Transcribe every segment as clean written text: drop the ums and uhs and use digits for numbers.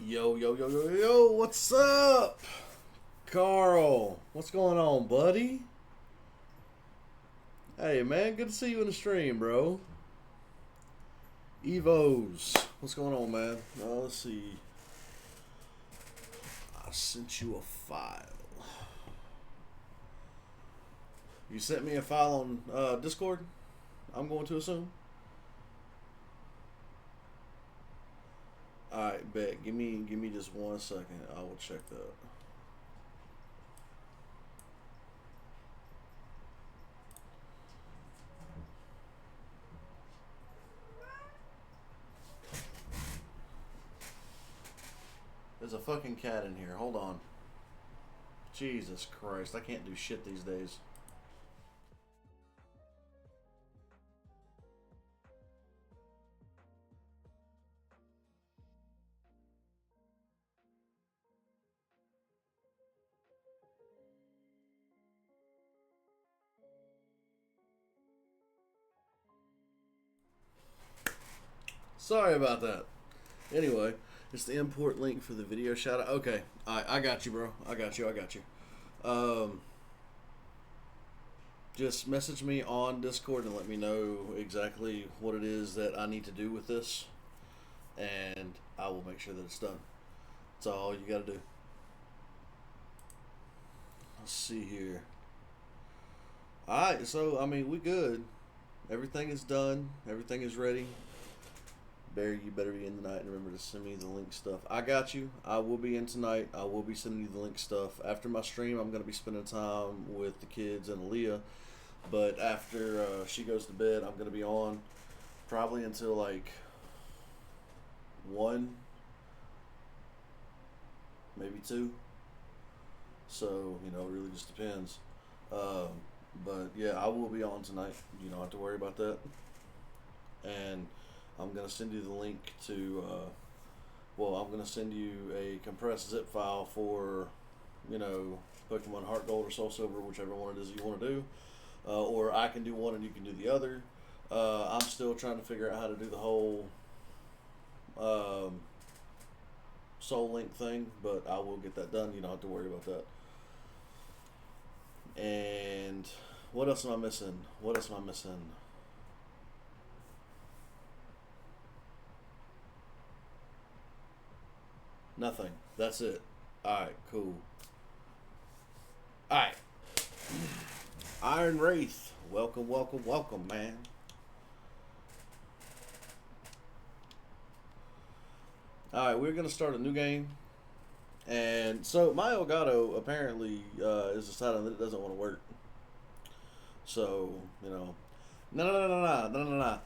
Yo, yo, yo, yo, yo, what's up? Carl, what's going on, buddy? Hey, man, good to see you in the stream, bro. Evos, what's going on, man? Let's see. I sent you a file. You sent me a file on Discord? I'm going to assume. Alright, bet. Give me just 1 second. I will check that. There's a fucking cat in here. Hold on. Jesus Christ. I can't do shit these days. Sorry about that. Anyway, it's the import link for the video shout out. Okay, I got you, bro. I got you. Just message me on Discord and let me know exactly what it is that I need to do with this, and I will make sure that it's done. That's all you gotta do. Let's see here. Alright, so, I mean, we good. Everything is done. Everything is ready. Barry, you better be in tonight, and remember to send me the link stuff. I got you. I will be in tonight. I will be sending you the link stuff. After my stream, I'm going to be spending time with the kids and Aaliyah. But after she goes to bed, I'm going to be on probably until like 1, maybe 2. So, you know, it really just depends. But yeah, I will be on tonight. You don't have to worry about that. And I'm going to send you the link to, I'm going to send you a compressed zip file for, you know, Pokemon Heart Gold or Soul Silver, whichever one it is you want to do. Or I can do one and you can do the other. I'm still trying to figure out how to do the whole Soul Link thing, but I will get that done. You don't have to worry about that. And what else am I missing? Nothing. That's it. Alright, cool. Alright. Iron Wraith. Welcome, man. Alright, we're going to start a new game. And so, my Elgato apparently is deciding that it doesn't want to work. So, you know. No.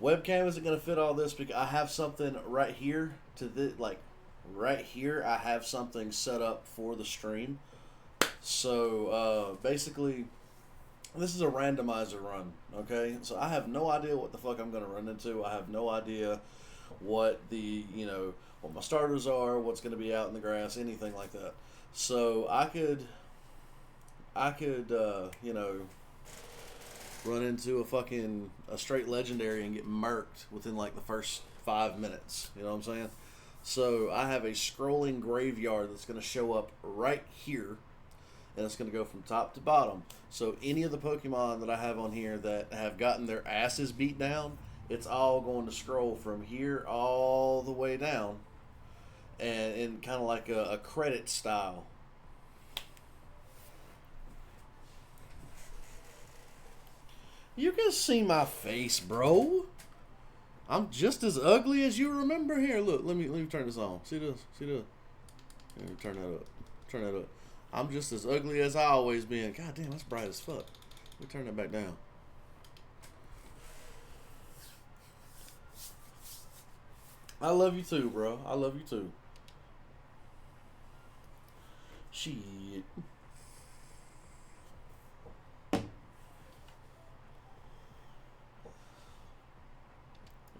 Webcam isn't going to fit all this because I have something right here right here I have something set up for the stream. So basically this is a randomizer run, okay? So I have no idea what the fuck I'm going to run into. I have no idea what what my starters are, what's going to be out in the grass, anything like that. So I could run into a straight legendary and get murked within like the first 5 minutes. You know what I'm saying? So I have a scrolling graveyard that's going to show up right here, and it's going to go from top to bottom. So any of the Pokemon that I have on here that have gotten their asses beat down, it's all going to scroll from here all the way down, and in kind of like a credit style. You can see my face, bro. I'm just as ugly as you remember. Here, look. Let me turn this on. See this? Let me turn that up. I'm just as ugly as I always been. God damn, that's bright as fuck. Let me turn that back down. I love you too, bro. I love you too. Shit.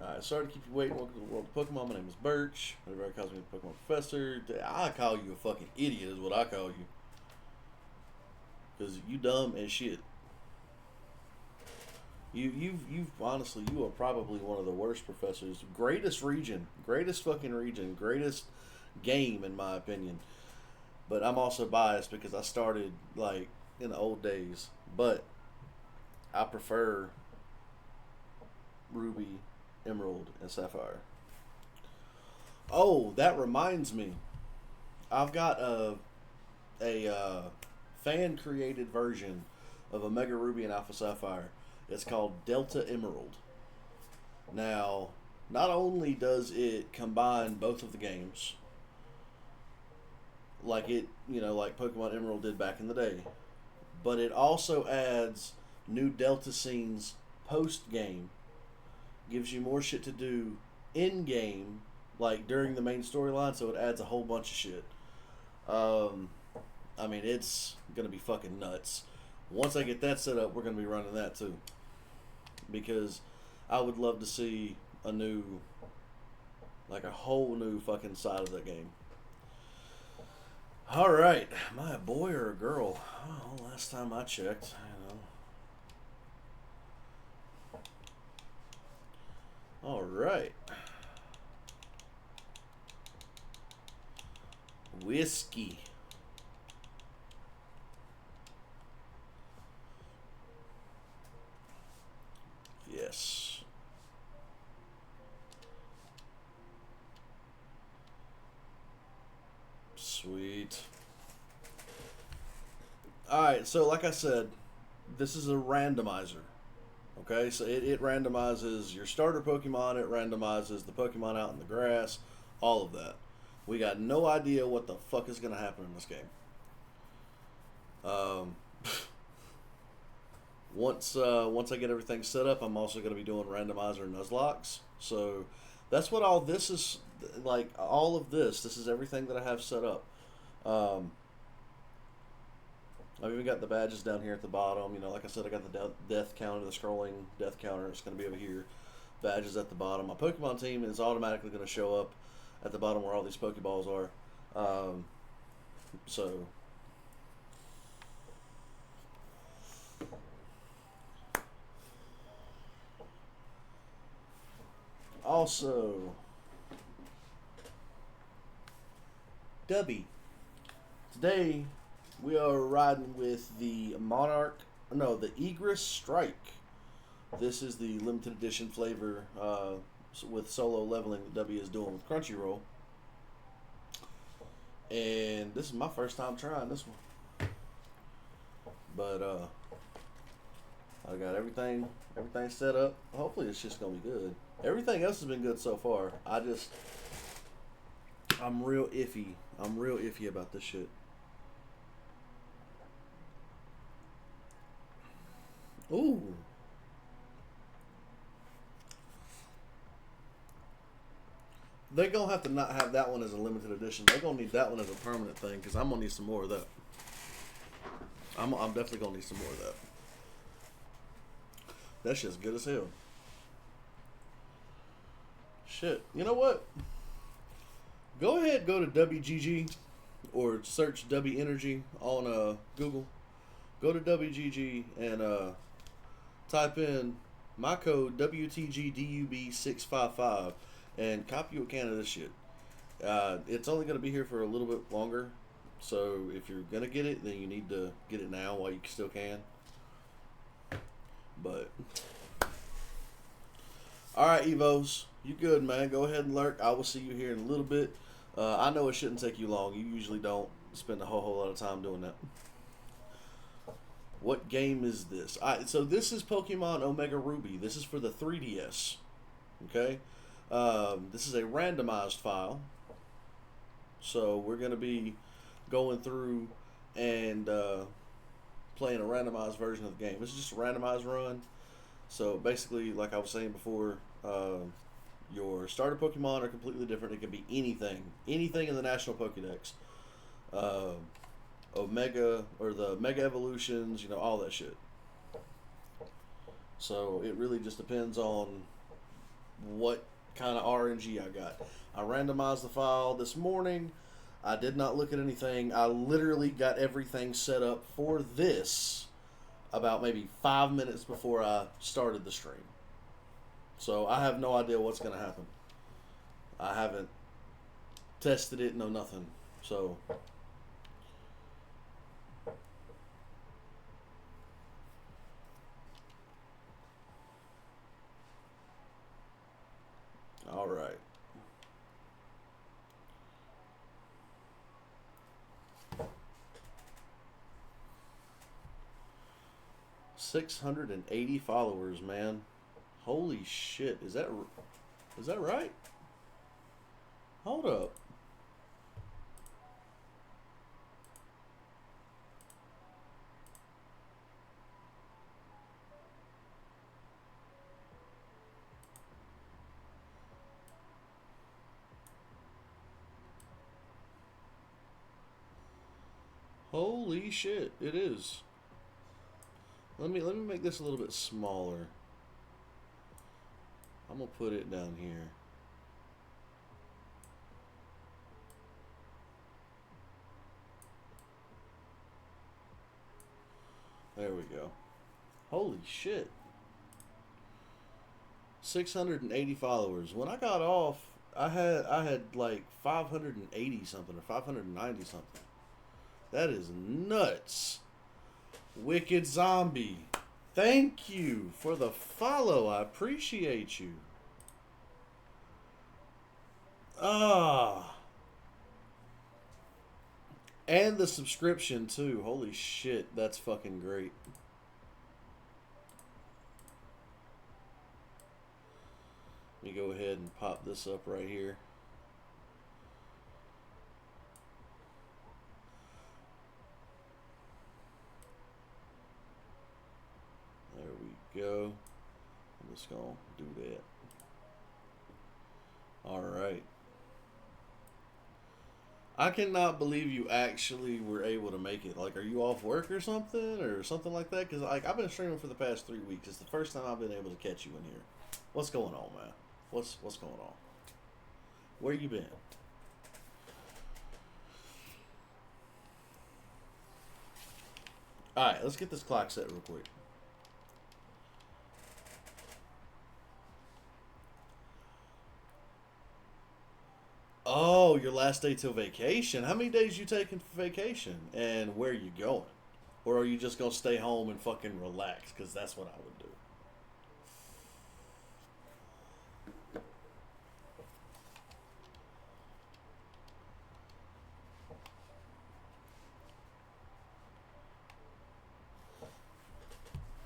Alright, sorry to keep you waiting. Welcome to the world of Pokemon. My name is Birch. Everybody calls me the Pokemon Professor. I call you a fucking idiot is what I call you. Because you dumb as shit. You've honestly, you are probably one of the worst professors. Greatest fucking region. Greatest game, in my opinion. But I'm also biased because I started like in the old days. But I prefer Ruby, Emerald, and Sapphire. Oh, that reminds me. I've got a fan created version of Omega Ruby and Alpha Sapphire. It's called Delta Emerald. Now, not only does it combine both of the games, like like Pokemon Emerald did back in the day, but it also adds new Delta scenes post game, gives you more shit to do in game, like during the main storyline, so it adds a whole bunch of shit. Um, I mean, it's gonna be fucking nuts. Once I get that set up, we're gonna be running that too, because I would love to see a new, like a whole new fucking side of that game. All right, am I a boy or a girl? Oh, last time I checked, All right. Whiskey. Yes. Sweet. Alright, so like I said, this is a randomizer. Okay, so it randomizes your starter Pokemon, it randomizes the Pokemon out in the grass, all of that. We got no idea what the fuck is going to happen in this game. Um, once I get everything set up, I'm also going to be doing randomizer Nuzlocks. So that's what all this is like. All of this is everything that I have set up. Um, I've even got the badges down here at the bottom. Like I said, I got the death counter, the scrolling death counter. It's going to be over here. Badges at the bottom. My Pokemon team is automatically going to show up at the bottom where all these Pokeballs are. So also, Dubby. Today we are riding with the the Egress Strike. This is the limited edition flavor with solo leveling that W is doing with Crunchyroll. And this is my first time trying this one. But I got everything set up. Hopefully it's just gonna be good. Everything else has been good so far. I'm real iffy. I'm real iffy about this shit. Ooh. They're going to have to not have that one as a limited edition. They're going to need that one as a permanent thing because I'm going to need some more of that. I'm definitely going to need some more of that. That shit's good as hell. Shit. You know what? Go ahead, go to WGG or search W Energy on Google. Go to WGG and type in my code WTGDUB655 and copy you a can of this shit. It's only going to be here for a little bit longer, so if you're going to get it, then you need to get it now while you still can. But alright, Evos, you good, man. Go ahead and lurk. I will see you here in a little bit. I know it shouldn't take you long. You usually don't spend a whole lot of time doing that. What game is this? So this is Pokemon Omega Ruby. This is for the 3DS. Okay? This is a randomized file. So we're going to be going through and playing a randomized version of the game. This is just a randomized run. So basically, like I was saying before, your starter Pokemon are completely different. It can be anything. Anything in the National Pokédex. Omega, or the Mega Evolutions, all that shit. So it really just depends on what kind of RNG I got. I randomized the file this morning. I did not look at anything. I literally got everything set up for this about maybe 5 minutes before I started the stream. So I have no idea what's going to happen. I haven't tested it, no nothing. So all right. $680 followers, man. Holy shit. Is that right? Hold up. Holy shit, it is. Let me make this a little bit smaller. I'm gonna put it down here. There we go. Holy shit. 680 followers. When I got off, I had like 580 something or 590 something. That is nuts. Wicked Zombie. Thank you for the follow. I appreciate you. Ah. And the subscription too. Holy shit, that's fucking great. Let me go ahead and pop this up right here. There we go. I'm just gonna do that. Alright. I cannot believe you actually were able to make it. Like, are you off work or something like that? Because like I've been streaming for the past 3 weeks. It's the first time I've been able to catch you in here. What's going on, man? What's going on? Where you been? All right, let's get this clock set real quick. Oh, your last day till vacation. How many days you taking for vacation, and where you going? Or are you just gonna stay home and fucking relax? Because that's what I would do.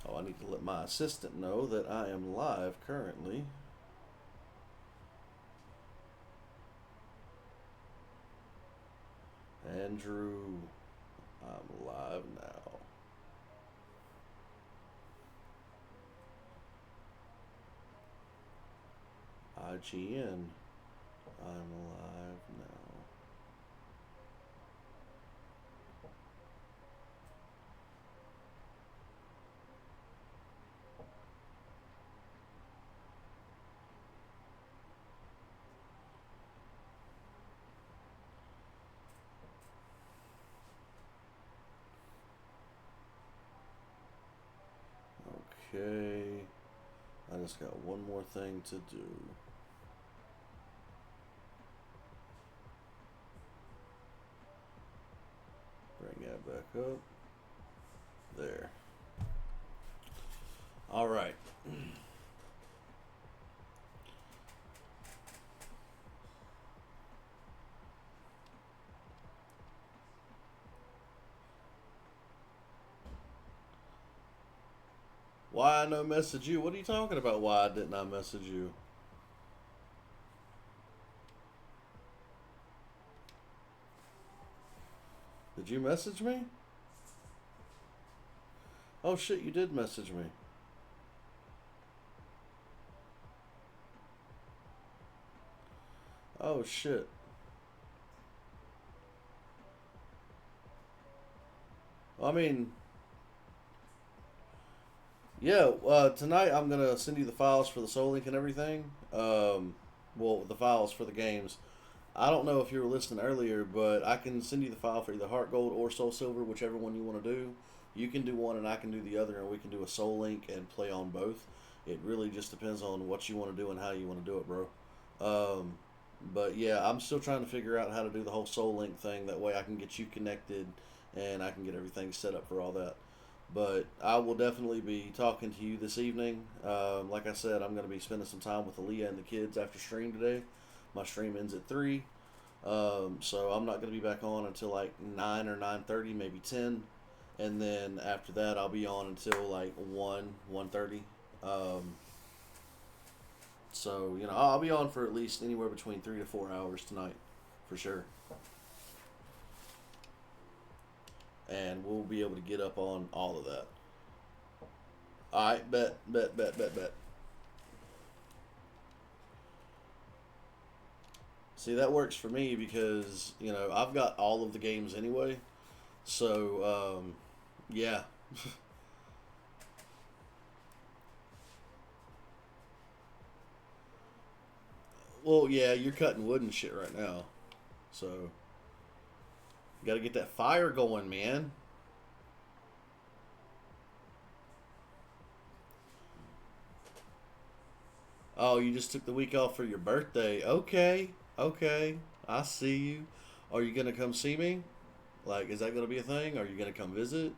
Oh, I need to let my assistant know that I am live currently. Andrew, I'm live now. IGN, I'm live now. Okay, I just got one more thing to do. Bring that back up. There. All right. Why I no message you? What are you talking about? Why didn't I message you? Did you message me? Oh shit, you did message me. Oh shit. I mean, yeah, tonight I'm gonna send you the files for the Soul Link and everything. Well, the files for the games. I don't know if you were listening earlier, but I can send you the file for either Heart Gold or Soul Silver, whichever one you want to do. You can do one and I can do the other, and we can do a Soul Link and play on both. It really just depends on what you want to do and how you want to do it, bro. But yeah, I'm still trying to figure out how to do the whole Soul Link thing. That way I can get you connected and I can get everything set up for all that. But I will definitely be talking to you this evening. Like I said, I'm going to be spending some time with Aaliyah and the kids after stream today. My stream ends at 3. So I'm not going to be back on until like 9 or 9:30, maybe 10. And then after that, I'll be on until like 1:30. Um, so, I'll be on for at least anywhere between 3 to 4 hours tonight, for sure. And we'll be able to get up on all of that. Alright, bet. See, that works for me because, I've got all of the games anyway. So, yeah. Well, yeah, you're cutting wood and shit right now. So, you gotta get that fire going, man. Oh, you just took the week off for your birthday. Okay. I see you. Are you gonna come see me? Like, is that gonna be a thing? Are you gonna come visit?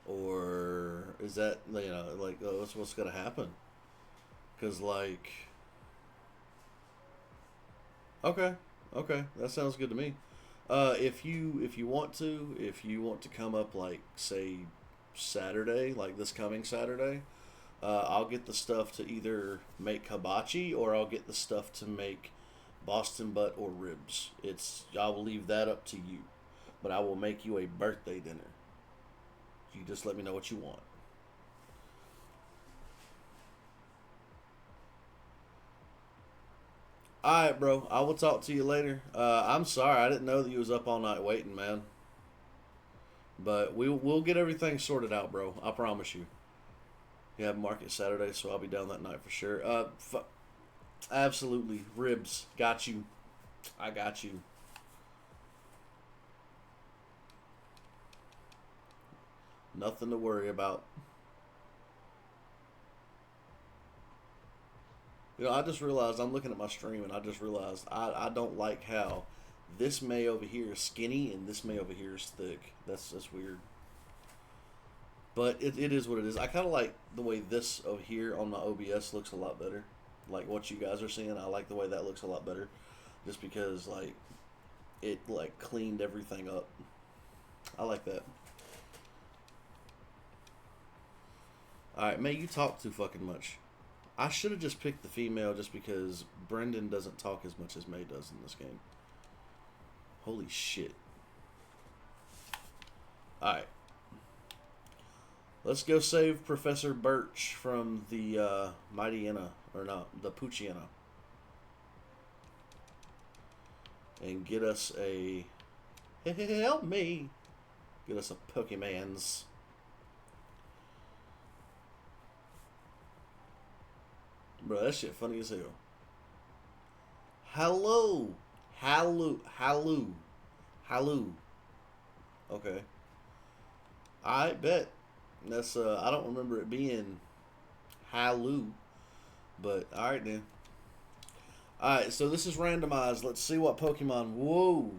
Or is that, like, what's gonna happen? Because, like, okay, that sounds good to me. If you want to come up, like, say Saturday, like this coming Saturday, I'll get the stuff to either make hibachi or I'll get the stuff to make Boston butt or ribs. I will leave that up to you, but I will make you a birthday dinner. You just let me know what you want. All right, bro. I will talk to you later. I'm sorry, I didn't know that you was up all night waiting, man. But we'll get everything sorted out, bro. I promise you. You have market Saturday, so I'll be down that night for sure. Absolutely, ribs. Got you. I got you. Nothing to worry about. I just realized I'm looking at my stream and I just realized I don't like how this May over here is skinny and this May over here is thick. That's weird. But it is what it is. I kind of like the way this over here on my OBS looks a lot better. Like what you guys are seeing, I like the way that looks a lot better. Just because, like, it, like, cleaned everything up. I like that. Alright, May, you talk too fucking much. I should have just picked the female just because Brendan doesn't talk as much as May does in this game. Holy shit. Alright. Let's go save Professor Birch from the Mightyena, or not, the Poochiena. And get us a... Help me! Get us a Pokemans. Bro, that shit funny as hell. Hello! Hello. Okay. I bet. That's, I don't remember it being Halloo. But, alright then. Alright, so this is randomized. Let's see what Pokemon... Whoa!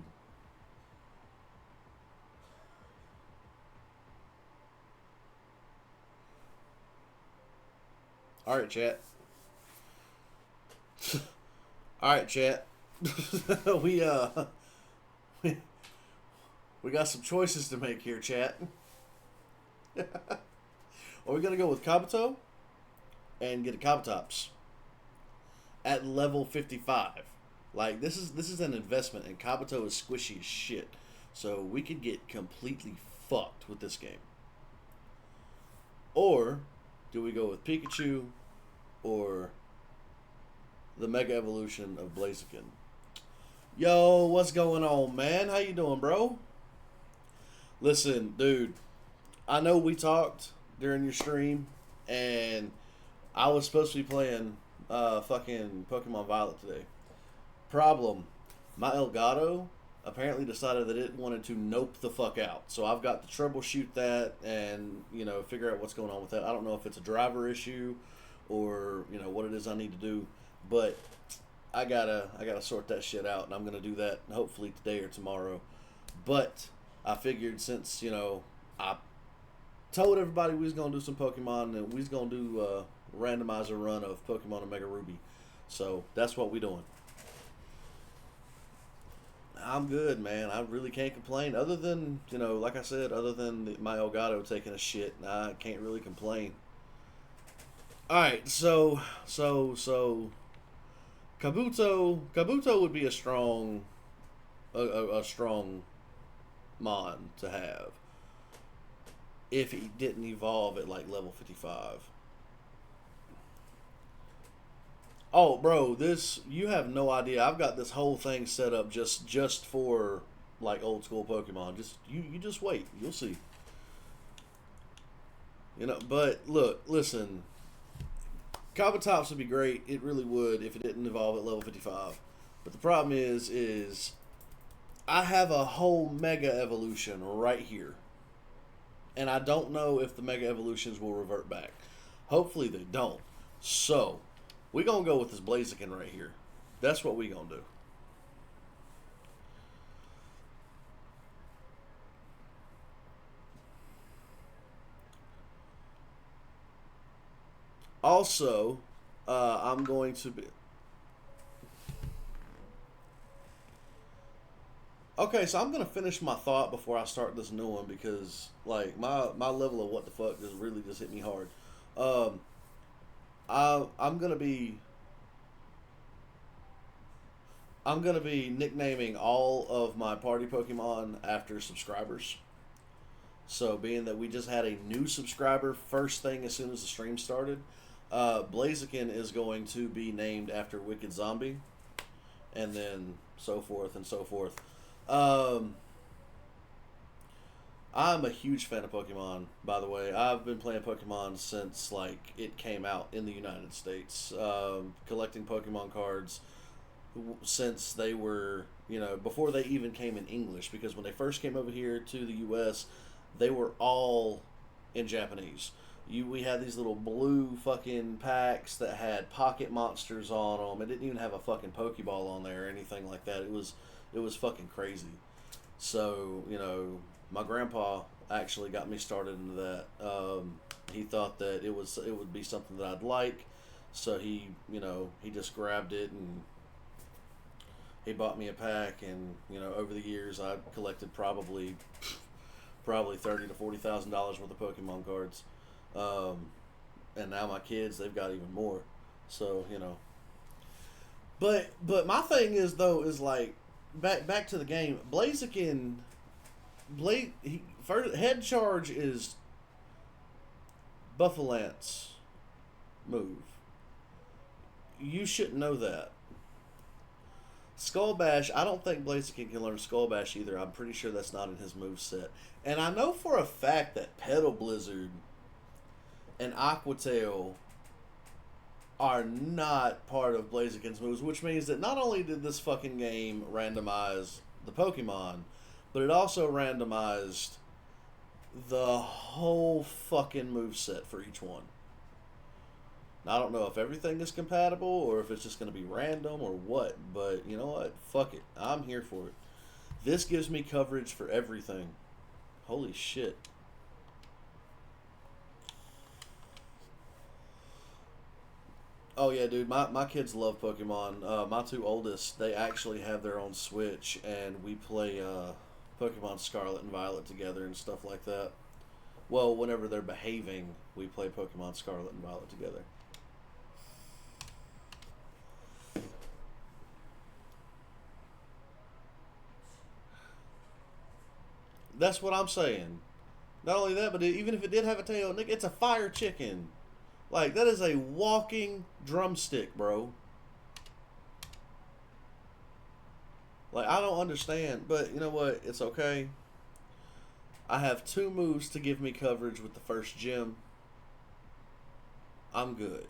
Alright, chat. Alright, chat. we, we got some choices to make here, chat. Are we gonna go with Kabuto and get a Kabutops at level 55? Like, this is an investment, and Kabuto is squishy as shit. So we could get completely fucked with this game. Or do we go with Pikachu or the Mega Evolution of Blaziken? Yo, what's going on, man? How you doing, bro? Listen, dude, I know we talked during your stream, and I was supposed to be playing fucking Pokemon Violet today. Problem, my Elgato apparently decided that it wanted to nope the fuck out. So I've got to troubleshoot that and, figure out what's going on with that. I don't know if it's a driver issue or, what it is I need to do. But I gotta sort that shit out, and I'm gonna do that hopefully today or tomorrow. But I figured since I told everybody we was gonna do some Pokemon and we was gonna do a randomizer run of Pokemon Omega Ruby, so that's what we doing. I'm good, man. I really can't complain. Other than like I said, other than my Elgato taking a shit, I can't really complain. All right, so Kabuto would be a strong mon to have if he didn't evolve at like level 55. Oh, bro, this you have no idea. I've got this whole thing set up just for like old school Pokemon. Just you just wait, you'll see. But look, listen, Kabutops would be great. It really would if it didn't evolve at level 55. But the problem is I have a whole Mega Evolution right here. And I don't know if the Mega Evolutions will revert back. Hopefully they don't. So, we're going to go with this Blaziken right here. That's what we're going to do. Also, I'm going to be... Okay, so I'm gonna finish my thought before I start this new one because like my level of what the fuck just really just hit me hard. Um, I'm gonna be nicknaming all of my party Pokemon after subscribers. So being that we just had a new subscriber first thing as soon as the stream started, Blaziken is going to be named after Wicked Zombie, and then so forth and so forth. Um, I'm a huge fan of Pokemon, by the way. I've been playing Pokemon since like it came out in the United States. Collecting Pokemon cards since they were, before they even came in English. Because when they first came over here to the U.S., they were all in Japanese. We had these little blue fucking packs that had pocket monsters on them. It didn't even have a fucking Pokeball on there or anything like that. It was fucking crazy. So, my grandpa actually got me started into that. He thought that it would be something that I'd like, so he just grabbed it and he bought me a pack. And over the years, I collected probably $30,000 to $40,000 worth of Pokemon cards. And now my kids, they've got even more. So but my thing is though is like back to the game. Blaziken, first head charge is Buffalant's move. You shouldn't know that. Skull Bash, I don't think Blaziken can learn Skull Bash either. I'm pretty sure that's not in his move set. And I know for a fact that Petal Blizzard and Aqua Tail are not part of Blaziken's moves, which means that not only did this fucking game randomize the Pokemon, but it also randomized the whole fucking moveset for each one. Now, I don't know if everything is compatible or if it's just going to be random or what, but you know what? Fuck it. I'm here for it. This gives me coverage for everything. Holy shit. Oh yeah, dude, my kids love Pokemon. My two oldest, they actually have their own Switch, and we play Pokemon Scarlet and Violet together and stuff like that. Well, whenever they're behaving, we play Pokemon Scarlet and Violet together. That's what I'm saying. Not only that, but even if it did have a tail, Nick, it's a fire chicken. Like, that is a walking drumstick, bro. Like, I don't understand, but you know what? It's okay. I have two moves to give me coverage with the first gym. I'm good.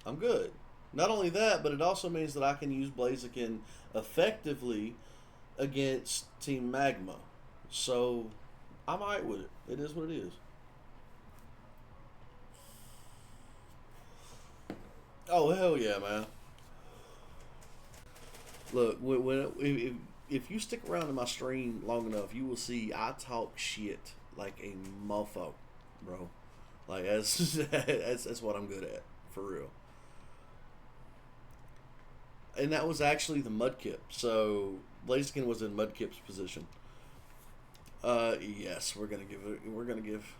I'm good. Not only that, but it also means that I can use Blaziken effectively against Team Magma. So, I'm alright with it. It is what it is. Oh, hell yeah, man. Look, if you stick around in my stream long enough, you will see I talk shit like a mofo, bro. Like that's what I'm good at, for real. And that was actually the Mudkip. So Blaziken was in Mudkip's position. Yes, we're gonna give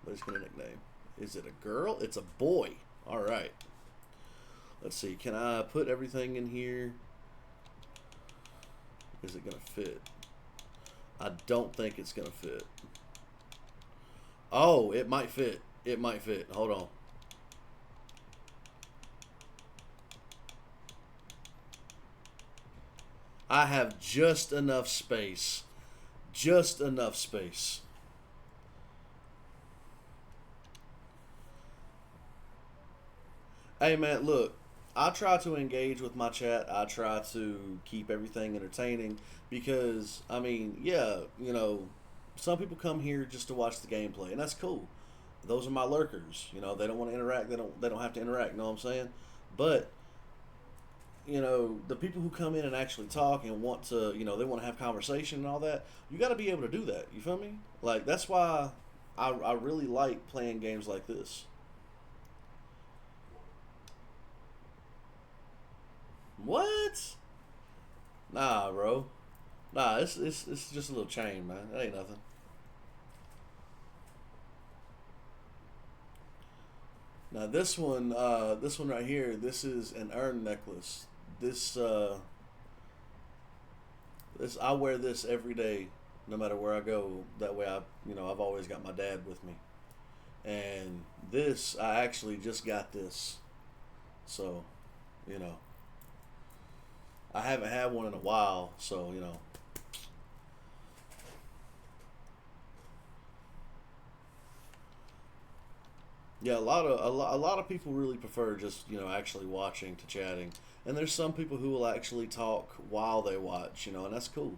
Blaziken a nickname. Is it a girl? It's a boy. All right. Let's see. Can I put everything in here? Is it gonna fit? I don't think it's gonna fit. Oh, it might fit. It might fit. Hold on. I have just enough space. Just enough space. Hey man, look, I try to engage with my chat. I try to keep everything entertaining because, I mean, yeah, some people come here just to watch the gameplay, and that's cool. Those are my lurkers. They don't want to interact. They don't have to interact. You know what I'm saying? But the people who come in and actually talk and want to, they want to have conversation and all that. You got to be able to do that. You feel me? Like that's why I really like playing games like this. What? Nah, bro. Nah, it's just a little chain, man. That ain't nothing. Now this one right here, this is an urn necklace. This this I wear this every day, no matter where I go. That way I've always got my dad with me. And this I actually just got this, so you know I haven't had one in a while, so yeah, a lot of people really prefer just actually watching to chatting, and there's some people who will actually talk while they watch, and that's cool.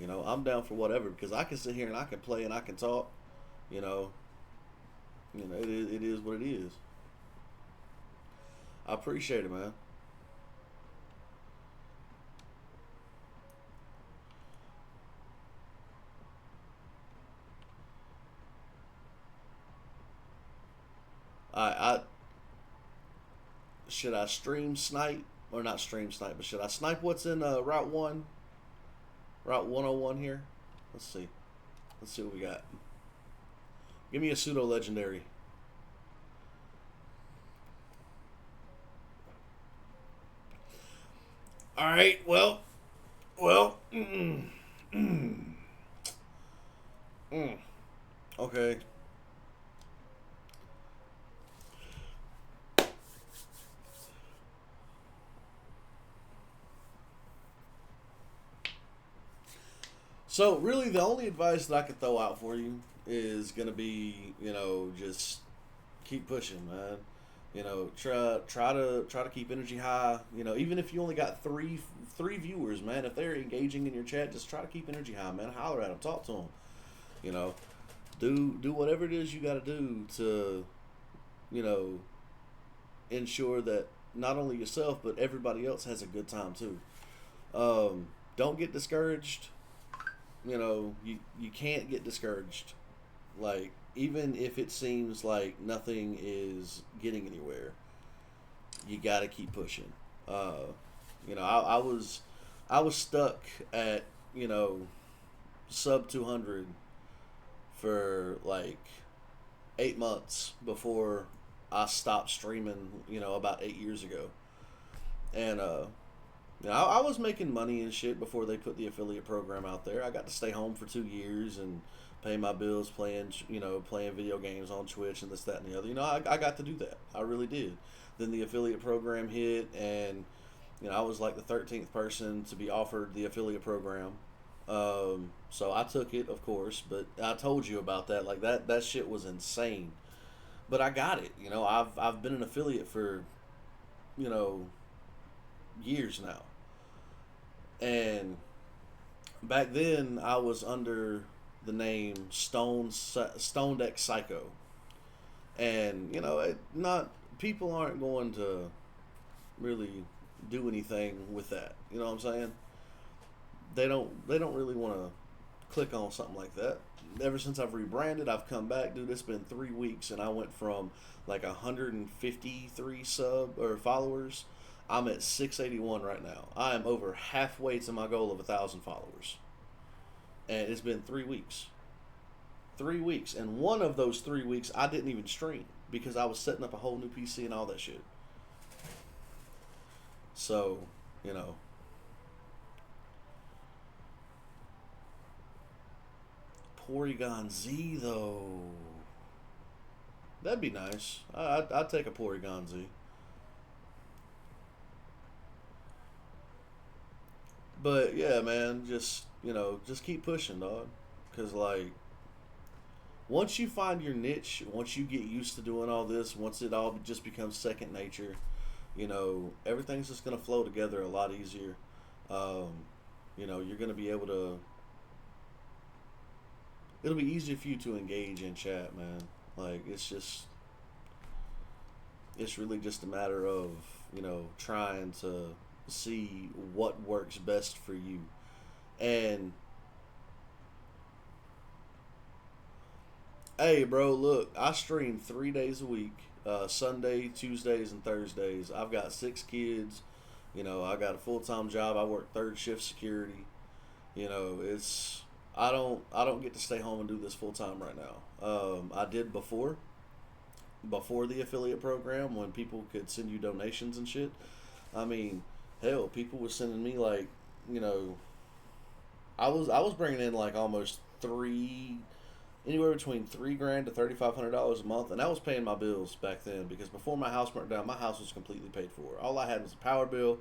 I'm down for whatever because I can sit here and I can play and I can talk. You know, it is what it is. I appreciate it, man. I should I stream snipe or not stream snipe, but should I snipe what's in Route 101 here? Let's see. Let's see what we got. Give me a pseudo legendary. All right. Well. Mm. Okay. So really, the only advice that I could throw out for you is gonna be, just keep pushing, man. Try to keep energy high. Even if you only got three viewers, man, if they're engaging in your chat, just try to keep energy high, man. Holler at them, talk to them. You know, do whatever it is you got to do to, you know, ensure that not only yourself but everybody else has a good time too. Don't get discouraged. You can't get discouraged. Like, even if it seems like nothing is getting anywhere, you got to keep pushing. I was stuck at sub 200 for like 8 months before I stopped streaming. About 8 years ago, and I was making money and shit before they put the affiliate program out there. I got to stay home for 2 years and pay my bills playing video games on Twitch and this, that, and the other. I got to do that. I really did. Then the affiliate program hit, and I was like the 13th person to be offered the affiliate program. So I took it, of course, but I told you about that. Like that shit was insane. But I got it. I've been an affiliate for you know years now, and back then I was under the name Stone Deck Psycho, and not people aren't going to really do anything with that. You know what I'm saying? They don't really want to click on something like that. Ever since I've rebranded, I've come back, dude. It's been 3 weeks, and I went from like 153 sub or followers. I'm at 681 right now. I am over halfway to my goal of 1,000 followers, and it's been 3 weeks. 3 weeks, and one of those 3 weeks I didn't even stream because I was setting up a whole new PC and all that shit. So, you know, Porygon Z though, that'd be nice. I'd take a Porygon Z. But yeah, man, just just keep pushing, dog. Cause like once you find your niche, once you get used to doing all this, once it all just becomes second nature, everything's just gonna flow together a lot easier. Um, you're gonna be able to. It'll be easier for you to engage in chat, man. Like it's really just a matter of trying to see what works best for you. And hey, bro, look, I stream 3 days a week. Sunday, Tuesdays, and Thursdays. I've got 6 kids. I got a full time job. I work third shift security. It's I don't get to stay home and do this full time right now. I did before the affiliate program when people could send you donations and shit. I mean, hell, people were sending me like, you know, I was bringing in like almost anywhere between 3 grand to $3,500 a month, and I was paying my bills back then because before my house burnt down, my house was completely paid for. All I had was a power bill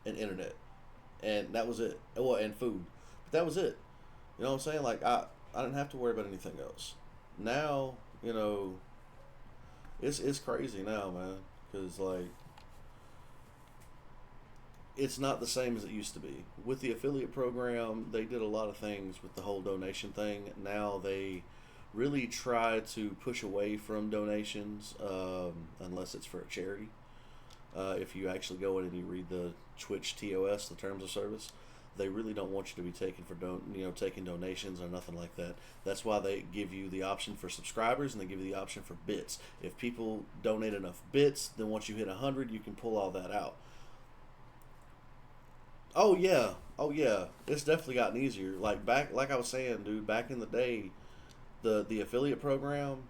and internet, and that was it. Well, and food, but that was it. You know what I'm saying? Like I didn't have to worry about anything else. Now, it's crazy now, man, because like it's not the same as it used to be. With the affiliate program, they did a lot of things with the whole donation thing. Now they really try to push away from donations, unless it's for a charity. If you actually go in and you read the Twitch TOS, the terms of service, they really don't want you to be taking taking donations or nothing like that. That's why they give you the option for subscribers and they give you the option for bits. If people donate enough bits, then once you hit 100, you can pull all that out. Oh yeah, it's definitely gotten easier. Like I was saying, dude, back in the day, the affiliate program,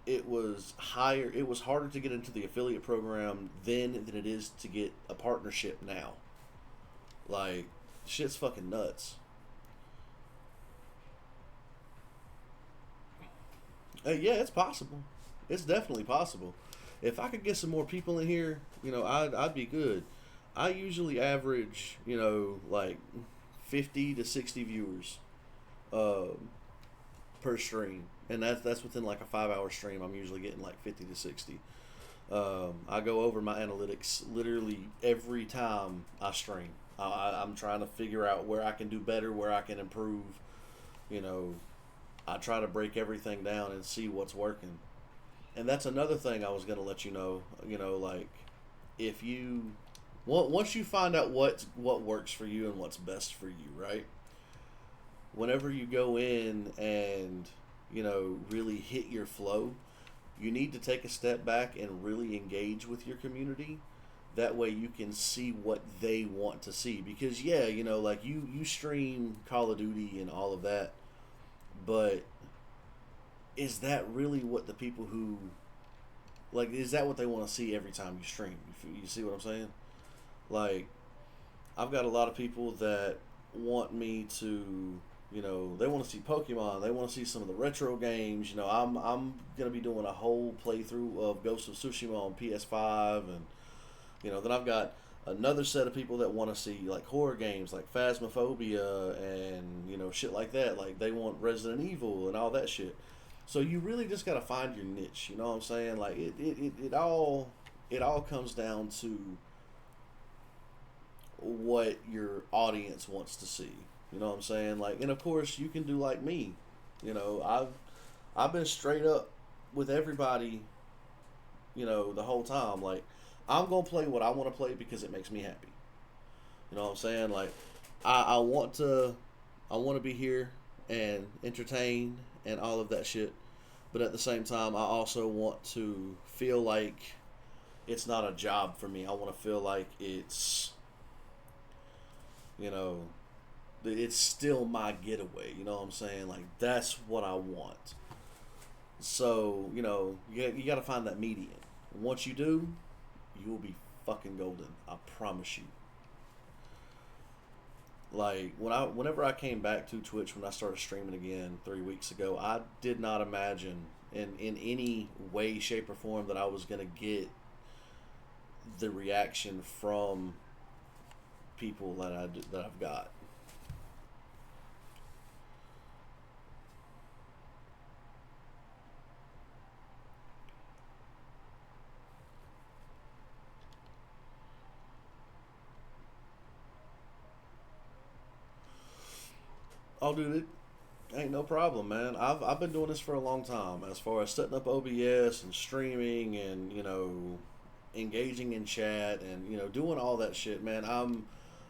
it was higher. It was harder to get into the affiliate program then than it is to get a partnership now. Like, shit's fucking nuts. Yeah, it's possible. It's definitely possible. If I could get some more people in here, I'd be good. I usually average, like 50 to 60 viewers um, per stream, and that's within like a 5 hour stream. I'm usually getting like 50 to 60. I go over my analytics literally every time I stream. I'm trying to figure out where I can do better, where I can improve. You know, I try to break everything down and see what's working. And that's another thing I was going to let you know. Like if you once you find out what works for you and what's best for you, right? Whenever you go in and really hit your flow, you need to take a step back and really engage with your community. That way you can see what they want to see. Because yeah, like you stream Call of Duty and all of that, but is that really what the people who is that what they want to see every time you stream? You see what I'm saying? Like, I've got a lot of people that want me to, they want to see Pokemon. They want to see some of the retro games. I'm gonna be doing a whole playthrough of Ghost of Tsushima on PS5, and then I've got another set of people that want to see like horror games like Phasmophobia and shit like that. Like they want Resident Evil and all that shit. So you really just gotta find your niche. You know what I'm saying? Like it all comes down to what your audience wants to see. You know what I'm saying? Like, and of course you can do like me. I've been straight up with everybody, the whole time. Like, I'm gonna play what I want to play because it makes me happy. You know what I'm saying? Like, I want to, I want to be here and entertain and all of that shit. But at the same time, I also want to feel like it's not a job for me. I want to feel like it's, you know, it's still my getaway. You know what I'm saying? Like, that's what I want. So, you got to find that median. And once you do, you will be fucking golden. I promise you. Like whenever I came back to Twitch when I started streaming again 3 weeks ago, I did not imagine in any way, shape, or form that I was gonna get the reaction from people that I've got. Oh, dude, it ain't no problem, man. I've been doing this for a long time. As far as setting up OBS and streaming and engaging in chat and doing all that shit, man. I'm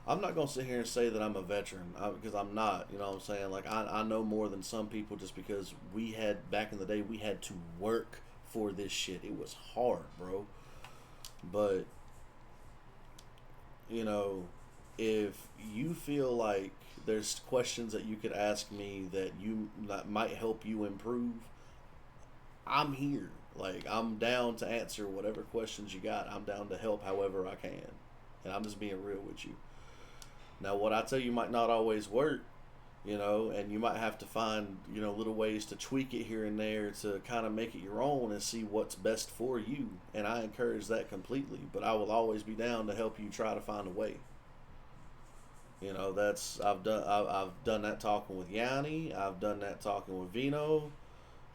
not gonna sit here and say that I'm a veteran because I'm not. You know what I'm saying? Like I know more than some people just because we had back in the day we had to work for this shit. It was hard, bro. But you know, if you feel like there's questions that you could ask me that might help you improve, I'm here. Like I'm down to answer whatever questions you got. I'm down to help however I can, and I'm just being real with you. Now, what I tell you might not always work, and you might have to find little ways to tweak it here and there to kind of make it your own and see what's best for you. And I encourage that completely. But I will always be down to help you try to find a way. That's I've done that talking with Yanni. I've done that talking with Vino.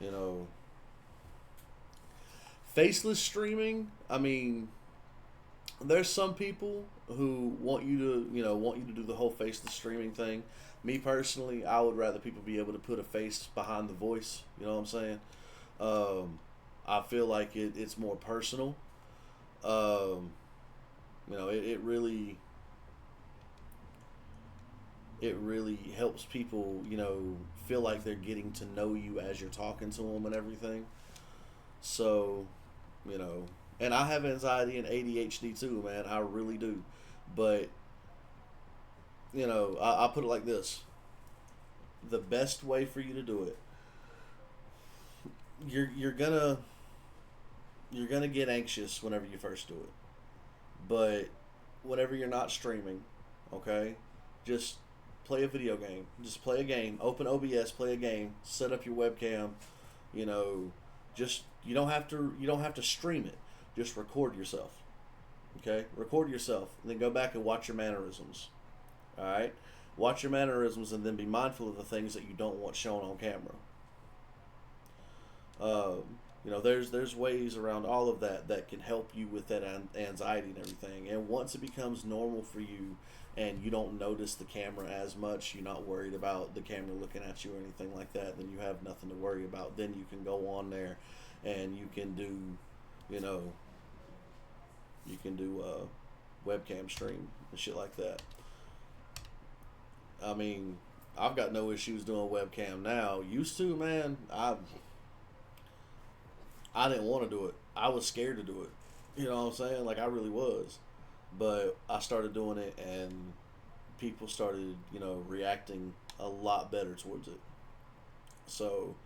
You know, faceless streaming. I mean, there's some people who want you to do the whole faceless streaming thing. Me personally, I would rather people be able to put a face behind the voice. You know what I'm saying? I feel like it's more personal. Um, it really helps people, feel like they're getting to know you as you're talking to them and everything. So, you know, and I have anxiety and ADHD too, man. I really do. But, I put it like this: the best way for you to do it, you're gonna get anxious whenever you first do it. But whenever you're not streaming, okay, just play a video game. Just play a game. Open OBS, play a game. Set up your webcam. You know, just you don't have to stream it. Just record yourself. Okay, record yourself, and then go back and watch your mannerisms. All right, watch your mannerisms, and then be mindful of the things that you don't want shown on camera. There's ways around all of that that can help you with that anxiety and everything. And once it becomes normal for you, and you don't notice the camera as much, you're not worried about the camera looking at you or anything like that. Then you have nothing to worry about. Then you can go on there, and you can do, you know, webcam stream and shit like that. I mean, I've got no issues doing webcam now. Used to, man, I didn't want to do it. I was scared to do it. You know what I'm saying? Like I really was. But I started doing it, and people started, reacting a lot better towards it. So,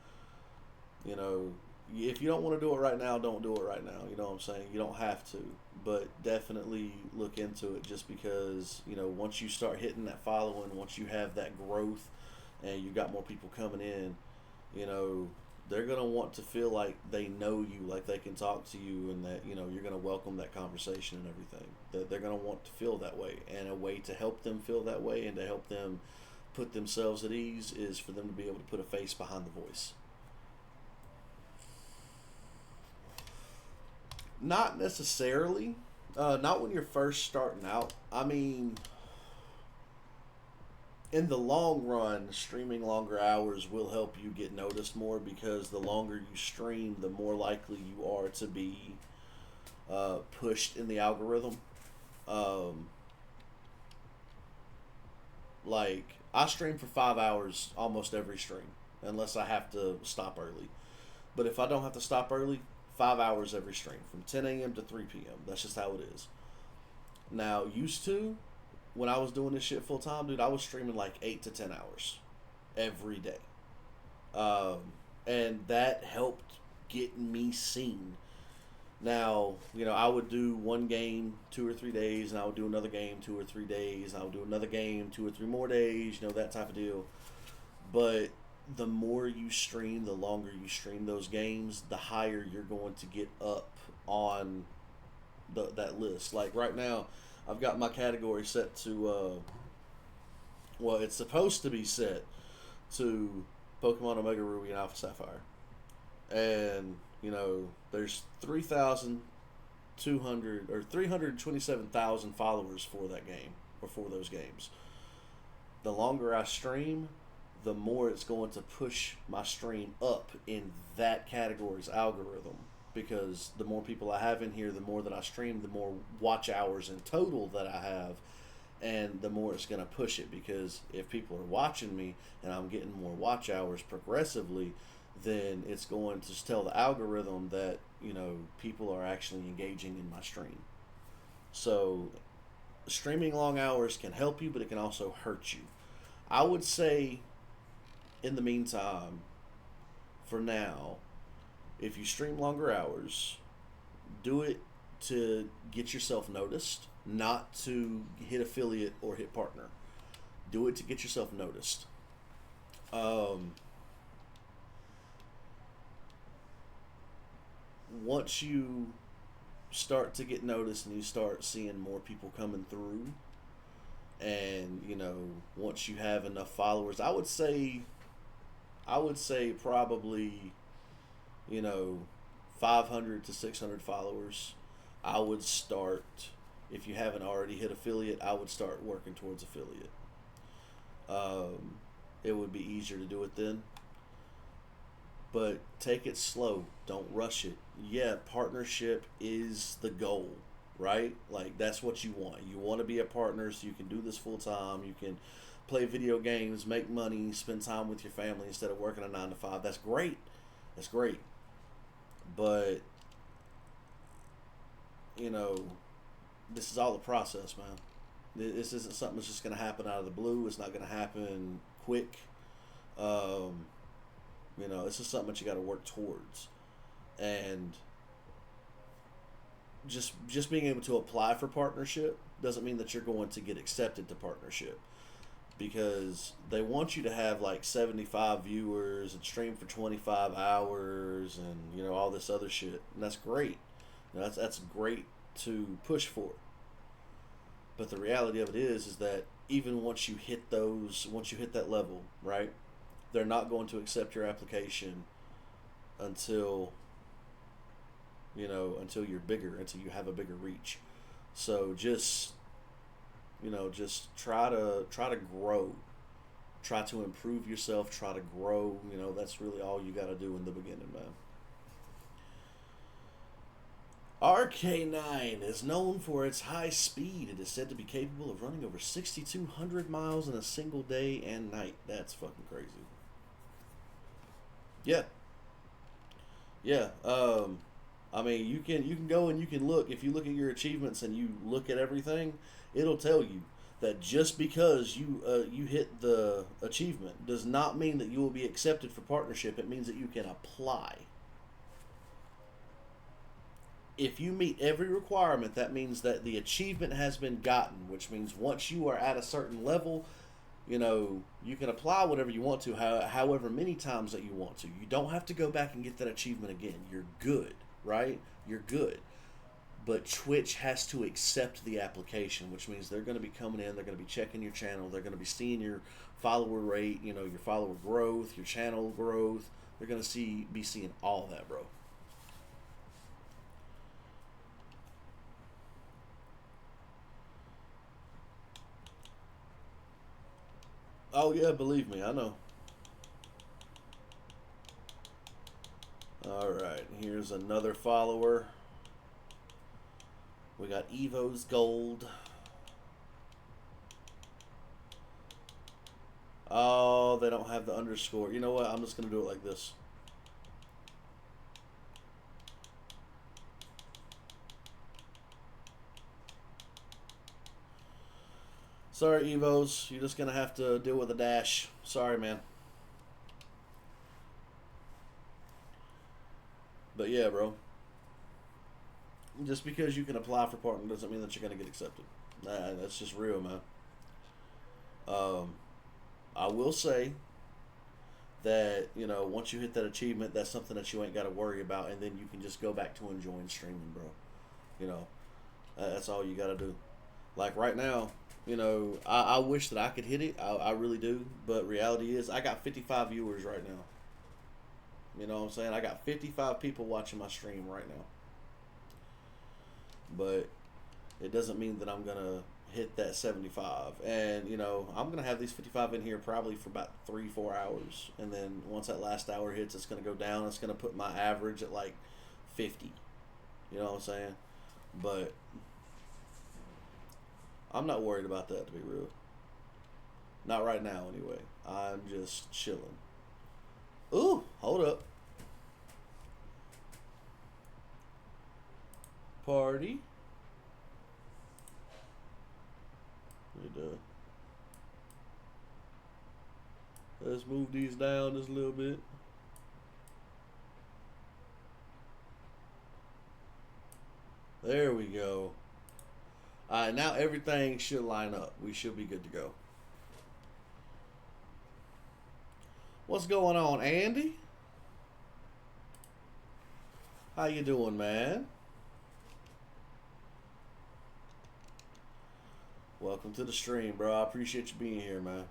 you know, if you don't want to do it right now, don't do it right now. You know what I'm saying? You don't have to, but definitely look into it, just because, once you start hitting that following, once you have that growth and you got more people coming in, you know, they're going to want to feel like they know you, like they can talk to you, and that, you're going to welcome that conversation and everything. That they're going to want to feel that way. And a way to help them feel that way and to help them put themselves at ease is for them to be able to put a face behind the voice. Not necessarily. Not when you're first starting out. I mean, in the long run, streaming longer hours will help you get noticed more, because the longer you stream, the more likely you are to be pushed in the algorithm. Um, Like, I stream for 5 hours almost every stream, unless I have to stop early. But if I don't have to stop early, 5 hours every stream from 10 a.m. to 3 p.m. That's just how it is. Now, used to, when I was doing this shit full time, dude, I was streaming like 8 to 10 hours every day. Um, and that helped get me seen. Now, I would do one game 2 or 3 days, and I would do another game 2 or 3 days, and I would do another game 2 or 3 more days, that type of deal. But the more you stream, the longer you stream those games, the higher you're going to get up on that list. Like right now, I've got my category set to, well, it's supposed to be set to Pokemon Omega Ruby and Alpha Sapphire. And, there's 3,200 or 327,000 followers for that game, or for those games. The longer I stream, the more it's going to push my stream up in that category's algorithm. Because the more people I have in here, the more that I stream, the more watch hours in total that I have, and the more it's going to push it. Because if people are watching me and I'm getting more watch hours progressively, then it's going to tell the algorithm that, people are actually engaging in my stream. So streaming long hours can help you, but it can also hurt you. I would say, in the meantime, for now, if you stream longer hours, do it to get yourself noticed, not to hit affiliate or hit partner. Do it to get yourself noticed. Once you start to get noticed and you start seeing more people coming through, and once you have enough followers, I would say probably 500 to 600 followers. I would start, if you haven't already hit affiliate, I would start working towards affiliate. It would be easier to do it then. But take it slow. Don't rush it. Yeah, partnership is the goal, right? Like, that's what you want. You want to be a partner so you can do this full time. You can play video games, make money, spend time with your family instead of working a 9 to 5. That's great. That's great. But, this is all a process, man. This isn't something that's just going to happen out of the blue. It's not going to happen quick. It's just something that you got to work towards. And just being able to apply for partnership doesn't mean that you're going to get accepted to partnership, because they want you to have like 75 viewers and stream for 25 hours and all this other shit, and that's great. That's great to push for. But the reality of it is that even once you hit that level, right, they're not going to accept your application until you're bigger, until you have a bigger reach. So just try to grow, try to improve yourself, try to grow. That's really all you got to do in the beginning, man. RK9 is known for its high speed. It is said to be capable of running over 6,200 miles in a single day and night. That's fucking crazy. Yeah. Yeah. I mean, you can go and you can look. If you look at your achievements and you look at everything, it'll tell you that just because you hit the achievement does not mean that you will be accepted for partnership. It means that you can apply. If you meet every requirement, that means that the achievement has been gotten, which means once you are at a certain level, you can apply whatever you want to, however many times that you want to. You don't have to go back and get that achievement again. You're good, right? You're good. But Twitch has to accept the application, which means they're going to be coming in, they're going to be checking your channel, they're going to be seeing your follower rate, your follower growth, your channel growth. They're going to be seeing all that, bro. Oh yeah, believe me, I know. Alright, here's another follower. We got Evo's Gold. they don't have the underscore. You know what? I'm just going to do it like this. Sorry, Evos. You're just going to have to deal with a dash. Sorry, man. But yeah, bro. Just because you can apply for partner doesn't mean that you're going to get accepted. Nah, that's just real, man. I will say that, you know, once you hit that achievement, that's something that you ain't got to worry about, and then you can just go back to enjoying streaming, bro. You know, that's all you got to do. Like right now, you know, I wish that I could hit it. I really do. But reality is I got 55 viewers right now. You know what I'm saying? I got 55 people watching my stream right now. But it doesn't mean that I'm going to hit that 75. And, you know, I'm going to have these 55 in here probably for about 3-4 hours. And then once that last hour hits, it's going to go down. It's going to put my average at like 50. You know what I'm saying? But I'm not worried about that, to be real. Not right now, anyway. I'm just chilling. Ooh, hold up. Party. Let's move these down just a little bit. There we go. Alright, now everything should line up. We should be good to go. What's going on, Andy? How you doing, man? Welcome to the stream, bro. I appreciate you being here, man.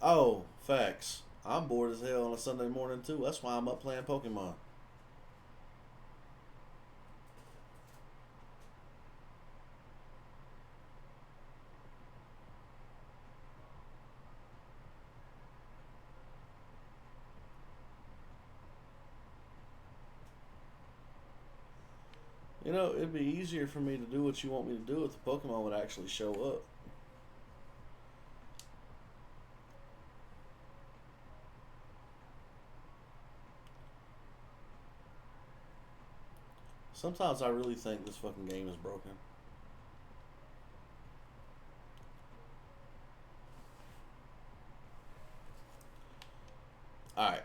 Oh, facts. I'm bored as hell on a Sunday morning, too. That's why I'm up playing Pokemon. You know, it'd be easier for me to do what you want me to do if the Pokemon would actually show up. Sometimes I really think this fucking game is broken. Alright.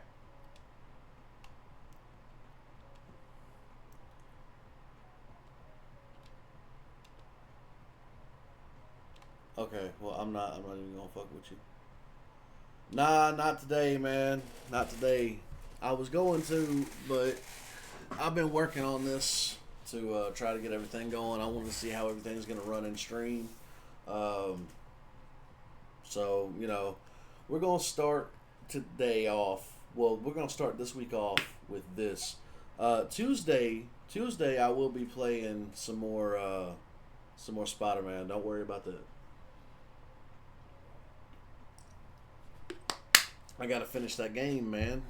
Okay, well, I'm not even gonna fuck with you. Nah, not today, man. Not today. I was going to, but I've been working on this to try to get everything going. I want to see how everything's gonna run in stream. So, you know, we're gonna start today off. Well, we're gonna start this week off with this. Tuesday, I will be playing some more Spider-Man. Don't worry about that. I gotta finish that game, man.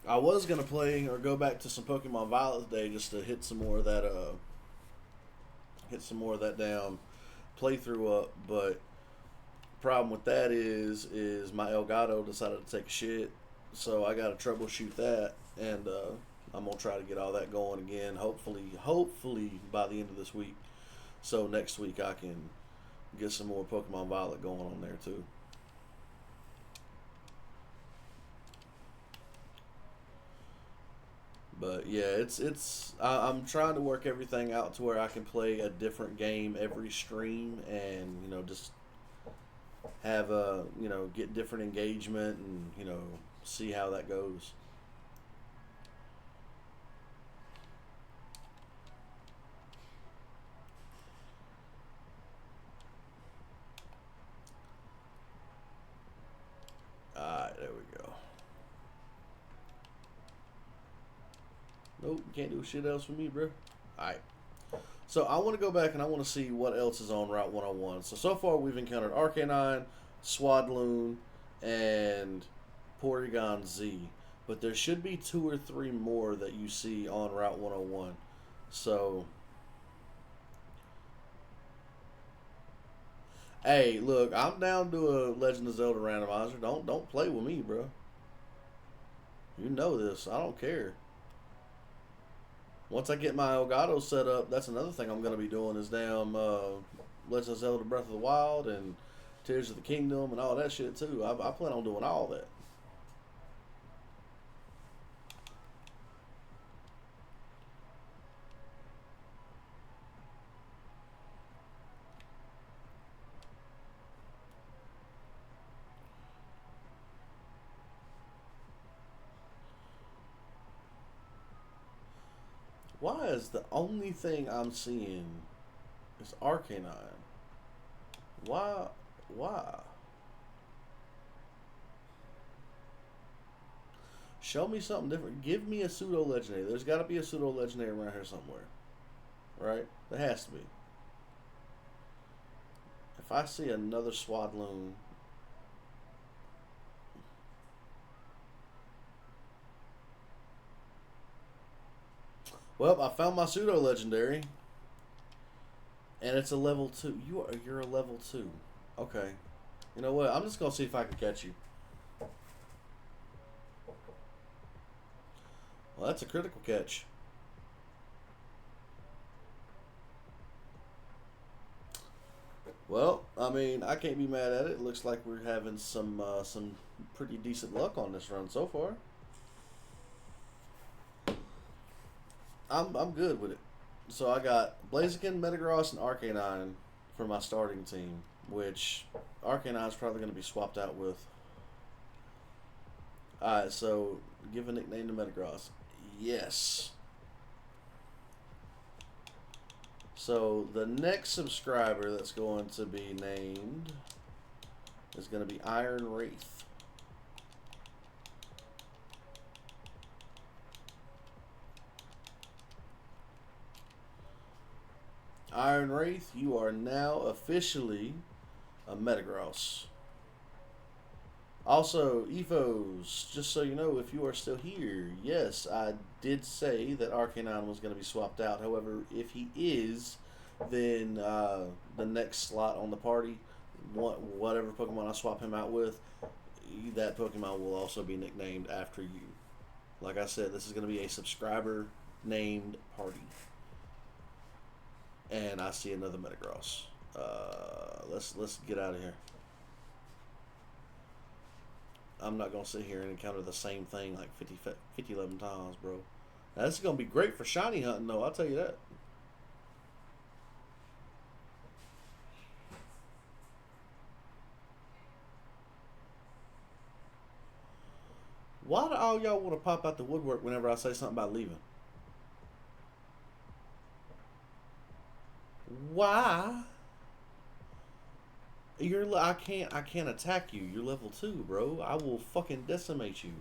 I was gonna play or go back to some Pokemon Violet today just to hit some more of that damn playthrough up, but problem with that is my Elgato decided to take a shit, so I gotta troubleshoot that, and I'm gonna try to get all that going again. Hopefully by the end of this week, so next week I can get some more Pokemon Violet going on there too. But yeah, I'm trying to work everything out to where I can play a different game every stream, and you know, just have you know, get different engagement, and you know, see how that goes. Alright, there we go. Nope, can't do shit else for me, bro. Alright. So I want to go back and I want to see what else is on Route 101. So far we've encountered Arcanine, Swadloon, and Porygon Z. But there should be 2 or 3 more that you see on Route 101. So Hey, look, I'm down to a Legend of Zelda randomizer. Don't play with me, bro. You know this. I don't care. Once I get my Elgato set up, that's another thing I'm gonna be doing is damn Legend of Zelda Breath of the Wild and Tears of the Kingdom and all that shit too. I plan on doing all that. Why is the only thing I'm seeing is Arcanine? Why? Why? Show me something different. Give me a pseudo legendary. There's got to be a pseudo legendary around here somewhere, right? There has to be. If I see another Swadloon, well, I found my pseudo legendary, and it's a level 2. You're a level 2. Okay. You know what? I'm just gonna see if I can catch you. Well, that's a critical catch. Well, I mean, I can't be mad at it. It looks like we're having some pretty decent luck on this run so far. I'm good with it. So I got Blaziken, Metagross, and Arcanine for my starting team, which Arcanine is probably going to be swapped out with. Alright, so give a nickname to Metagross. Yes. So the next subscriber that's going to be named is going to be Iron Wraith. Iron Wraith, you are now officially a Metagross. Also, EVOs, just so you know, if you are still here, yes, I did say that Arcanine was going to be swapped out. However, if he is, then the next slot on the party, whatever Pokemon I swap him out with, that Pokemon will also be nicknamed after you. Like I said, this is going to be a subscriber named party. And I see another Metagross. Let's get out of here. I'm not going to sit here and encounter the same thing like 11 times, bro. Now, this is going to be great for shiny hunting, though. I'll tell you that. Why do all y'all want to pop out the woodwork whenever I say something about leaving? Why? I can't attack you. You're level 2, bro. I will fucking decimate you.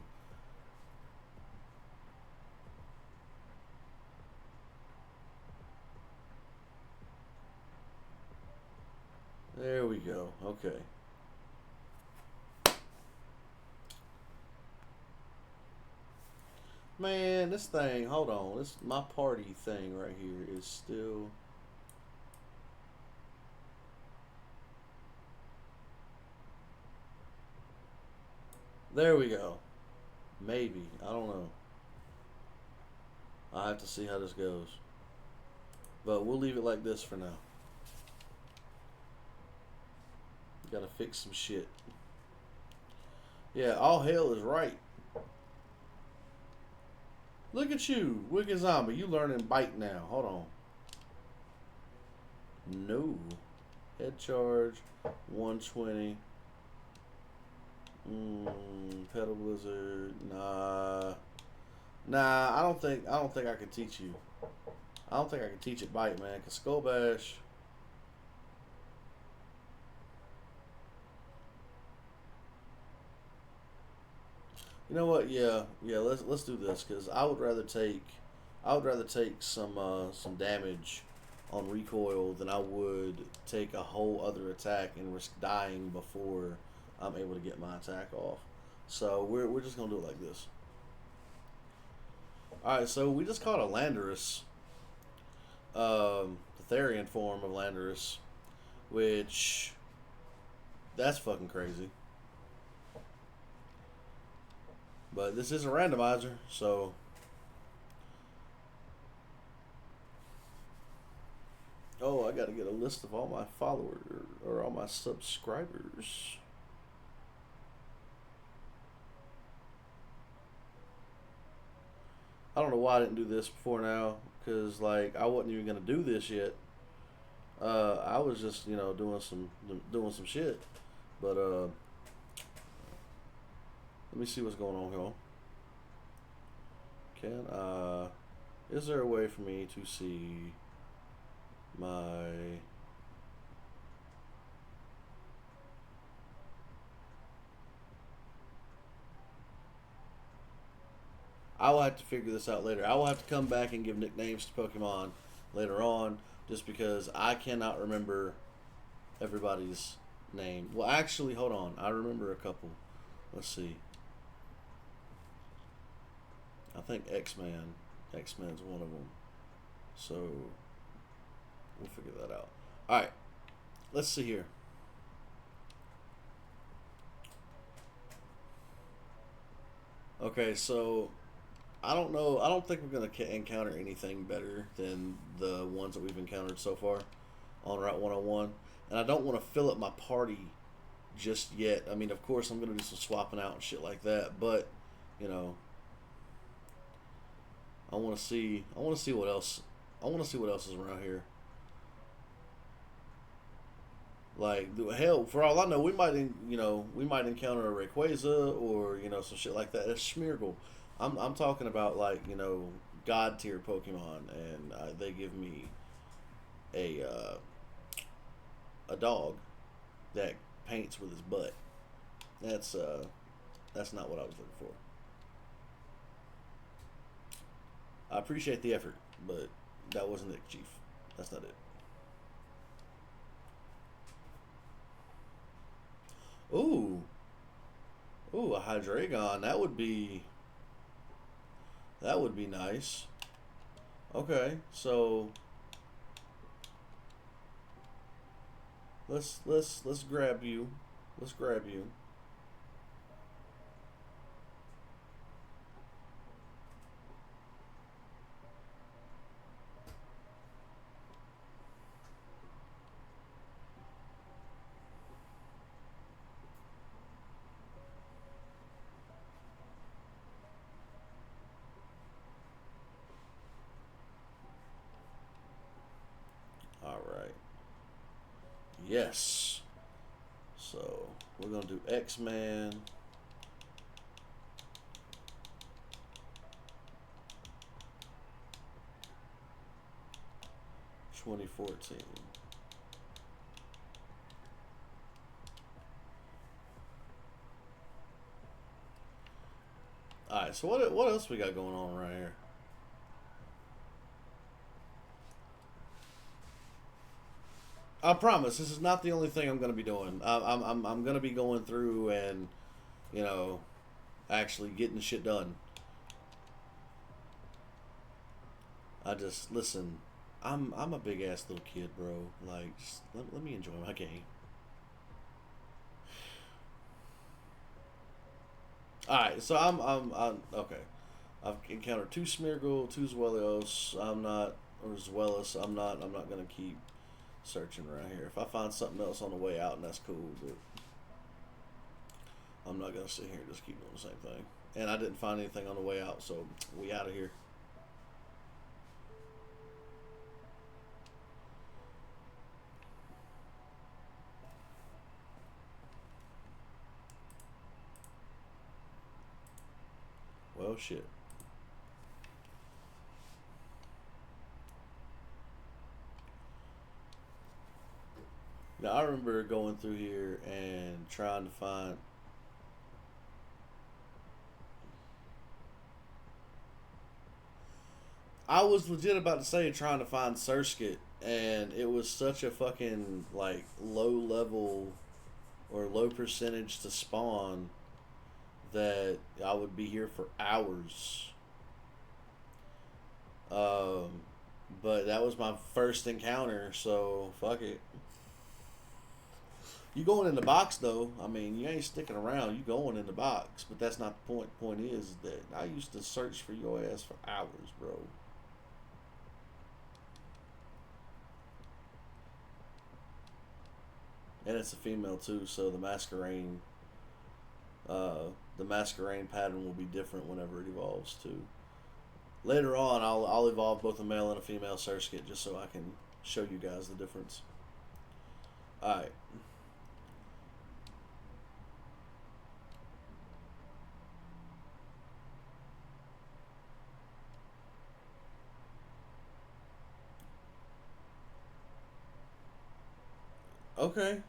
There we go. Okay. Man, this thing, hold on. This my party thing right here is still. There we go. Maybe. I don't know. I have to see how this goes. But we'll leave it like this for now. Gotta fix some shit. Yeah, all hell is right. Look at you, Wicked Zombie. You learning bite now. Hold on. No. Head charge, 120. Pedal Blizzard. Nah. Nah, I don't think I can teach you. I don't think I can teach it bite, man, cause Skull Bash. You know what? Yeah. Let's do this because I would rather take some damage on recoil than I would take a whole other attack and risk dying before I'm able to get my attack off. So we're just gonna do it like this. All right. So we just caught a Landorus, the Therian form of Landorus, which That's fucking crazy. But this is a randomizer, so oh, I gotta get a list of all my followers or all my subscribers. I don't know why I didn't do this before now, because like I wasn't even gonna do this yet. I was just doing some shit, but let me see what's going on here. Is there a way for me to see my I will have to figure this out later. I will have to come back and give nicknames to Pokemon later on, just because I cannot remember everybody's name. Well, actually, hold on. I remember a couple. Let's see. I think X-Man. X-Man's one of them. So, we'll figure that out. Alright. Let's see here. Okay, so I don't know. I don't think we're going to encounter anything better than the ones that we've encountered so far on Route 101. And I don't want to fill up my party just yet. I mean, of course, I'm going to do some swapping out and shit like that. But, you know, I want to see what else. I want to see what else is around here. Like, hell, for all I know, we might encounter a Rayquaza or some shit like that. It's Smeargle. I'm talking about like god tier Pokemon, and they give me a dog that paints with his butt. That's not what I was looking for. I appreciate the effort, but that wasn't it, Chief. That's not it. Ooh, a Hydreigon. That would be nice. Okay, so let's grab you. Let's grab you. All right. Yes. So we're gonna do X-Man. (2014). All right. So what else we got going on right here? I promise this is not the only thing I'm going to be doing. I'm going to be going through and you know actually getting shit done. I just listen. I'm a big ass little kid, bro. Like, just let me enjoy my game. All right, so I'm okay. I've encountered two Smeargle, two Zwellios. I'm not gonna keep searching around here. If I find something else on the way out, and that's cool, but I'm not gonna sit here and just keep doing the same thing. And I didn't find anything on the way out, so we out of here. Well, shit. Now I remember going through here and trying to find. I was legit about to say trying to find Surskit, and it was such a fucking like low level or low percentage to spawn that I would be here for hours. Um, but that was my first encounter, so fuck it. You going in the box though. I mean, you ain't sticking around. You going in the box, but that's not the point. Point is that I used to search for your ass for hours, bro. And it's a female too, so the masquerade pattern will be different whenever it evolves too. Later on, I'll evolve both a male and a female Surskit just so I can show you guys the difference. All right. Okay.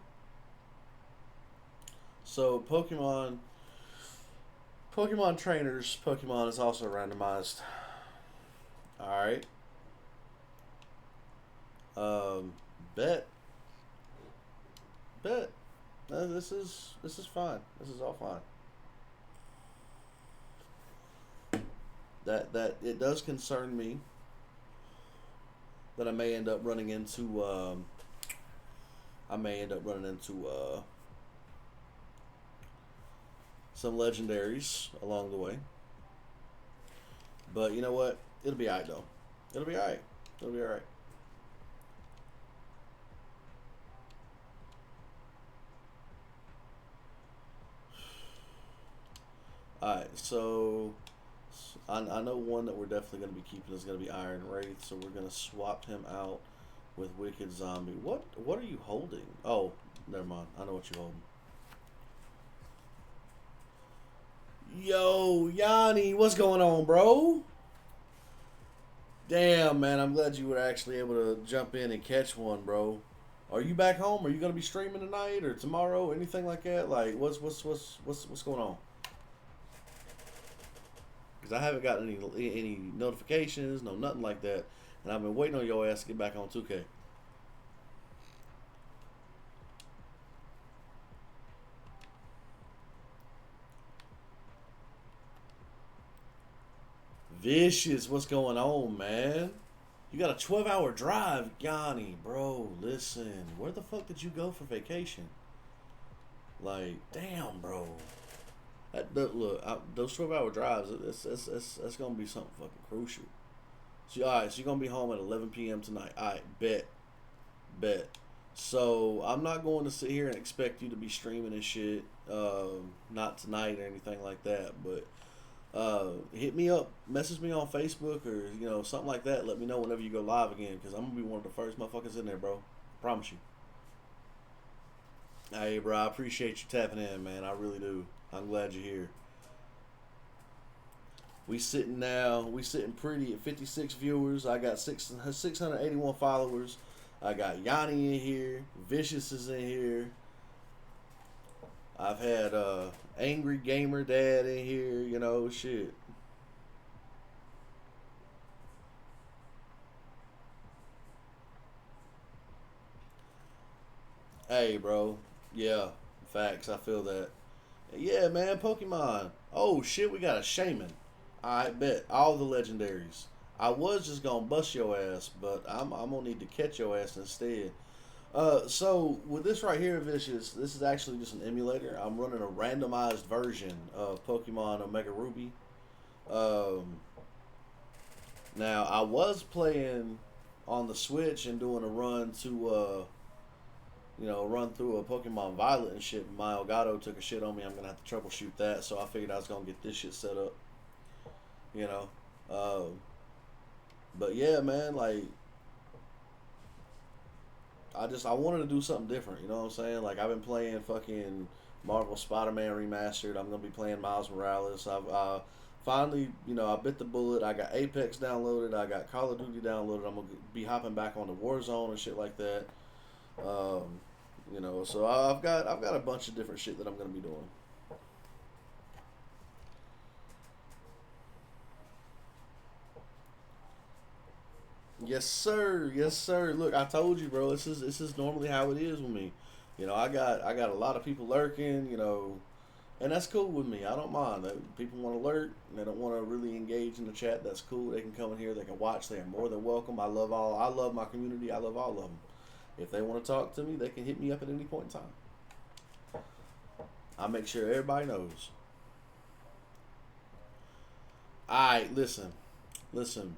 So Pokemon trainers, Pokemon is also randomized. All right. Bet, bet. This is fine. This is all fine. That it does concern me that I may end up running into some legendaries along the way. But you know what? It'll be alright though. It'll be alright. It'll be alright. Alright, so I know one that we're definitely going to be keeping is going to be Iron Wraith, so we're going to swap him out with Wicked Zombie. What are you holding? Oh, never mind. I know what you're holding. Yo, Yanni, what's going on, bro? Damn, man, I'm glad you were actually able to jump in and catch one, bro. Are you back home? Are you gonna be streaming tonight or tomorrow? Anything like that? Like, what's going on? Because I haven't gotten any notifications, no nothing like that, and I've been waiting on your ass to get back on 2K. Vicious, what's going on, man? You got a 12-hour drive, Yanni, bro. Listen, where the fuck did you go for vacation? Like, damn, bro. Look, those 12-hour drives, that's gonna be something fucking crucial. So, all right, so you're gonna be home at 11 p.m. tonight. All right, bet. So I'm not going to sit here and expect you to be streaming and shit. Not tonight or anything like that, but hit me up, message me on Facebook or something like that. Let me know whenever you go live again, because I'm gonna be one of the first motherfuckers in there, bro. Promise you. Hey, bro, I appreciate you tapping in, man. I really do. I'm glad you're here. We sitting pretty at 56 viewers. I got 681 followers. I got Yanni in here. Vicious is in here. I've had Angry Gamer Dad in here, shit. Hey, bro. Yeah, facts. I feel that. Yeah, man, Pokemon. Oh, shit, we got a Shaman. I bet. All the legendaries. I was just gonna bust your ass, but I'm gonna need to catch your ass instead. So with this right here, Vicious, this is actually just an emulator. I'm running a randomized version of Pokemon Omega Ruby. Um, Now I was playing on the Switch and doing a run to run through a Pokemon Violet and shit. My Elgato took a shit on me. I'm gonna have to troubleshoot that, so I figured I was gonna get this shit set up. You know, but yeah, man, like I wanted to do something different. You know what I'm saying? Like I've been playing fucking Marvel Spider-Man remastered. I'm gonna be playing Miles Morales. I've finally, I bit the bullet. I got Apex downloaded. I got Call of Duty downloaded. I'm gonna be hopping back on the Warzone and shit like that. So I've got a bunch of different shit that I'm gonna be doing. Yes, sir. Yes, sir. Look, I told you, bro. This is normally how it is with me. I got a lot of people lurking. And that's cool with me. I don't mind. People want to lurk. And they don't want to really engage in the chat. That's cool. They can come in here. They can watch. They are more than welcome. I love all. I love my community. I love all of them. If they want to talk to me, they can hit me up at any point in time. I make sure everybody knows. Alright, listen. Listen.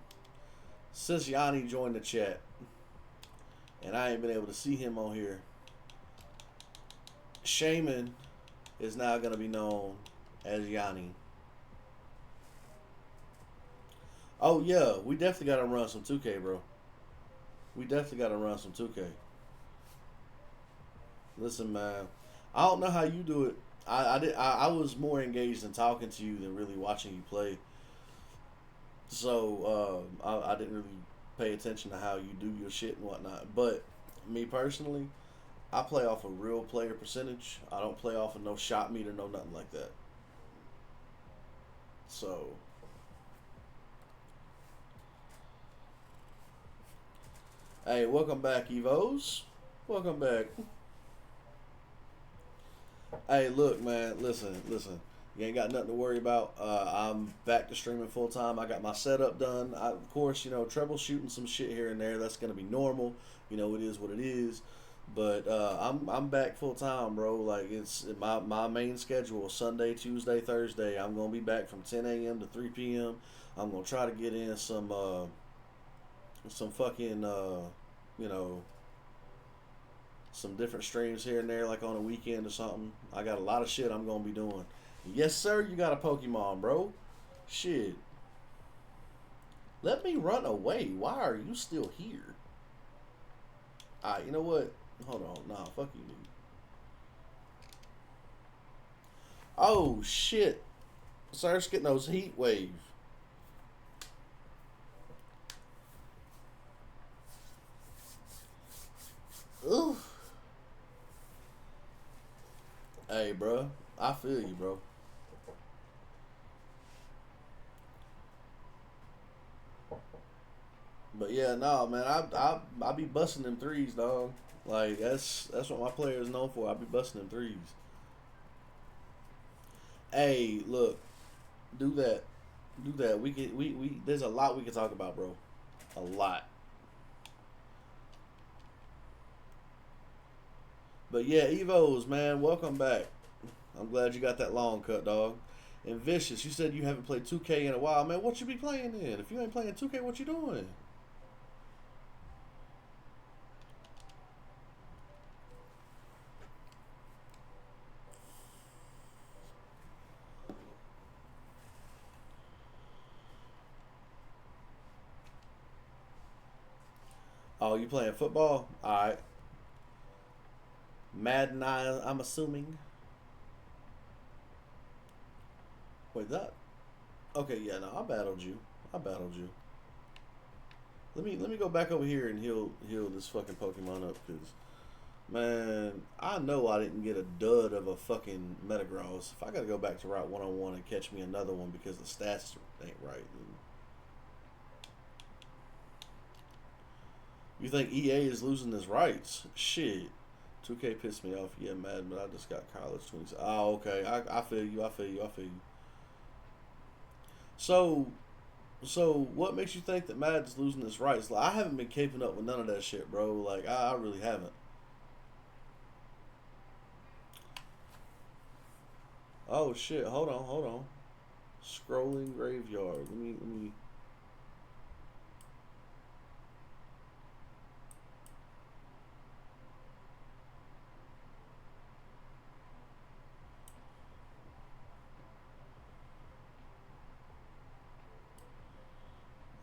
Since Yanni joined the chat, and I ain't been able to see him on here, Shaman is now going to be known as Yanni. Oh, yeah. We definitely got to run some 2K, bro. We definitely got to run some 2K. Listen, man. I don't know how you do it. I was more engaged in talking to you than really watching you play. So I didn't really pay attention to how you do your shit and whatnot. But me personally, I play off a real player percentage. I don't play off of no shot meter, no nothing like that. So hey, welcome back, Evos. Welcome back. Hey, look, man. Listen. You ain't got nothing to worry about. I'm back to streaming full time. I got my setup done. Of course, troubleshooting some shit here and there. That's gonna be normal. It is what it is. But I'm back full time, bro. Like it's my main schedule: Sunday, Tuesday, Thursday. I'm gonna be back from 10 a.m. to 3 p.m. I'm gonna try to get in some fucking some different streams here and there, like on a weekend or something. I got a lot of shit I'm gonna be doing. Yes, sir. You got a Pokemon, bro. Shit. Let me run away. Why are you still here? Alright, you know what? Hold on. Nah, fuck you, dude. Oh, shit. Starts getting those heat wave. Oof. Hey, bro. I feel you, bro. But yeah, nah, man. I be busting them threes, dog. Like that's what my player is known for. I be busting them threes. Hey, look, do that. We there's a lot we can talk about, bro. A lot. But yeah, Evos, man, welcome back. I'm glad you got that long cut, dog. And Vicious, you said you haven't played 2K in a while, man. What you be playing then? If you ain't playing 2K, what you doing? Oh, you playing football? All right. Madden, I'm assuming. Wait, that? Okay, yeah, no, I battled you. I battled you. Let me go back over here and heal this fucking Pokemon up, cause man, I know I didn't get a dud of a fucking Metagross. If I gotta go back to Route 101 and catch me another one because the stats ain't right, then you think EA is losing his rights? Shit. 2K pissed me off. Yeah, Madden, but I just got college 20. Oh, okay. I feel you. I feel you. I feel you. So what makes you think that Madden's losing his rights? Like, I haven't been keeping up with none of that shit, bro. Like, I really haven't. Oh shit! Hold on. Scrolling graveyard. Let me.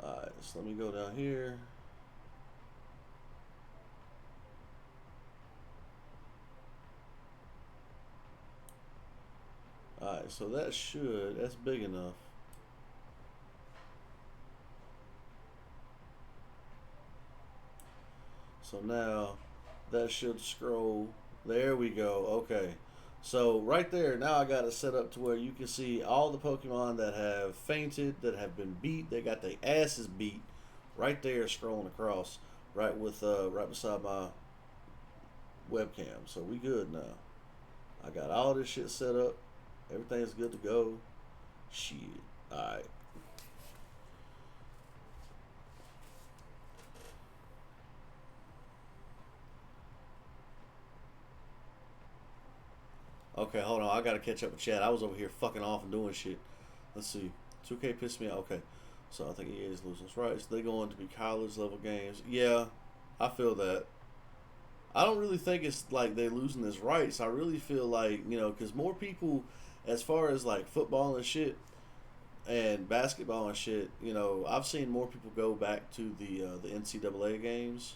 All right, so let me go down here. Alright, so that's big enough. So now that should scroll. There we go. Okay. So right there, now I got it set up to where you can see all the Pokemon that have fainted, that have been beat, they got their asses beat, right there scrolling across, right beside my webcam. So we good now. I got all this shit set up. Everything's good to go. Shit. Alright. Okay, hold on. I gotta catch up with chat. I was over here fucking off and doing shit. Let's see. 2K pissed me off. Okay. So I think EA is losing its rights. They're going to be college level games. Yeah, I feel that. I don't really think it's like they're losing its rights. I really feel like, because more people, as far as like football and shit and basketball and shit, I've seen more people go back to the NCAA games,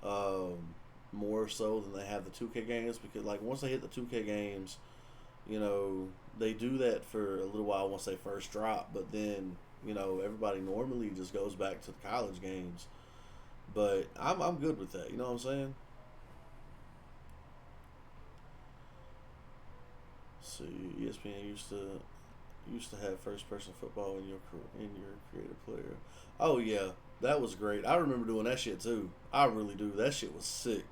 um, more so than they have the 2K games, because like once they hit the 2K games, you know, they do that for a little while once they first drop, but then everybody normally just goes back to the college games. But I'm good with that. You know what I'm saying? See, ESPN used to have first person football in your creative player. Oh yeah, that was great. I remember doing that shit too. I really do. That shit was sick.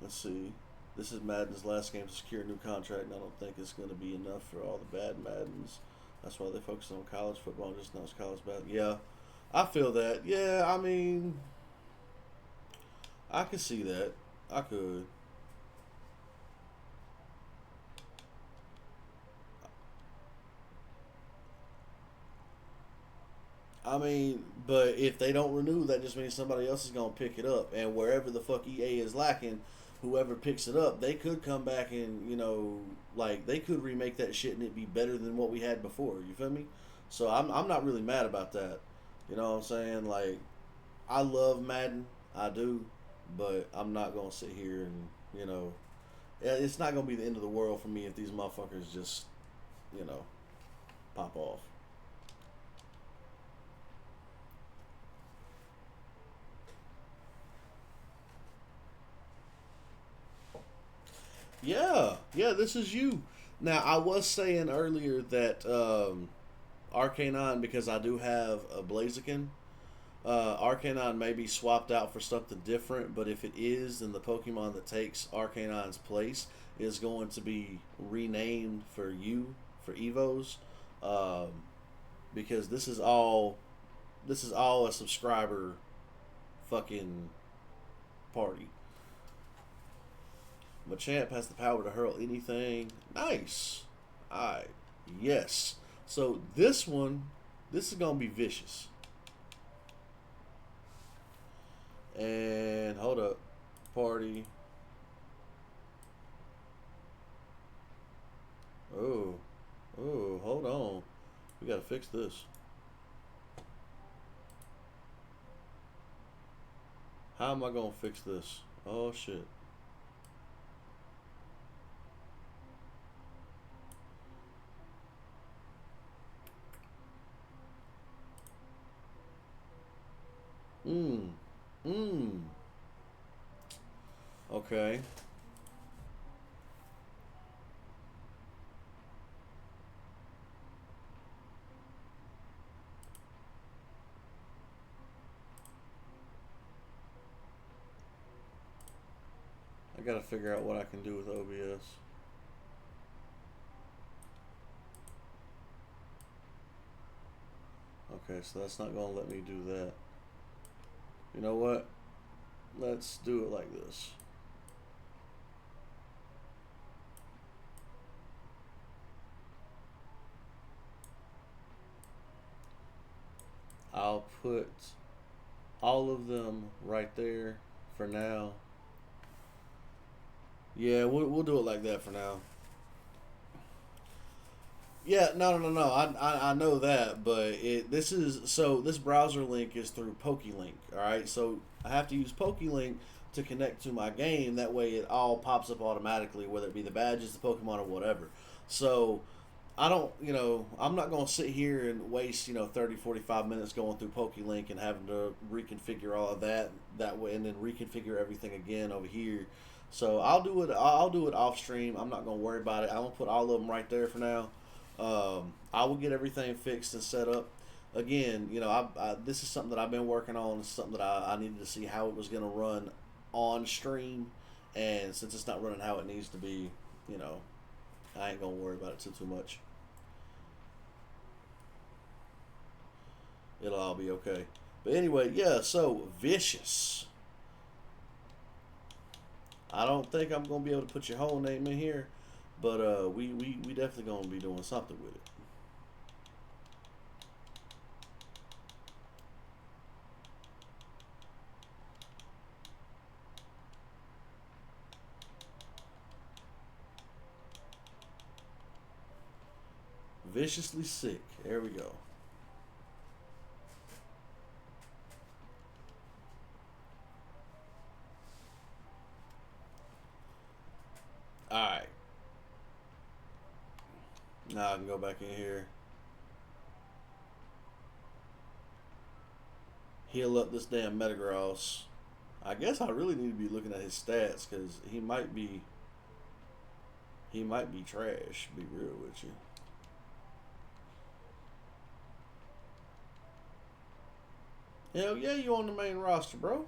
Let's see. This is Madden's last game to secure a new contract, and I don't think it's going to be enough for all the bad Maddens. That's why they focus on college football and just not college basketball. Yeah, I feel that. Yeah, I mean, I could see that. I could. I mean, but if they don't renew, that just means somebody else is gonna pick it up, and wherever the fuck EA is lacking, whoever picks it up, they could come back and like they could remake that shit and it be better than what we had before. You feel me? So I'm not really mad about that. You know what I'm saying? Like I love Madden, I do, but I'm not gonna sit here and it's not gonna be the end of the world for me if these motherfuckers just you know pop off. Yeah, yeah, this is you. Now, I was saying earlier that Arcanine, because I do have a Blaziken, Arcanine may be swapped out for something different, but if it is, then the Pokemon that takes Arcanine's place is going to be renamed for you, for Evos, um, because this is all a subscriber fucking party. Machamp has the power to hurl anything. Nice. Alright. Yes. So this is gonna be vicious. And hold up. Party. Oh. Oh, hold on. We gotta fix this. How am I gonna fix this? Oh shit. Mmm. Mmm. Okay. I gotta figure out what I can do with OBS. Okay, so that's not gonna let me do that. You know what? Let's do it like this. I'll put all of them right there for now. Yeah, we'll do it like that for now. Yeah, no. I know that, but this browser link is through PokeLink. All right, so I have to use PokeLink to connect to my game. That way, it all pops up automatically, whether it be the badges, the Pokemon, or whatever. So I don't, I'm not going to sit here and waste 30, 45 minutes going through PokeLink and having to reconfigure all of that way, and then reconfigure everything again over here. So I'll do it. I'll do it off stream. I'm not going to worry about it. I'm going to put all of them right there for now. I will get everything fixed and set up. Again, this is something that I've been working on. It's something that I needed to see how it was going to run on stream, and since it's not running how it needs to be, I ain't gonna worry about it too much. It'll all be okay. But anyway, yeah. So vicious. I don't think I'm gonna be able to put your whole name in here, but we definitely gonna be doing something with it. Viciously sick. There we go. All right. Now I can go back in here. Heal up this damn Metagross. I guess I really need to be looking at his stats because he might be trash. Be real with you. Hell yeah, you on the main roster, bro.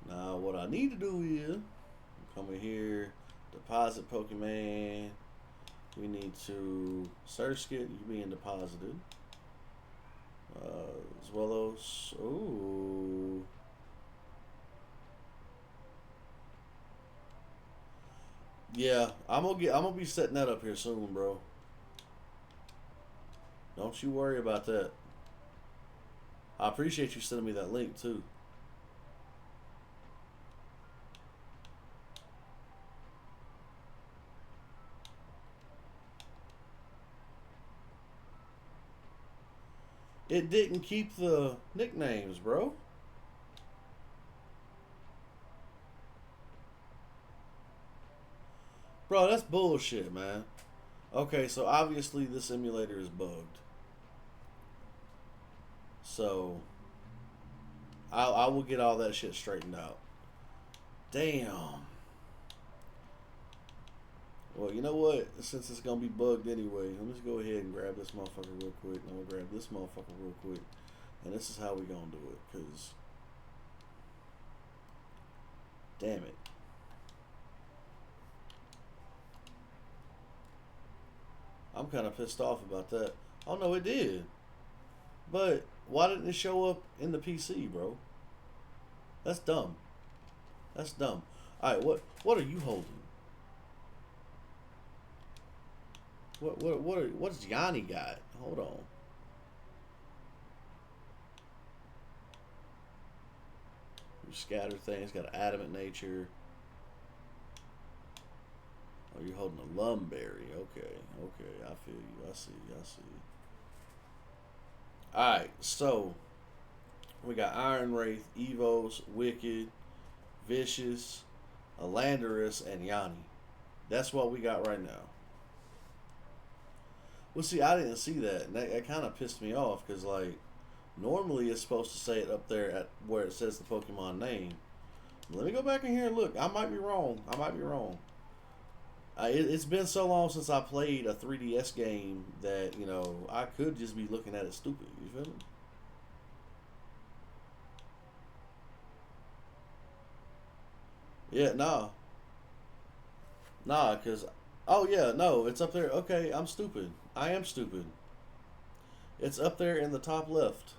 Now what I need to do is come in here, deposit Pokemon. We need to search it. You being deposited. As well as ooh. Yeah, I'm gonna be setting that up here soon, bro. Don't you worry about that. I appreciate you sending me that link too. It didn't keep the nicknames, bro. Bro, that's bullshit, man. Okay, so obviously this emulator is bugged. So I will get all that shit straightened out. Damn. Well, you know what? Since it's gonna be bugged anyway, let me just go ahead and grab this motherfucker real quick. And I'm gonna grab this motherfucker real quick. And this is how we gonna do it, cause damn it. I'm kind of pissed off about that. Oh no, it did. But why didn't it show up in the PC, bro? That's dumb. That's dumb. All right, what are you holding? What's Yanni got? Hold on. You scatter things. Got an adamant nature. Oh, you're holding a Lumberry. Okay, okay. I feel you. I see. I see. All right, so we got Iron Wraith, Evos, Wicked, Vicious, Alandorus, and Yanni. That's what we got right now. Well, see, I didn't see that, and that kind of pissed me off because, like, normally it's supposed to say it up there at where it says the Pokemon name. Let me go back in here and look. I might be wrong. I might be wrong. It's been so long since I played a 3DS game that, you know, I could just be looking at it stupid. You feel me? Yeah, nah. Nah, because, oh, yeah, no, it's up there. Okay, I'm stupid. I am stupid. It's up there in the top left.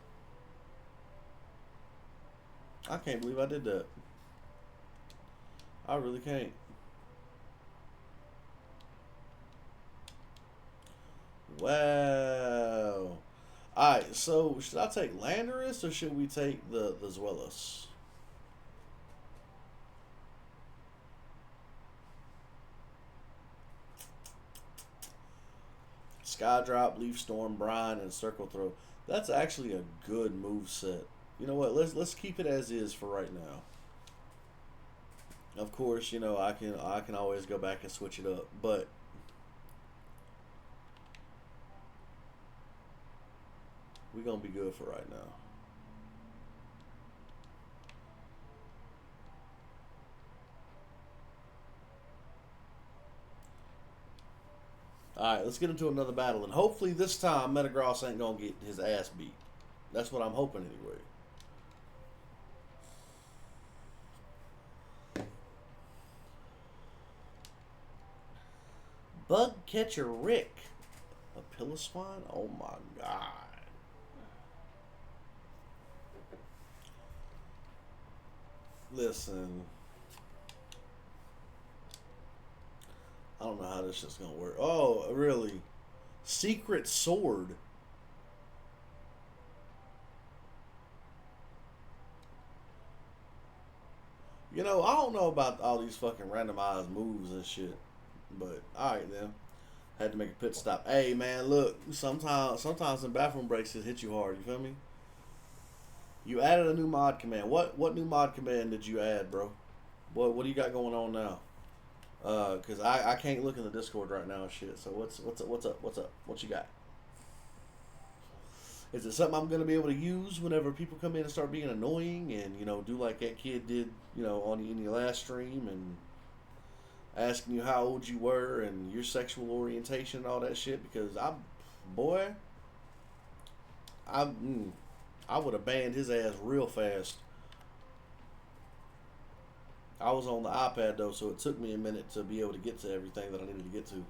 I can't believe I did that. I really can't. Wow. Alright, so should I take Landorus or should we take the Zweilous? Skydrop, Leaf Storm, Brine, and Circle Throw. That's actually a good move set. You know what? Let's keep it as is for right now. Of course, you know I can always go back and switch it up, but we're gonna be good for right now. Alright, let's get into another battle. And hopefully this time Metagross ain't going to get his ass beat. That's what I'm hoping anyway. Bug Catcher Rick Pillar Swine? Oh my god. Listen. I don't know how this shit's gonna work. Oh, really? Secret Sword. You know, I don't know about all these fucking randomized moves and shit. But alright then. Had to make a pit stop. Hey man, look, sometimes in bathroom breaks it hit you hard, you feel me? You added a new mod command. What new mod command did you add, bro? What do you got going on now? Cause I can't look in the Discord right now and shit. So what's up? What you got? Is it something I'm gonna be able to use whenever people come in and start being annoying and do like that kid did on in your last stream and asking you how old you were and your sexual orientation and all that shit? Because boy, I I would have banned his ass real fast. I was on the iPad though, so it took me a minute to be able to get to everything that I needed to get to.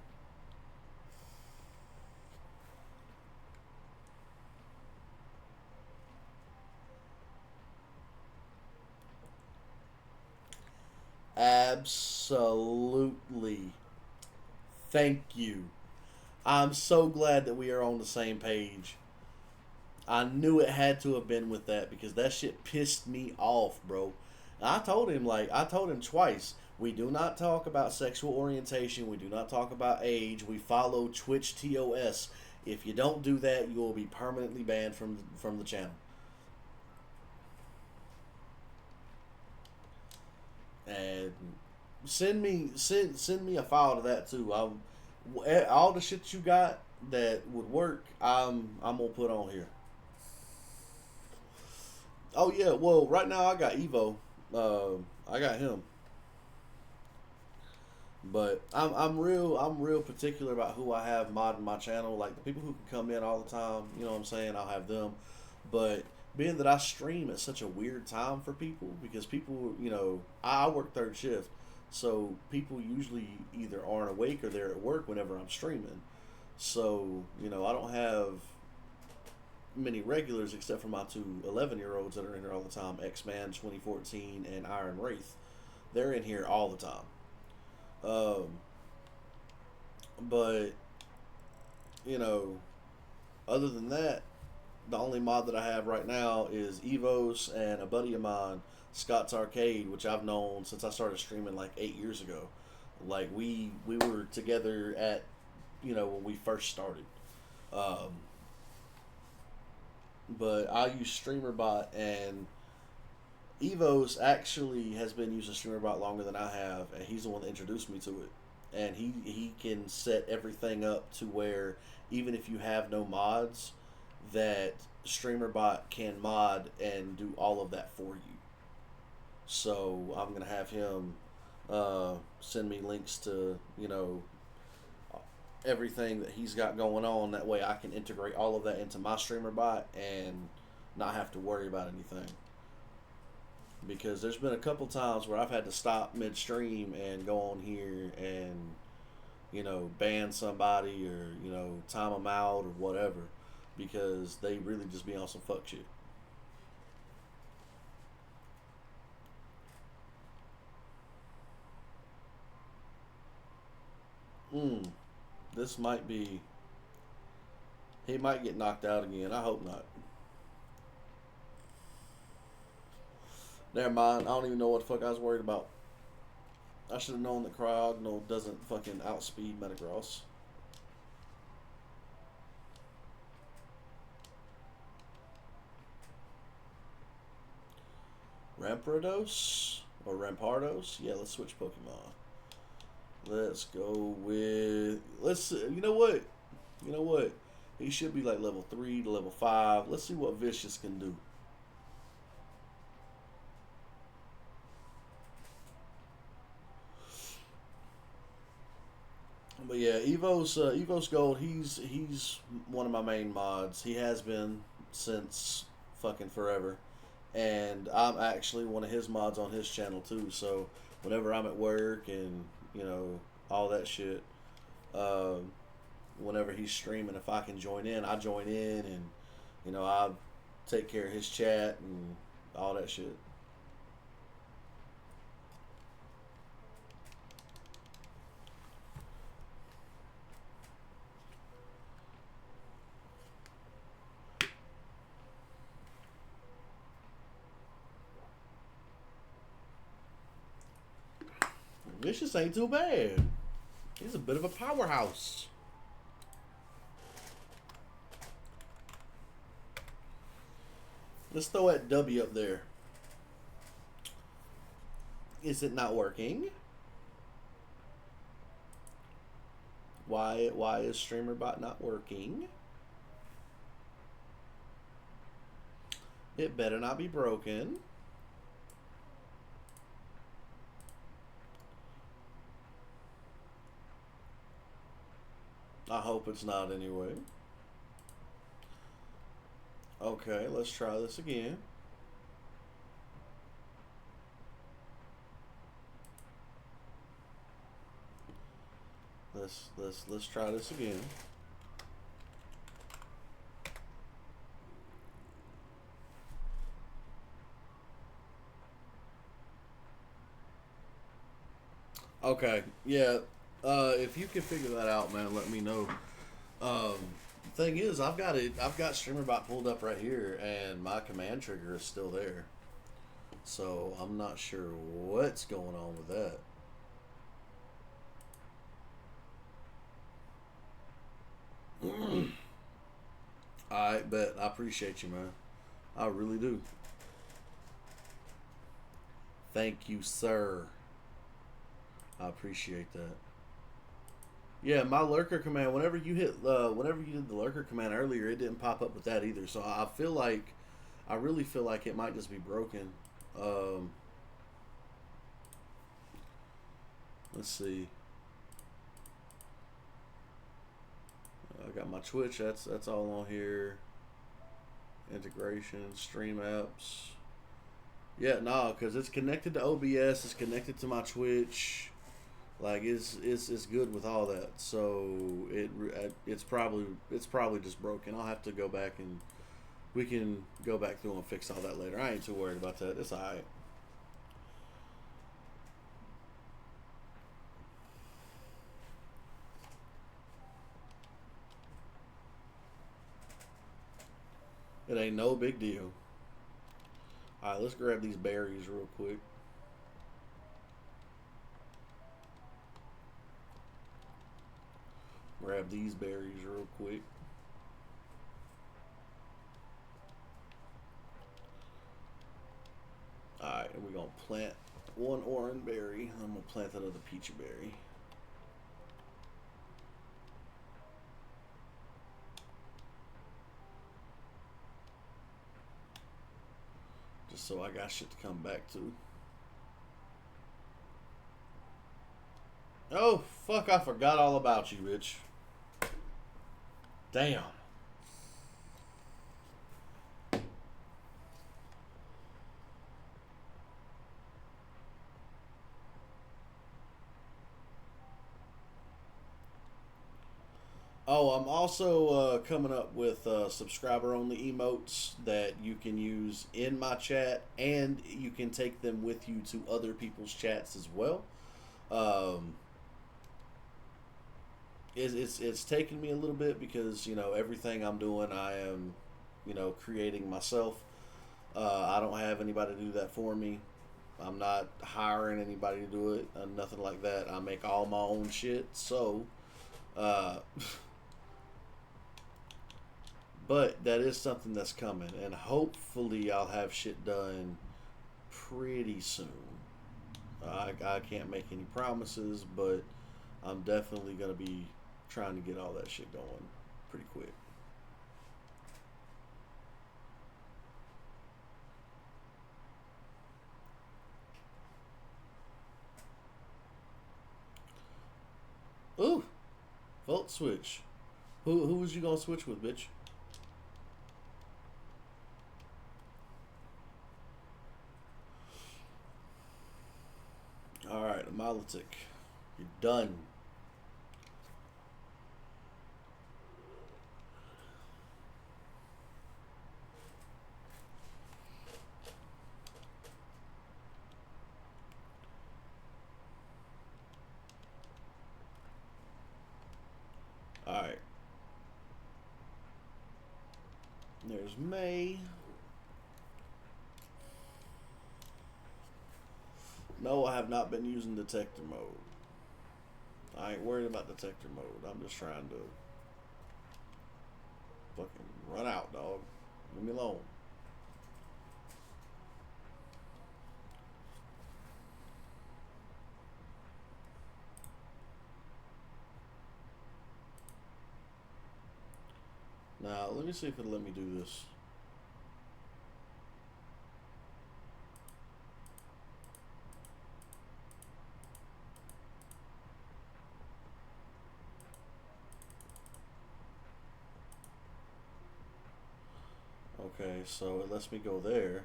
Absolutely. Thank you. I'm so glad that we are on the same page. I knew it had to have been with that because that shit pissed me off, bro. And I told him twice. We do not talk about sexual orientation. We do not talk about age. We follow Twitch TOS. If you don't do that, you will be permanently banned from the channel. And send me a file to that too. All the shit you got that would work. I'm gonna put on here. Oh yeah, well right now I got Evo. I got him, but I'm real particular about who I have modding my channel. Like the people who can come in all the time, you know what I'm saying. I'll have them, but being that I stream at such a weird time for people because people, I work third shift, so people usually either aren't awake or they're at work whenever I'm streaming. So I don't have many regulars except for my two 11-year-olds that are in here all the time, X-Man 2014 and Iron Wraith. They're in here all the time. Um, but, you know, other than that, the only mod that I have right now is Evos and a buddy of mine, Scott's Arcade, which I've known since I started streaming like 8 years ago. Like we were together at when we first started. Um, but I use StreamerBot, and Evos actually has been using StreamerBot longer than I have, and he's the one that introduced me to it. And he can set everything up to where even if you have no mods, that StreamerBot can mod and do all of that for you. So I'm gonna have him send me links to everything that he's got going on. That way I can integrate all of that into my StreamerBot and not have to worry about anything. Because there's been a couple times where I've had to stop midstream and go on here and ban somebody or time them out or whatever because they really just be on some fuck shit. This might be. He might get knocked out again. I hope not. Never mind. I don't even know what the fuck I was worried about. I should have known that Cryogonal doesn't fucking outspeed Metagross. Rampardos or Rampardos? Yeah, let's switch Pokemon. Let's go with you know what? You know what? He should be like level 3 to level 5. Let's see what Vicious can do. But yeah, Evos Gold, he's one of my main mods. He has been since fucking forever. And I'm actually one of his mods on his channel too. So whenever I'm at work and all that shit, whenever he's streaming, if I can join in, I join in, and I take care of his chat and all that shit. Vicious ain't too bad. He's a bit of a powerhouse. Let's throw that W up there. Is it not working? Why is StreamerBot not working? It better not be broken. I hope it's not anyway. Okay, let's try this again. Let's try this again. Okay, yeah. If you can figure that out, man, let me know. Thing is, I've got StreamerBot pulled up right here, and my command trigger is still there. So I'm not sure what's going on with that. Alright, bet. I appreciate you, man. I really do. Thank you, sir. I appreciate that. Yeah, my lurker command. Whenever you did the lurker command earlier, it didn't pop up with that either. So I really feel like it might just be broken. Let's see. I got my Twitch. That's all on here. Integration, stream apps. Yeah, no, because it's connected to OBS. It's connected to my Twitch. Like it's good with all that. So it's probably just broken. I'll have to go back and we can go back through and fix all that later. I ain't too worried about that. It's alright. It ain't no big deal. Alright, let's grab these berries real quick. Grab these berries real quick. Alright, and we're going to plant one orange berry. I'm going to plant that other peachy berry. Just so I got shit to come back to. Oh, fuck, I forgot all about you, bitch. Damn. Oh, I'm also coming up with subscriber-only emotes that you can use in my chat, and you can take them with you to other people's chats as well. It's taken me a little bit because everything I'm doing I am creating myself. I don't have anybody to do that for me. I'm not hiring anybody to do it. Nothing like that. I make all my own shit. So, but that is something that's coming, and hopefully I'll have shit done pretty soon. I can't make any promises, but I'm definitely gonna be trying to get all that shit going pretty quick. Ooh, vote switch. Who was you gonna switch with, bitch? All right, Amalitic, you're done. is May. No, I have not been using detector mode. I ain't worried about detector mode. I'm just trying to fucking run out, dog. Leave me alone. Now, let me see if it'll let me do this. Okay, so it lets me go there.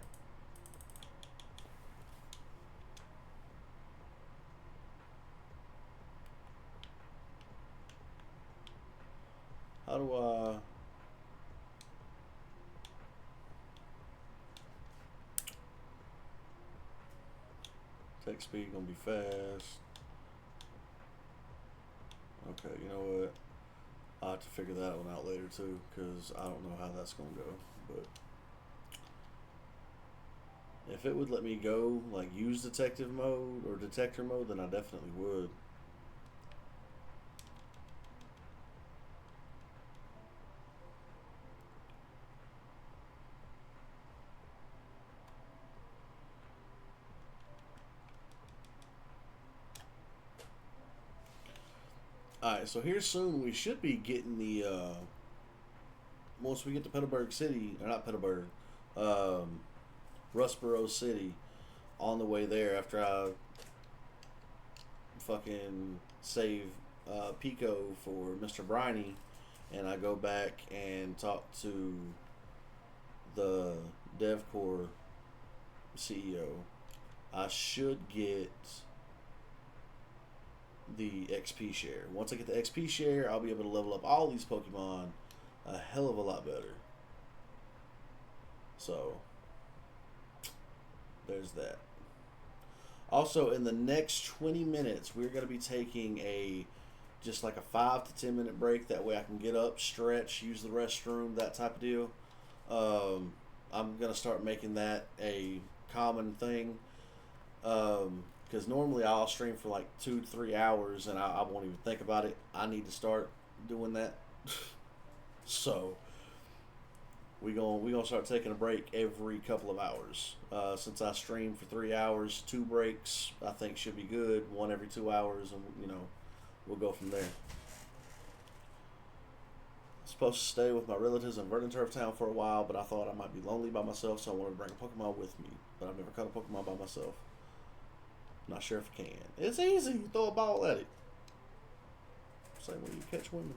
How do I... Text speed gonna be fast. Okay, you know what? I'll have to figure that one out later too, because I don't know how that's gonna go. But if it would let me go, like, use detective mode or detector mode, then I definitely would. Alright, so here soon we should be getting the, once we get to Petalburg City, or not Petalburg, Rustboro City, on the way there after I fucking save Pico for Mr. Briney, and I go back and talk to the DevCore CEO, I should get the XP share. Once I get the XP share, I'll be able to level up all these Pokemon a hell of a lot better. So, there's that. Also, in the next 20 minutes, we're going to be taking just like a 5 to 10 minute break. That way I can get up, stretch, use the restroom, that type of deal. I'm going to start making that a common thing. Because normally I'll stream for like 2 to 3 hours and I won't even think about it. I need to start doing that. So we gonna start taking a break every couple of hours. Since I stream for 3 hours, 2 breaks I think should be good. 1 every 2 hours, and we'll go from there. I'm supposed to stay with my relatives in Verdant Turf Town for a while, but I thought I might be lonely by myself, so I wanted to bring a Pokemon with me. But I've never caught a Pokemon by myself. Not sure if I can. It's easy. You throw a ball at it. Same way you catch women.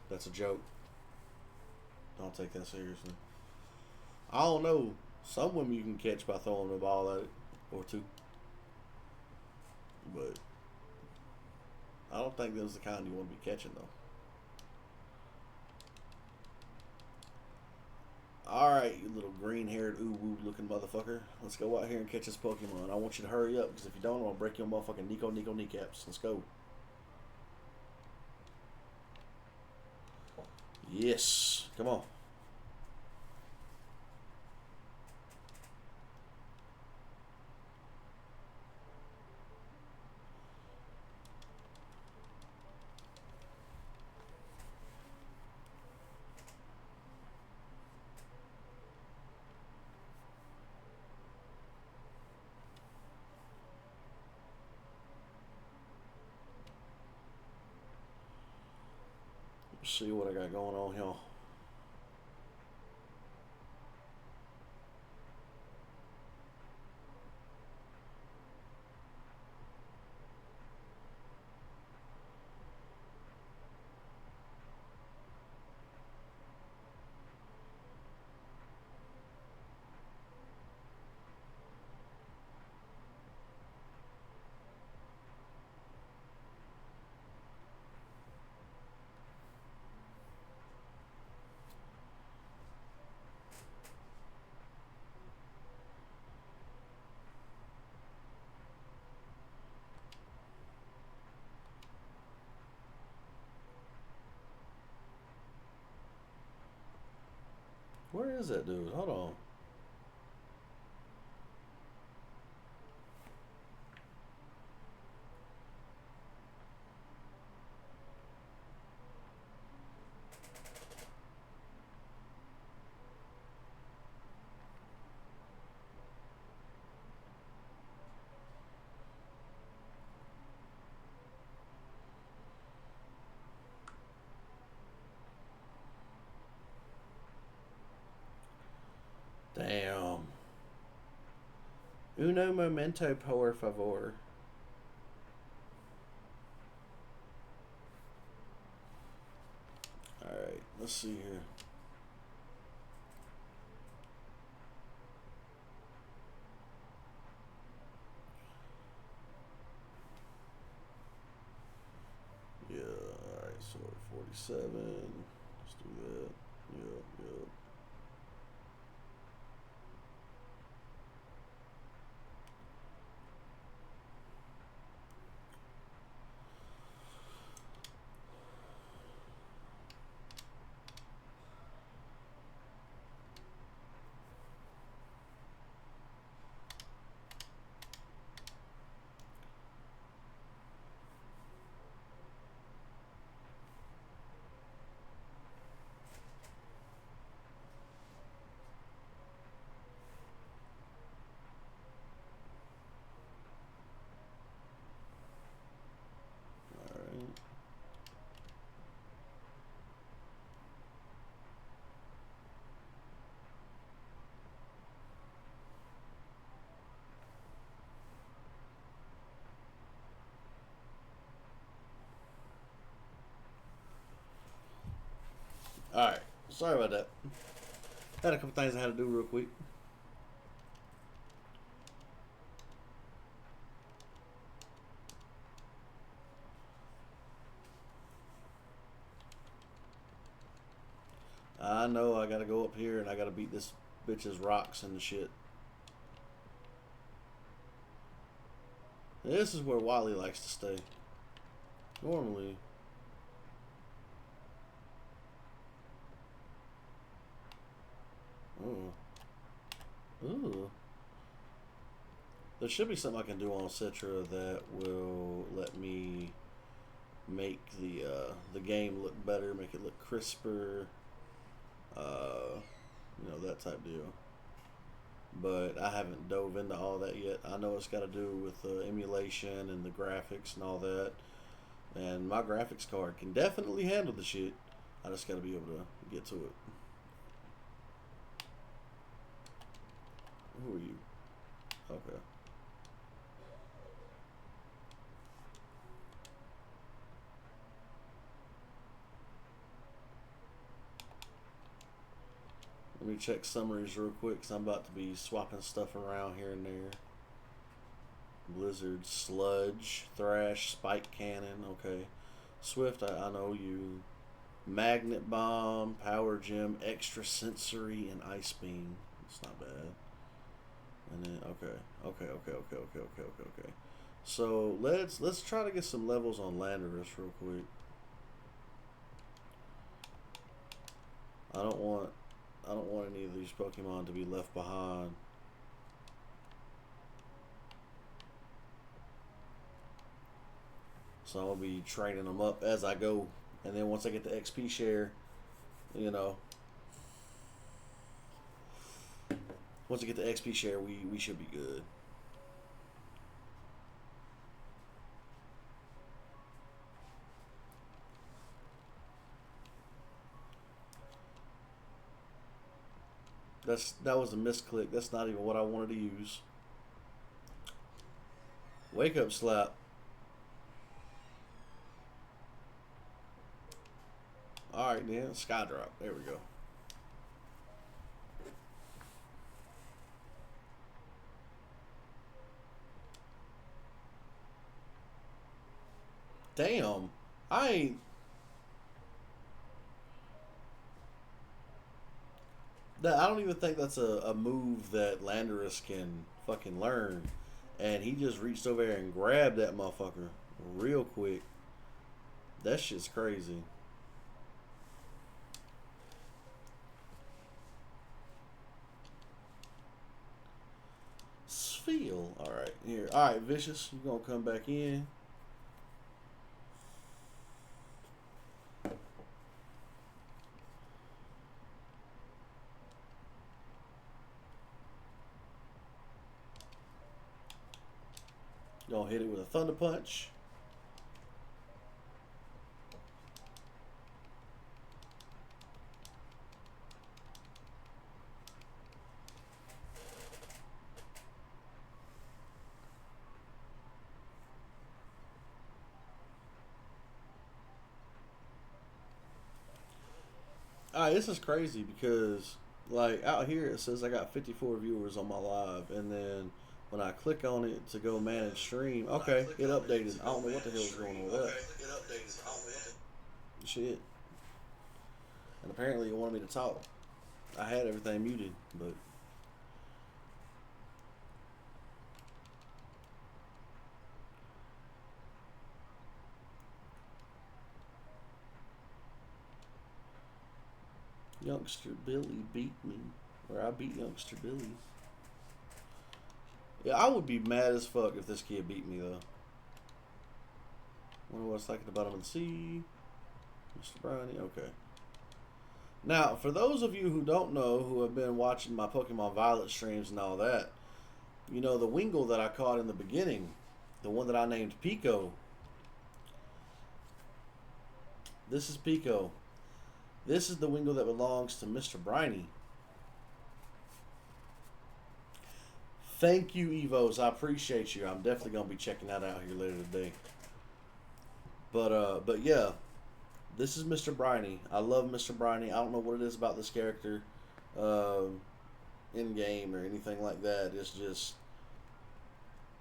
That's a joke. Don't take that seriously. I don't know. Some women you can catch by throwing a ball at it. Or 2. But I don't think those are the kind you want to be catching, though. Alright, you little green-haired, ooh-woo looking motherfucker. Let's go out here and catch this Pokemon. I want you to hurry up, because if you don't, I'm going to break your motherfucking Nico kneecaps. Let's go. Yes. Come on. Let's see what I got going on here. is that dude? Hold on. Damn. Uno momento, por favor. Alright, let's see here. Yeah, alright, so 47. Let's do that. Yep. Alright, sorry about that. Had a couple things I had to do real quick. I know I gotta go up here and I gotta beat this bitch's rocks and shit. This is where Wally likes to stay. Normally. Ooh. There should be something I can do on Citra that will let me make the game look better, make it look crisper, you know, that type deal. But I haven't dove into all that yet. I know it's got to do with the emulation and the graphics and all that. And my graphics card can definitely handle the shit. I just got to be able to get to it. Who are you? Okay. Let me check summaries real quick because I'm about to be swapping stuff around here and there. Blizzard, Sludge, Thrash, Spike Cannon, okay. Swift, I know you. Magnet Bomb, Power Gem, Extra Sensory, and Ice Beam. It's not bad. And then okay. So let's try to get some levels on Landorus real quick. I don't want any of these Pokemon to be left behind. So I'm gonna be training them up as I go, and then once I get the XP share, you know, once I get the XP share, we should be good. That was a misclick. That's not even what I wanted to use. Wake up slap. Alright then, Skydrop. There we go. Damn. I ain't. I don't even think that's a move that Landorus can fucking learn. And he just reached over there and grabbed that motherfucker real quick. That shit's crazy. feel. All right, here. All right, Vicious, you're gonna come back in. Gonna hit it with a Thunder Punch. Alright, this is crazy because, like, out here it says I got 54 viewers on my live, and then when I click on it to go manage stream, okay, it updated. I don't know what the hell is going on with that. Shit. And apparently it wanted me to talk. I had everything muted, but. Youngster Billy beat me. Or I beat Youngster Billy. Yeah, I would be mad as fuck if this kid beat me, though. Wonder what's like at the bottom of the sea. Mr. Brownie, okay. Now, for those of you who don't know, who have been watching my Pokemon Violet streams and all that, you know the Wingull that I caught in the beginning, the one that I named Pico. This is Pico. This is the Wingull that belongs to Mr. Briny. Thank you, Evos. I appreciate you. I'm definitely gonna be checking that out here later today. But yeah, this is Mr. Briny. I love Mr. Briny. I don't know what it is about this character, in game or anything like that. It's just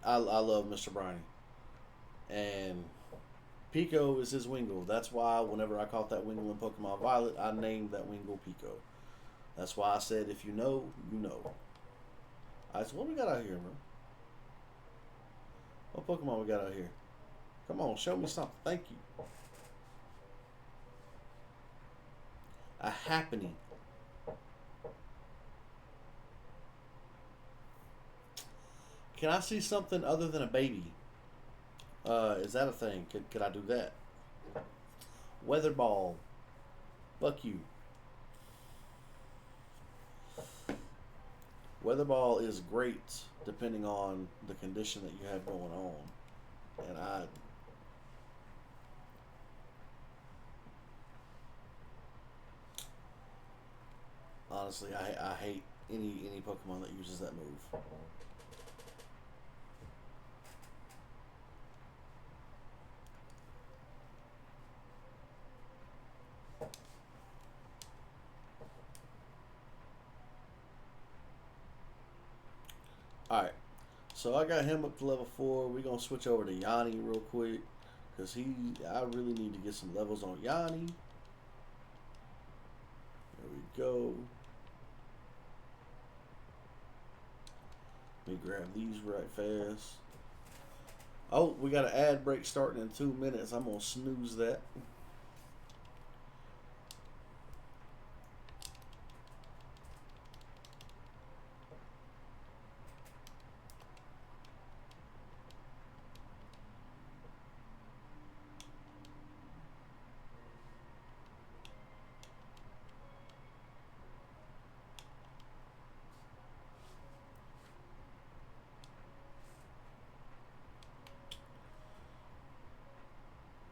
I love Mr. Briny, and Pico is his Wingull. That's why whenever I caught that Wingull in Pokemon Violet, I named that Wingull Pico. That's why I said, if you know, you know. Alright, so what we got out here, bro? What Pokemon we got out here? Come on, show me something. Thank you. A happening. Can I see something other than a baby? Is that a thing? Could I do that? Weather ball. Fuck you. Weather ball is great depending on the condition that you have going on. And honestly, I hate any Pokemon that uses that move. Alright, so I got him up to level 4. We're going to switch over to Yanni real quick, because I really need to get some levels on Yanni. There we go. Let me grab these right fast. Oh, we got an ad break starting in 2 minutes. I'm going to snooze that.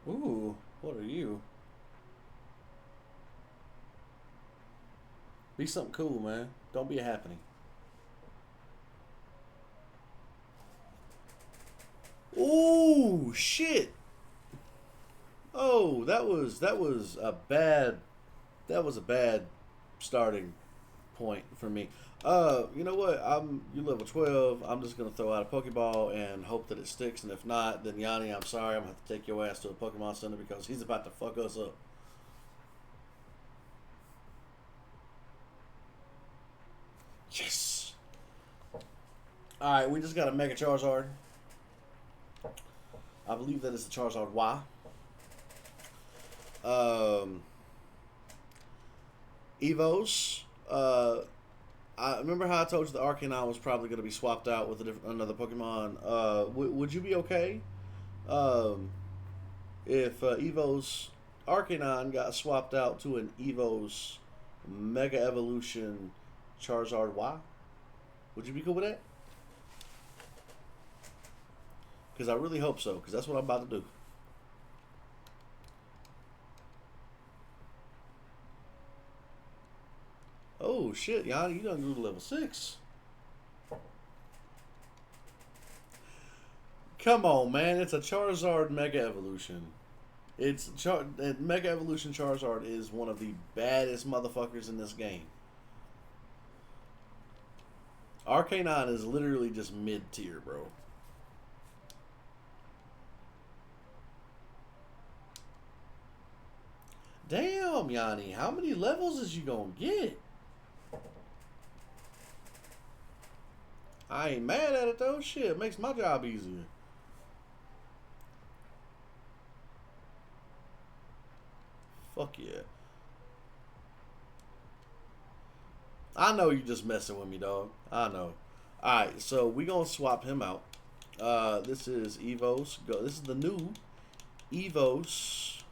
Ooh, what are you? Be something cool, man. Don't be a happening. Ooh, shit. Oh, that was a bad starting point for me. You know what? You level 12. I'm just gonna throw out a Pokeball and hope that it sticks. And if not, then Yanni, I'm sorry. I'm gonna have to take your ass to a Pokemon Center because he's about to fuck us up. Yes. All right, we just got a Mega Charizard. I believe that is the Charizard Y. Evos. I remember how I told you the Arcanine was probably going to be swapped out with a another Pokemon. Would you be okay um, if Evo's Arcanine got swapped out to an Evo's Mega Evolution Charizard Y? Would you be cool with that? Because I really hope so, because that's what I'm about to do. Oh shit, Yanni, you done grew to level 6. Come on, man. It's a Charizard Mega Evolution. Mega Evolution Charizard is one of the baddest motherfuckers in this game. Arcanine is literally just mid tier, bro. Damn, Yanni, how many levels is you gonna get? I ain't mad at it though. Shit, it makes my job easier. Fuck yeah. I know you just messing with me, dog. I know. Alright, so we gonna swap him out. This is Evos. Go. This is the new Evos.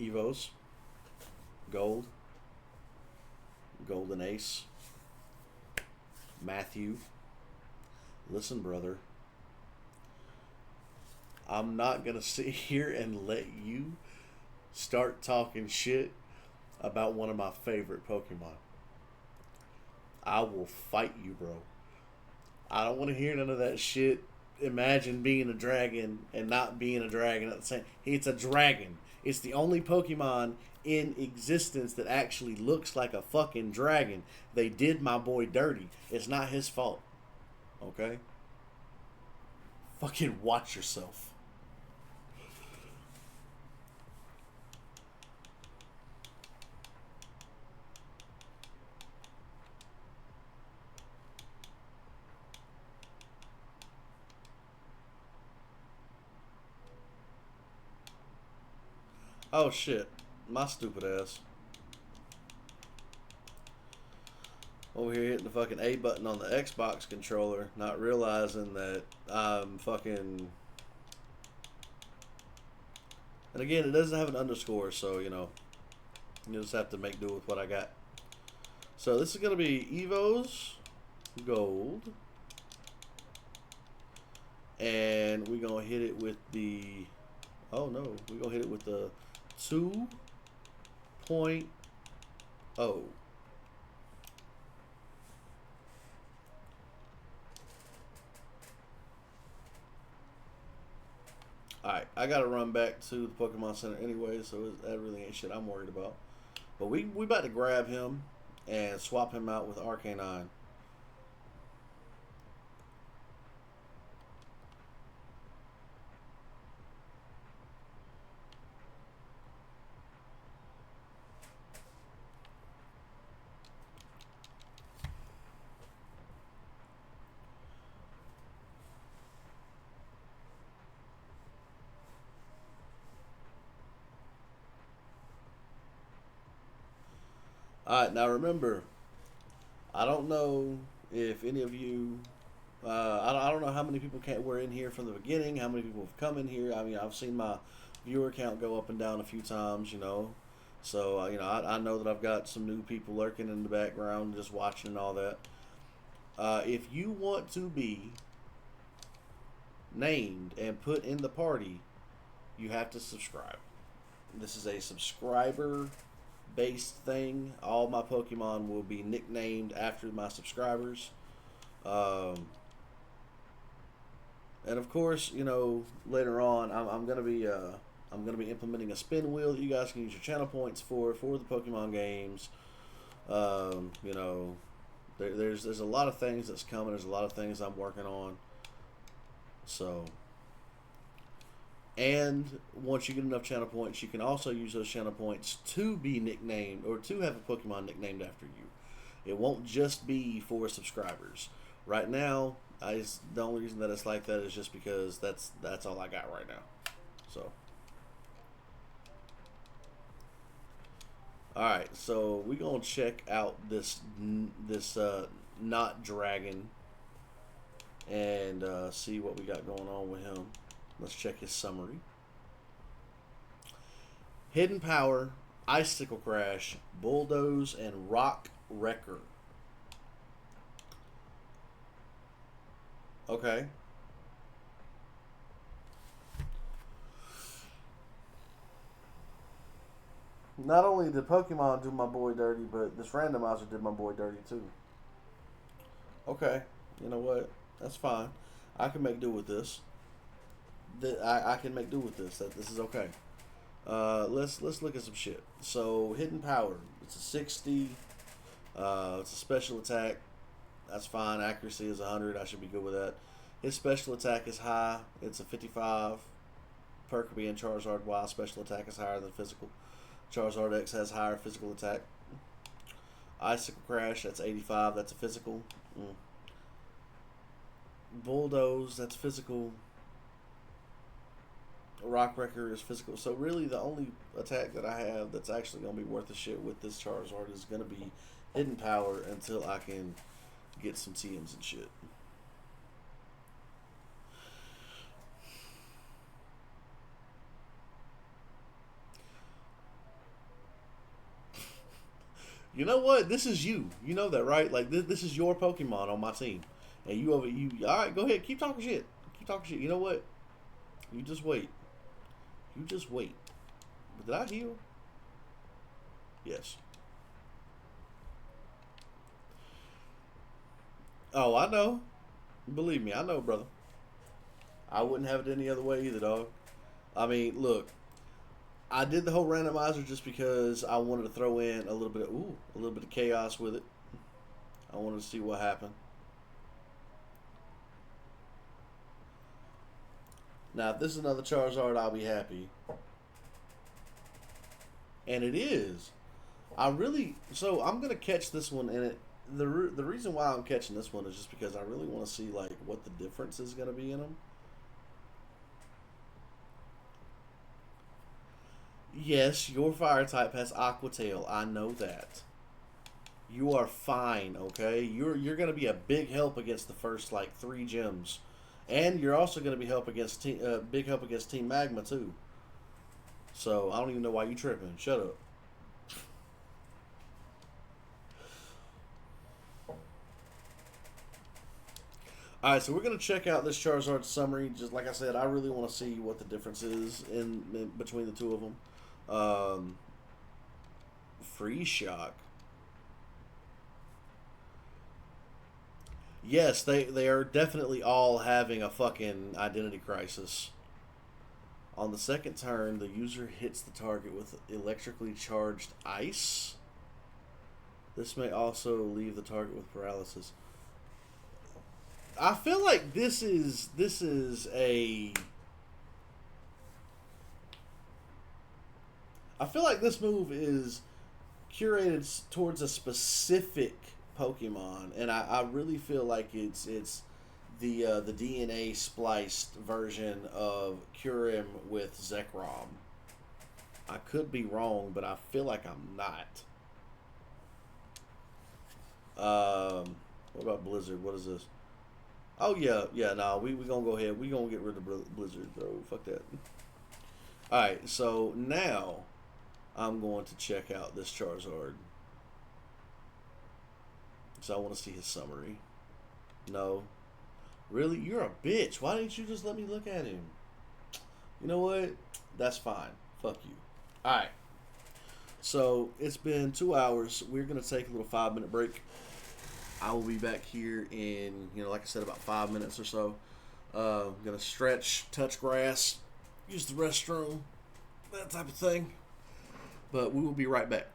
Evos. Gold. Golden Ace. Matthew. Listen, brother. I'm not going to sit here and let you start talking shit about one of my favorite Pokemon. I will fight you, bro. I don't want to hear none of that shit. Imagine being a dragon and not being a dragon at the same. It's a dragon. It's the only Pokemon in existence that actually looks like a fucking dragon. They did my boy dirty. It's not his fault. Okay? Fucking watch yourself. Oh shit. My stupid ass. Over here hitting the fucking A button on the Xbox controller, not realizing that I'm fucking. And again, it doesn't have an underscore, so you know, you just have to make do with what I got. So this is gonna be Evo's Gold, and we're gonna hit it with the. Oh no, we're gonna hit it with the 2.0. Alright, I gotta run back to the Pokemon Center anyway, so that really ain't shit I'm worried about. But we about to grab him and swap him out with Arcanine. Alright, now remember, I don't know if any of you, I don't know how many people were in here from the beginning, how many people have come in here. I mean, I've seen my viewer count go up and down a few times, you know. So, you know, I know that I've got some new people lurking in the background, just watching and all that. If you want to be named and put in the party, you have to subscribe. This is a subscriber based thing. All my Pokemon will be nicknamed after my subscribers. And of course, you know, later on, I'm gonna be implementing a spin wheel that you guys can use your channel points for the Pokemon games. You know, there's a lot of things that's coming. There's a lot of things I'm working on. So, and once you get enough channel points, you can also use those channel points to be nicknamed or to have a Pokemon nicknamed after you. It won't just be for subscribers. Right now, The only reason that it's like that is just because that's all I got right now. So, all right. So we gonna check out this not dragon and see what we got going on with him. Let's check his summary. Hidden Power, Icicle Crash, Bulldoze, and Rock Wrecker. Okay. Not only did Pokemon do my boy dirty, but this randomizer did my boy dirty too. Okay. You know what? That's fine. I can make do with this. I can make do with this. This is okay. Let's look at some shit. So Hidden Power. It's a 60. It's a special attack. That's fine. Accuracy is 100. I should be good with that. His special attack is high. It's a 55. Perkabee and Charizard while special attack is higher than physical. Charizard X has higher physical attack. Icicle Crash, that's 85. That's a physical. Bulldoze, that's physical. Rock Wrecker is physical. So really the only attack that I have that's actually going to be worth a shit with this Charizard is going to be Hidden Power until I can get some TMs and shit. You know what? This is you. You know that, right? Like this is your Pokemon on my team, and you over you. All right, go ahead. Keep talking shit. Keep talking shit. You know what? You just wait. You just wait. But did I heal? Yes. Oh, I know. Believe me, I know, brother. I wouldn't have it any other way either, dog. I mean, look. I did the whole randomizer just because I wanted to throw in a little bit of chaos with it. I wanted to see what happened. Now, if this is another Charizard, I'll be happy. And it is. So I'm gonna catch this one, and the reason why I'm catching this one is just because I really want to see like what the difference is gonna be in them. Yes, your fire type has Aqua Tail. I know that. You are fine, okay? You're gonna be a big help against the first like 3 gyms, and you're also gonna be big help against Team Magma too. So I don't even know why you tripping. Shut up. All right, so we're gonna check out this Charizard summary. Just like I said, I really want to see what the difference is in between the two of them. Freeze Shock. Yes, they are definitely all having a fucking identity crisis. On the second turn, the user hits the target with electrically charged ice. This may also leave the target with paralysis. I feel like this is a. I feel like this move is curated towards a specific Pokemon, and I really feel like it's the DNA spliced version of Kyurem with Zekrom. I could be wrong, but I feel like I'm not. What about Blizzard? What is this? Oh yeah. No, we gonna go ahead. We gonna get rid of Blizzard, bro. Fuck that. All right, so now I'm going to check out this Charizard. So I want to see his summary. No. Really? You're a bitch. Why didn't you just let me look at him? You know what? That's fine. Fuck you. Alright. So it's been 2 hours. We're going to take a little 5-minute break. I will be back here in, like I said, about 5 minutes or so. I'm going to stretch, touch grass, use the restroom, that type of thing. But we will be right back.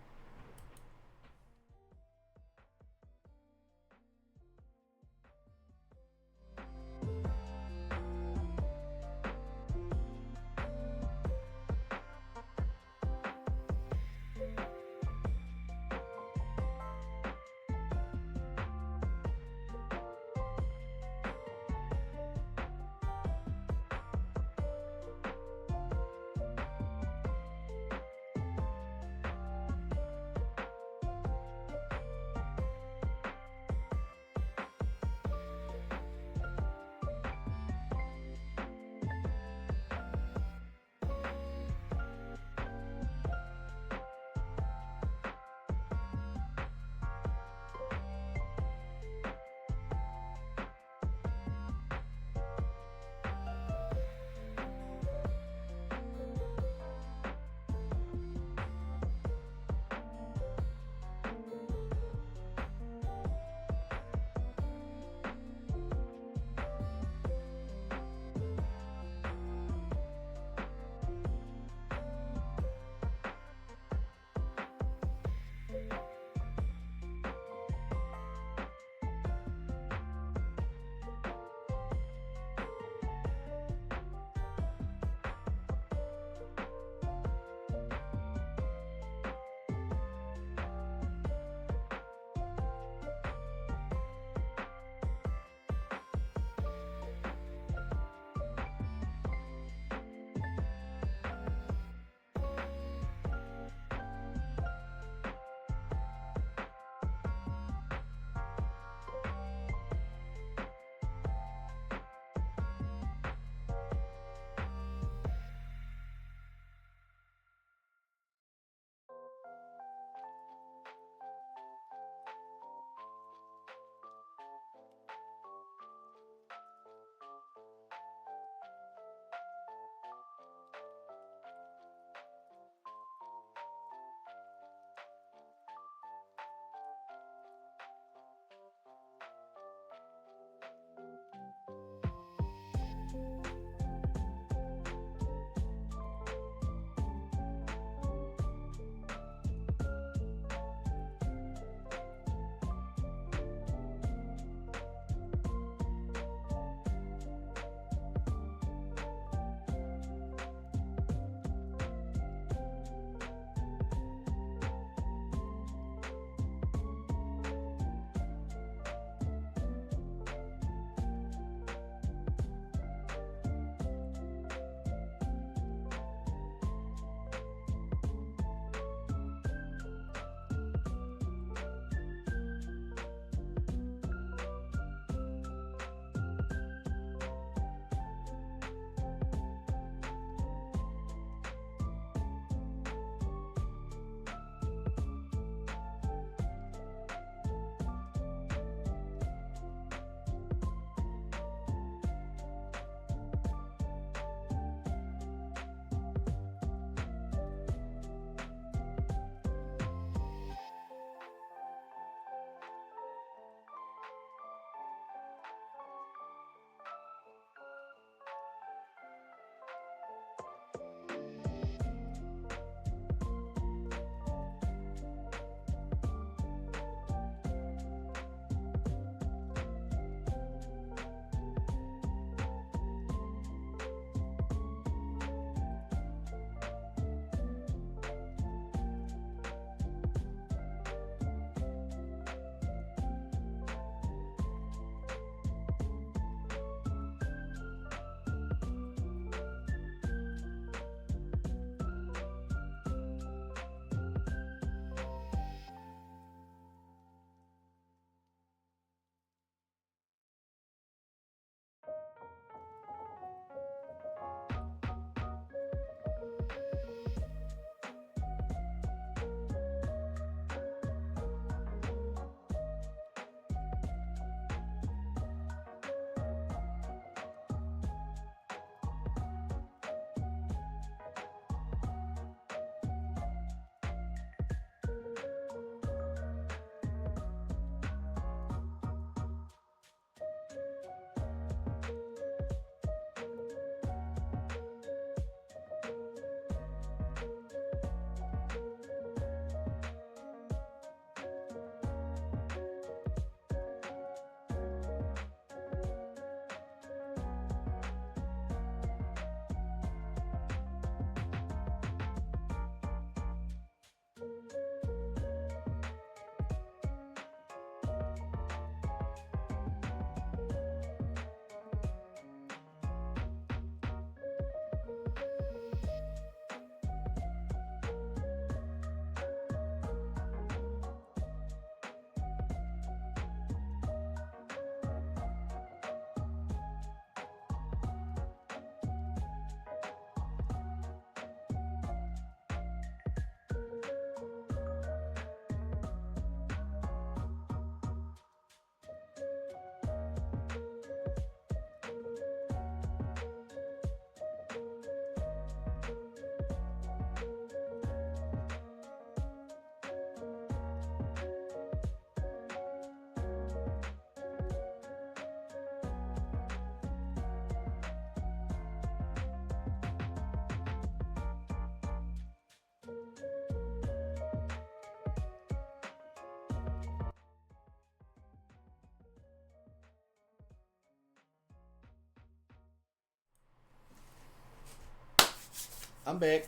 I'm back.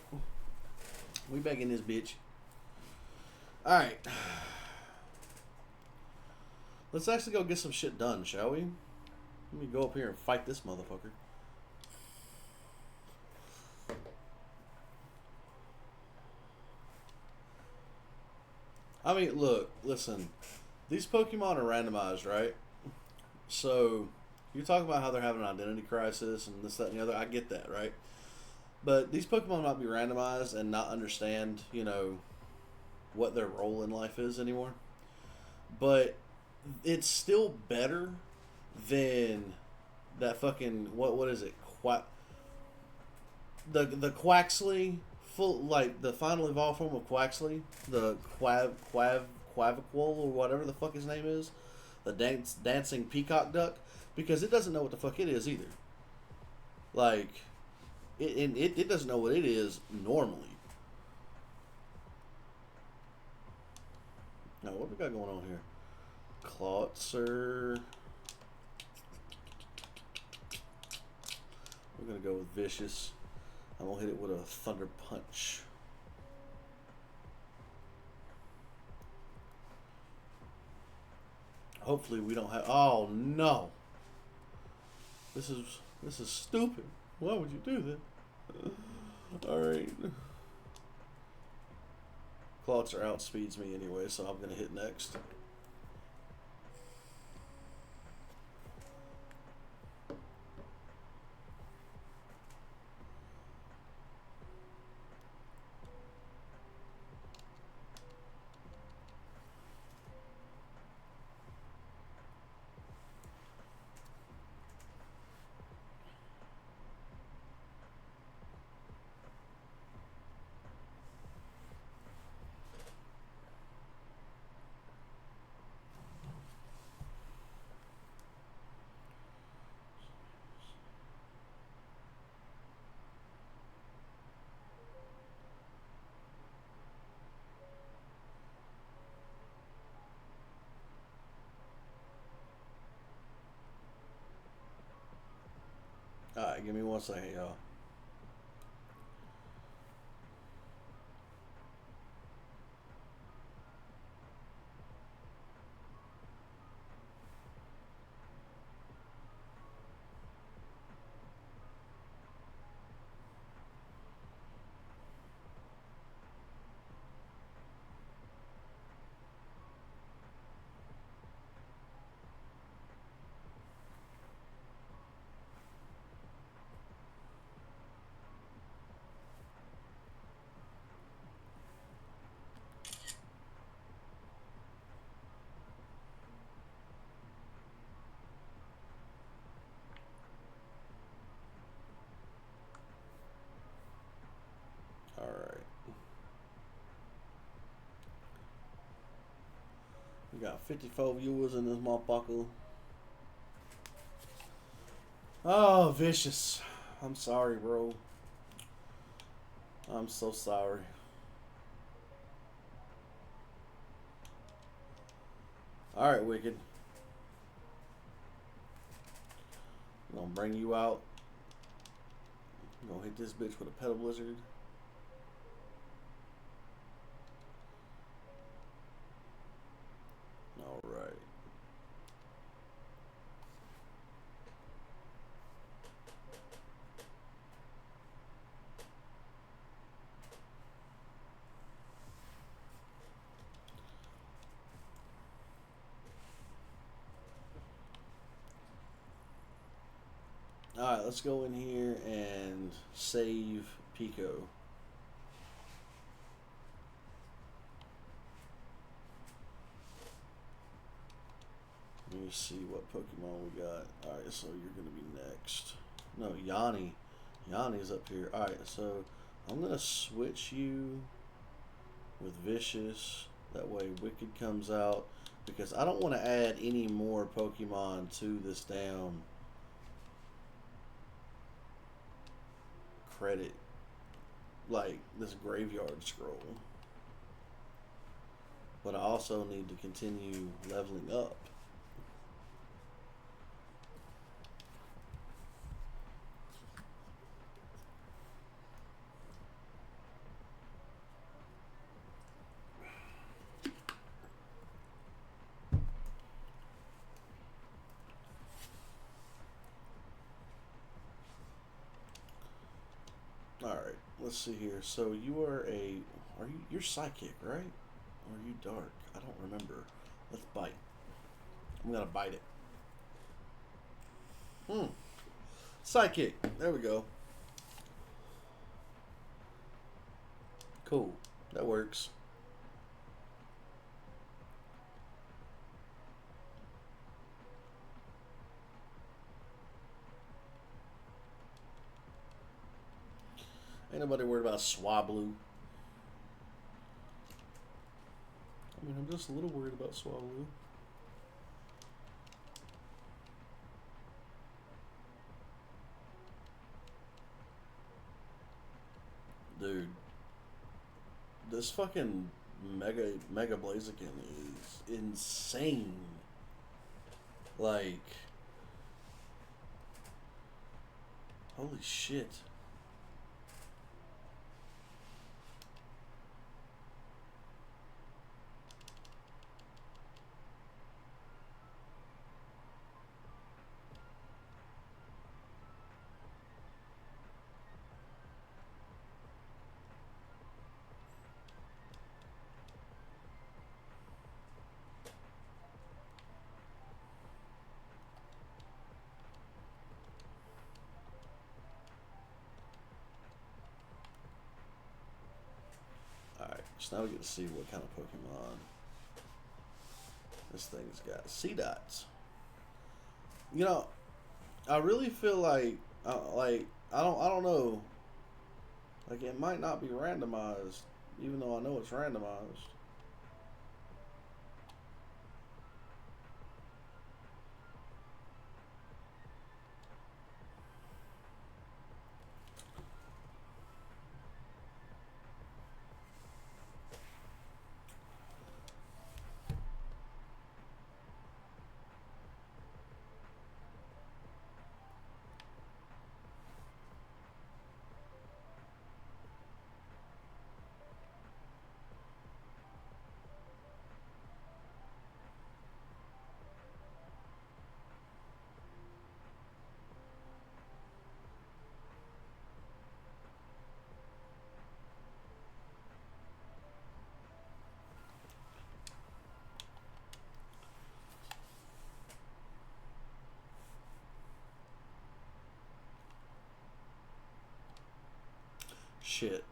We back in this bitch. Alright. Let's actually go get some shit done, shall we? Let me go up here and fight this motherfucker. I mean, look, listen. These Pokemon are randomized, right? So, you're talking about how they're having an identity crisis and this, that, and the other. I get that, right? But these Pokemon might be randomized and not understand, you know, what their role in life is anymore. But it's still better than that fucking what is it? The Quaxley full, like the final evolved form of Quaxley, the Quaviquol or whatever the fuck his name is, the dancing peacock duck, because it doesn't know what the fuck it is either. Like it doesn't know what it is normally. Now what we got going on here? Klotzer. We're gonna go with Vicious. I'm gonna hit it with a Thunder Punch. Hopefully we don't have. Oh no! This is stupid. Why would you do that? All right. Klotzer outspeeds me anyway, so I'm gonna hit next. Alright, give me 1 second, y'all. Alright. We got 54 viewers in this motherfucker. Oh, Vicious. I'm sorry, bro. I'm so sorry. Alright, Wicked. I'm gonna bring you out. I'm gonna hit this bitch with a Petal Blizzard. Alright. Alright, let's go in here and save Pico. Let me see what Pokemon we got. Alright, so you're going to be next. No, Yanni. Yanni's up here. Alright, so I'm going to switch you with Vicious. That way Wicked comes out. Because I don't want to add any more Pokemon to this damn credit. Like this graveyard scroll. But I also need to continue leveling up. All right, let's see here. So you are a, you're psychic, right? Or are you dark? I don't remember. Let's bite. I'm gonna bite it. Hmm. Psychic. There we go. Cool. That works. Ain't nobody worried about Swablu. I mean, I'm just a little worried about Swablu. Dude, this fucking Mega Blaziken is insane. Like, holy shit. Alright, so now we get to see what kind of Pokemon this thing's got. Seedots. You know, I really feel like I don't know. Like it might not be randomized, even though I know it's randomized. Shit.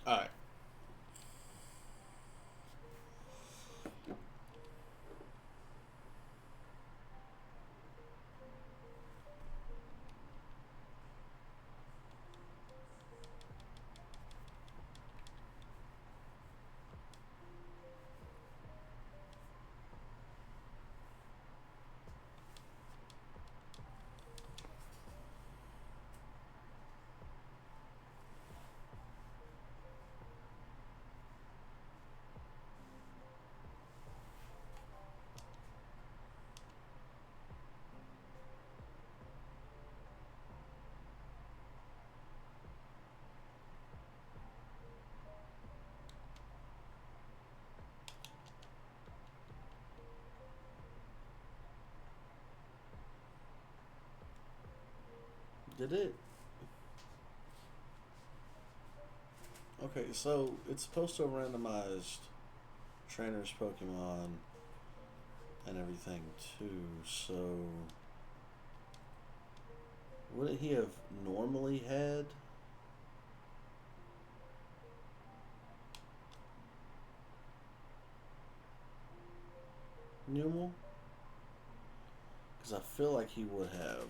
Alright. Did it? Okay, so it's supposed to have randomized trainers Pokemon and everything too, so wouldn't he have normally had Numel? Because I feel like he would have.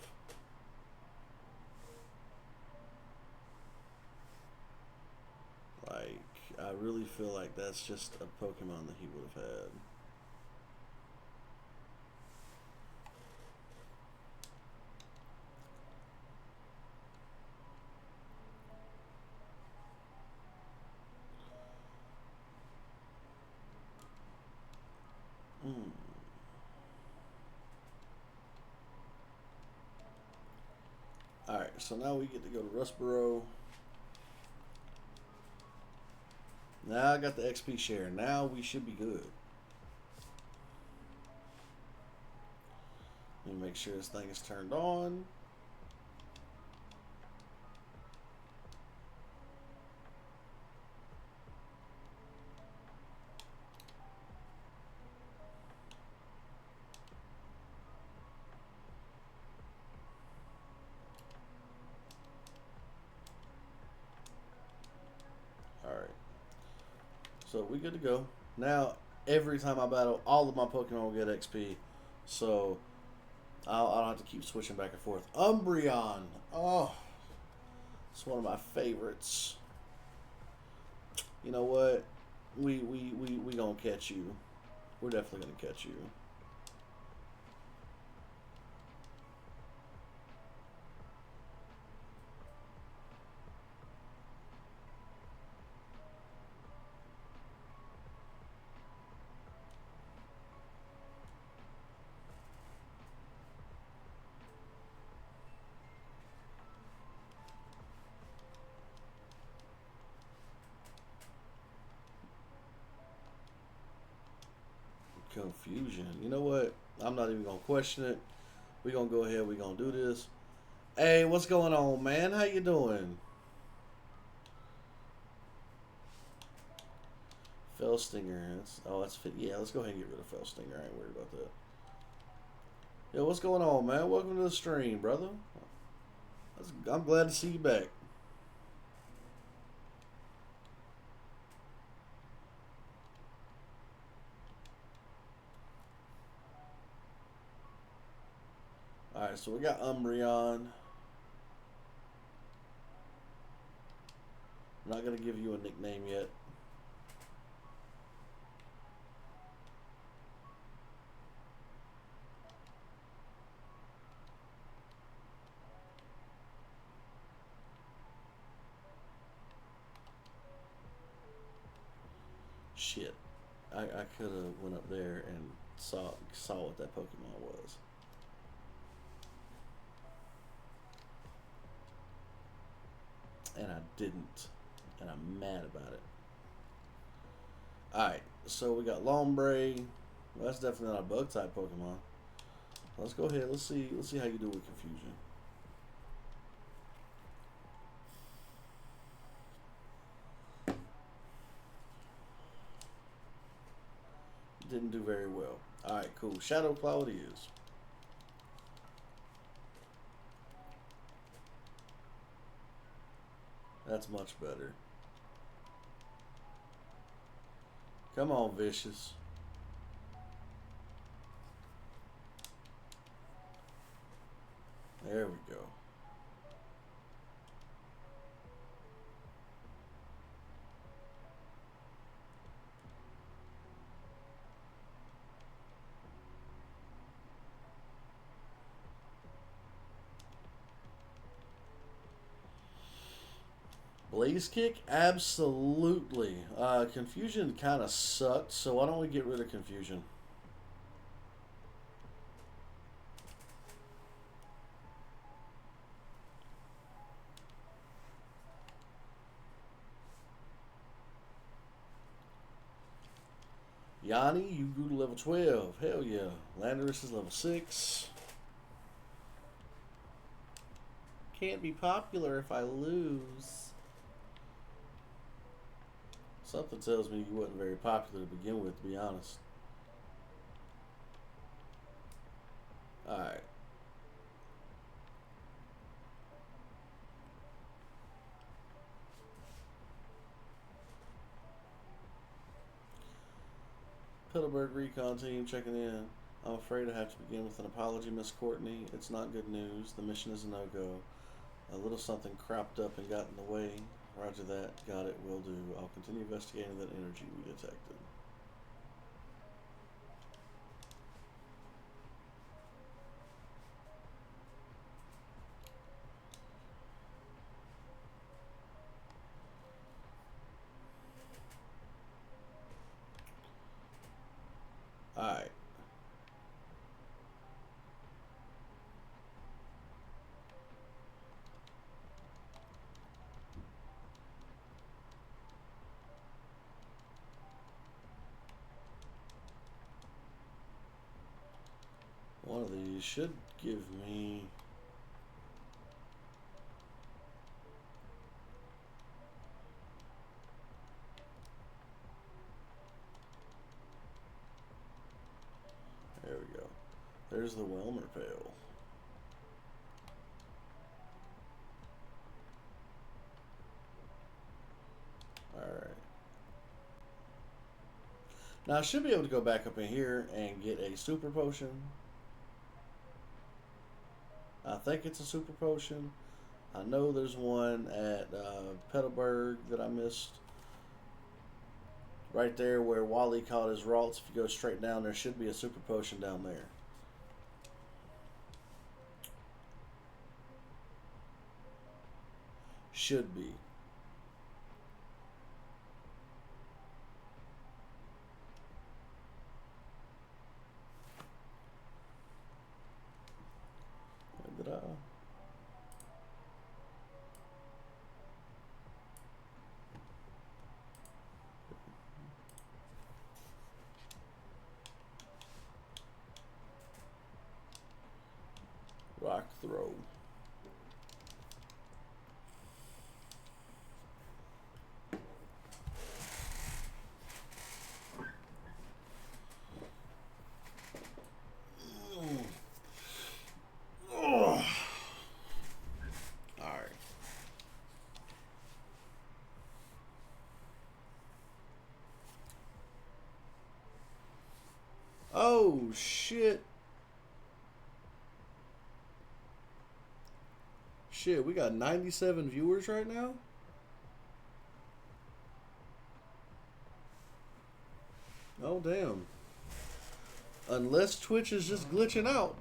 Like, I really feel like that's just a Pokemon that he would have had. Hmm. Alright, so now we get to go to Rustboro. Now I got the XP share. Now we should be good. Let me make sure this thing is turned on. Alright. So we good to go. Now, every time I battle, all of my Pokemon will get XP. So, I don't have to keep switching back and forth. Umbreon. Oh, it's one of my favorites. You know what? We gonna catch you. We're definitely gonna catch you. Confusion. You know what? I'm not even gonna question it. We're gonna go ahead. We're gonna do this. Hey, what's going on, man? How you doing? Fell Stinger. That's fit. Yeah, let's go ahead and get rid of Fell Stinger. I ain't worried about that. Yo, what's going on, man? Welcome to the stream, brother. I'm glad to see you back. Alright, so we got Umbreon. I'm not going to give you a nickname yet. Shit. I could have went up there and saw what that Pokemon was. And I didn't. And I'm mad about it. Alright, so we got Lombre. Well, that's definitely not a bug type Pokemon. Let's go ahead. Let's see how you do with Confusion. Didn't do very well. Alright, cool. Shadow Cloud is. That's much better. Come on, Vicious. There we go. Blaze Kick? Absolutely. Confusion kind of sucked, so why don't we get rid of Confusion? Yanni, you grew to level 12. Hell yeah. Landorus is level 6. Can't be popular if I lose. Something tells me you wasn't very popular to begin with, to be honest. Alright. Piddleberg Recon Team checking in. I'm afraid I have to begin with an apology, Miss Courtney. It's not good news. The mission is a no-go. A little something cropped up and got in the way. Roger that. Got it. Will do. I'll continue investigating that energy we detected. Alright. One of these should give me... There we go. There's the Wilmer Pail. Alright. Now I should be able to go back up in here and get a super potion. I think it's a super potion. I know there's one at Petalburg that I missed. Right there where Wally caught his Ralts. If you go straight down, there should be a super potion down there. Should be. Did I? Rock throw. Oh, shit. Shit, we got 97 viewers right now? Oh, damn. Unless Twitch is just glitching out.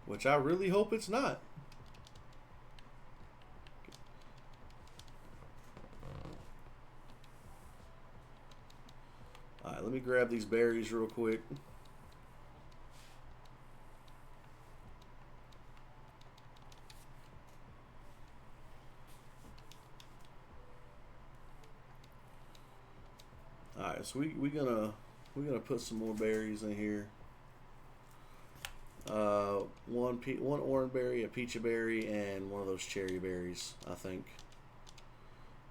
Which I really hope it's not. Alright, let me grab these berries real quick. Alright, so we're gonna put some more berries in here. One orange berry, a peachy berry, and one of those cherry berries, I think.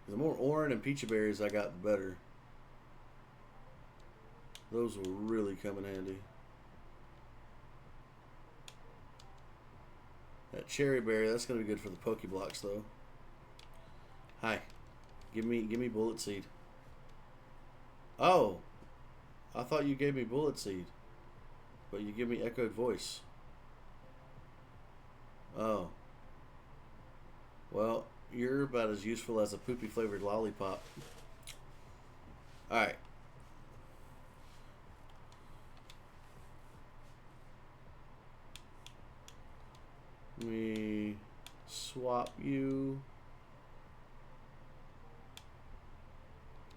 The more orange and peachy berries I got, the better. Those will really come in handy. That cherry berry, that's gonna be good for the Pokeblocks though. Hi. Give me bullet seed. Oh. I thought you gave me bullet seed. But you give me echoed voice. Oh. Well, you're about as useful as a poopy flavored lollipop. Alright. Let me swap you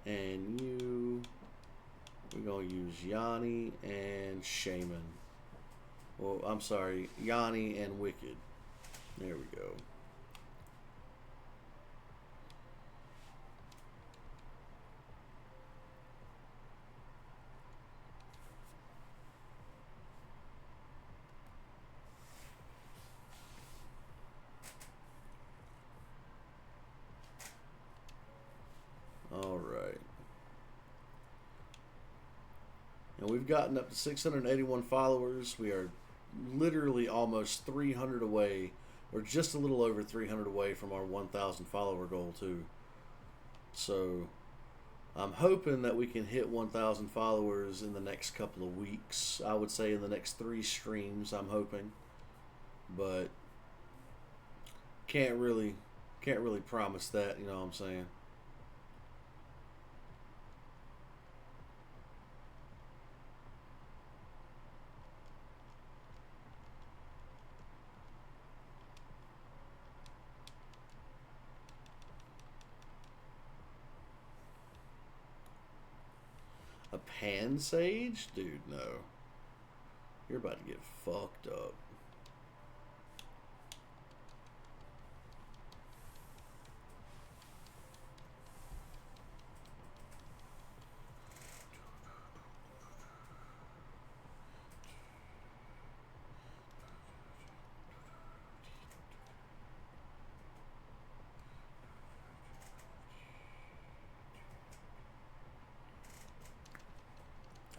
and you. We're going to use Yanni and Shaman. Well, I'm sorry, Yanni and Wicked. There we go. All right. And we've gotten up to 681 followers. We are literally almost 300 away, or just a little over 300 away from our 1,000 follower goal too. So I'm hoping that we can hit 1,000 followers in the next couple of weeks. I would say in the next 3 streams, I'm hoping. But can't really promise that, you know what I'm saying? A pan sage? Dude, no. You're about to get fucked up.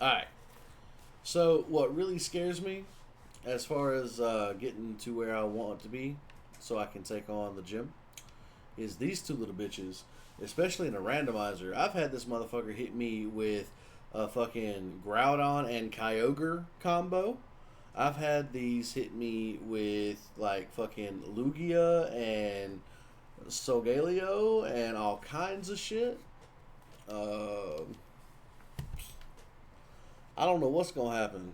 Alright. So, what really scares me as far as getting to where I want to be so I can take on the gym is these two little bitches, especially in a randomizer. I've had this motherfucker hit me with a fucking Groudon and Kyogre combo. I've had these hit me with like fucking Lugia and Solgaleo and all kinds of shit. Uh, I don't know what's gonna happen.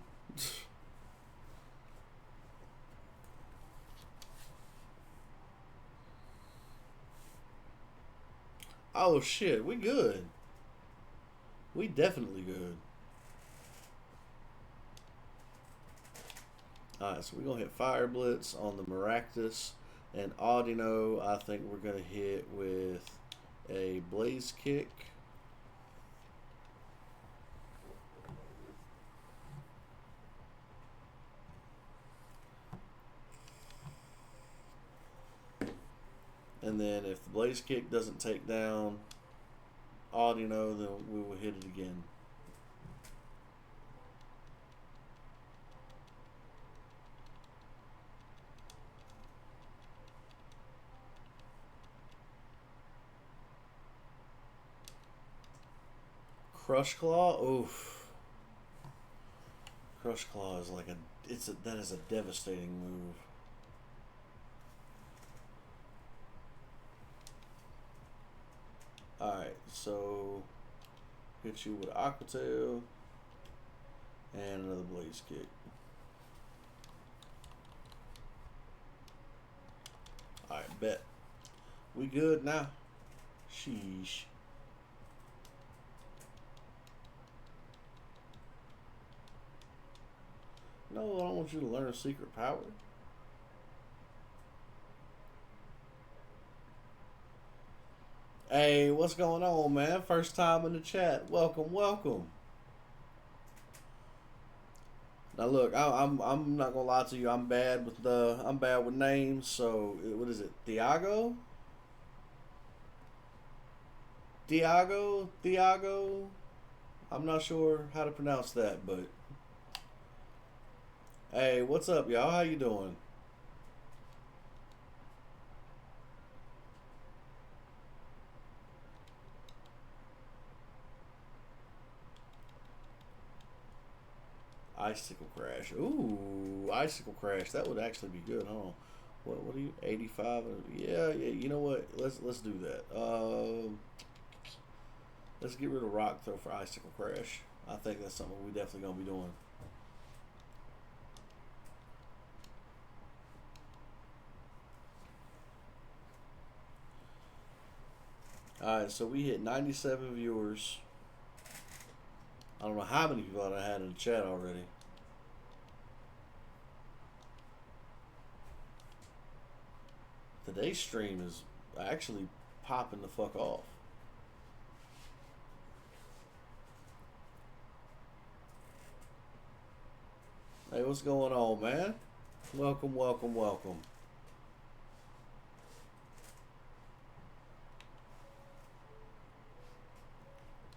Oh shit, we good. We definitely good. Alright, so we're gonna hit Fire Blitz on the Maractus and Audino. I think we're gonna hit with a Blaze Kick. And then if the Blaze Kick doesn't take down Audino, then we will hit it again. Crush Claw, oof. Crush Claw is like that is a devastating move. Alright, so hit you with Aqua Tail and another Blaze Kick. Alright, bet. We good now? Sheesh. No, I don't want you to learn a secret power. Hey, what's going on, man? First time in the chat. Welcome, welcome. Now look, I'm not gonna lie to you. I'm bad with names. So what is it? Thiago. I'm not sure how to pronounce that, but hey, what's up, y'all? How you doing? Icicle Crash. Ooh, Icicle Crash. That would actually be good, huh? What are you? 85? Yeah. You know what? Let's do that. Let's get rid of Rock Throw for Icicle Crash. I think that's something we definitely gonna be doing. Alright, so we hit 97 viewers. I don't know how many people I had in the chat already. Today's stream is actually popping the fuck off. Hey, what's going on, man? Welcome, welcome, welcome.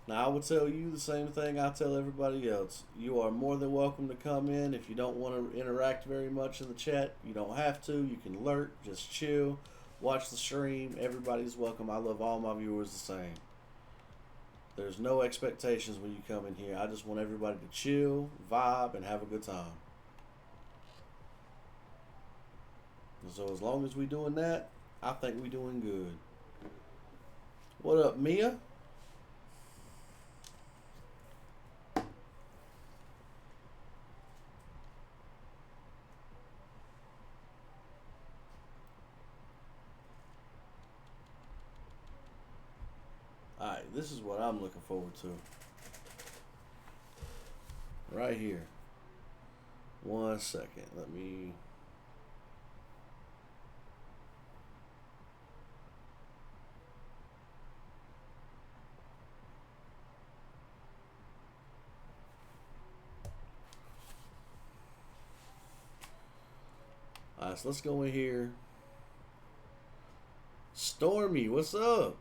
Now, I would tell you the same thing I tell everybody else. You are more than welcome to come in. If you don't want to interact very much in the chat, you don't have to. You can lurk, just chill, watch the stream. Everybody's welcome. I love all my viewers the same. There's no expectations when you come in here. I just want everybody to chill, vibe, and have a good time. And so as long as we doing that, I think we doing good. What up, Mia? Alright, this is what I'm looking forward to. Right here. 1 second. Let me... Alright, so let's go in here. Stormy, what's up?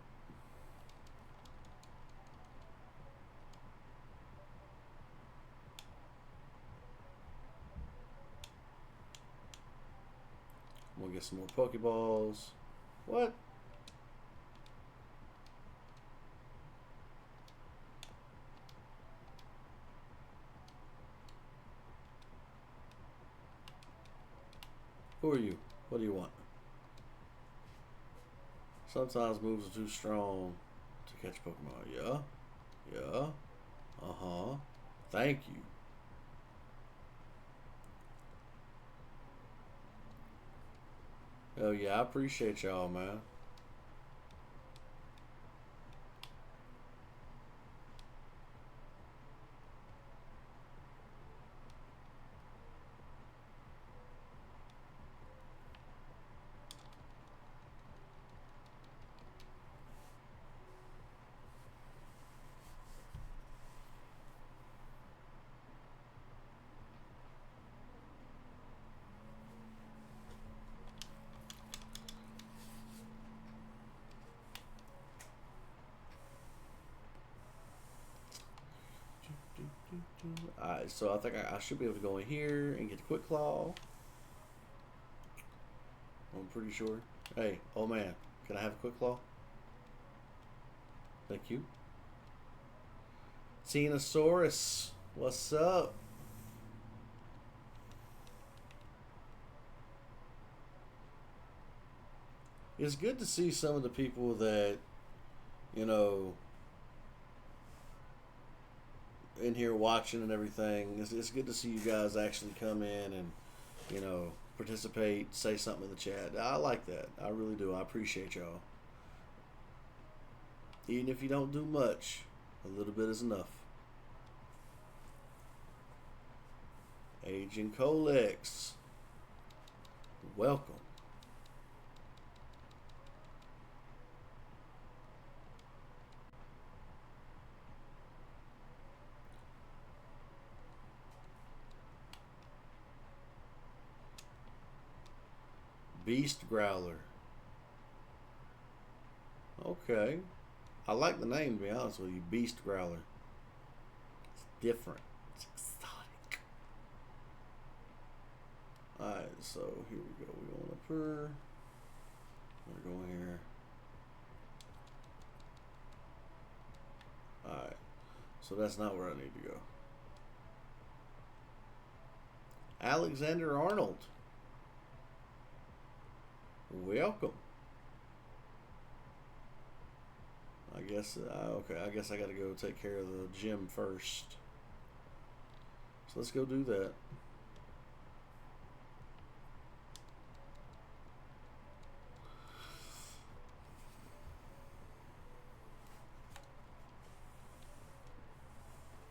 get some more Pokeballs. What? Who are you? What do you want? Sometimes moves are too strong to catch Pokemon. Yeah. Yeah. Uh-huh. Thank you. Oh yeah, I appreciate y'all, man. Alright, so I think I should be able to go in here and get the Quick Claw. I'm pretty sure. Hey, oh man, can I have a Quick Claw? Thank you. Tenosaurus, what's up? It's good to see some of the people that, you know, in here watching and everything. It's good to see you guys actually come in and, you know, participate, say something in the chat. I like that. I really do. I appreciate y'all. Even if you don't do much, a little bit is enough. Agent Colex, welcome. Beast Growler. Okay. I like the name, to be honest with you. Beast Growler. It's different. It's exotic. Alright, so here we go. We're going up here. We're going here. Alright. So that's not where I need to go. Alexander Arnold. Welcome. I guess, okay, I guess I gotta go take care of the gym first. So let's go do that.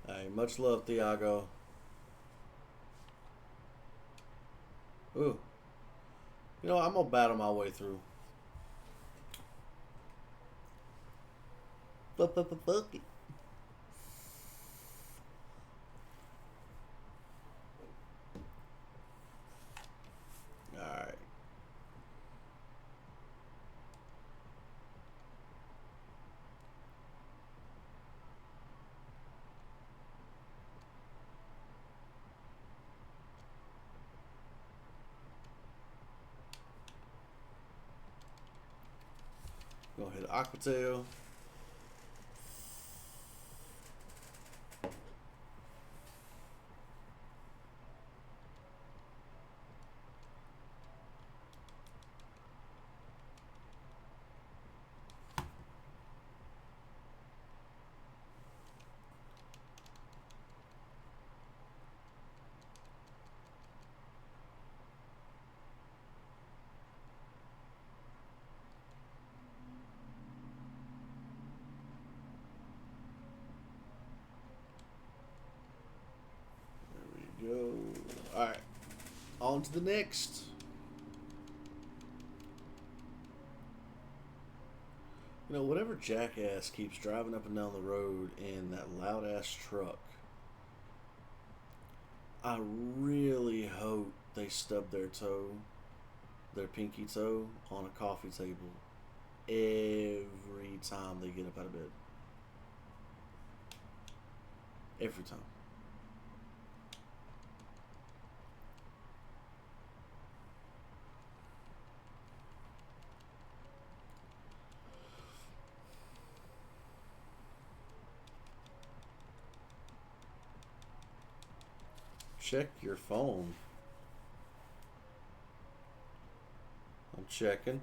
Hey, much love, Thiago. Ooh. You know, I'm gonna battle my way through. Fuck it. Alright. Go ahead, Aquatail. Go. Alright. On to the next. You know, whatever jackass keeps driving up and down the road in that loud ass truck, I really hope they stub their toe, their pinky toe, on a coffee table every time they get up out of bed. Every time. check your phone. I'm checking.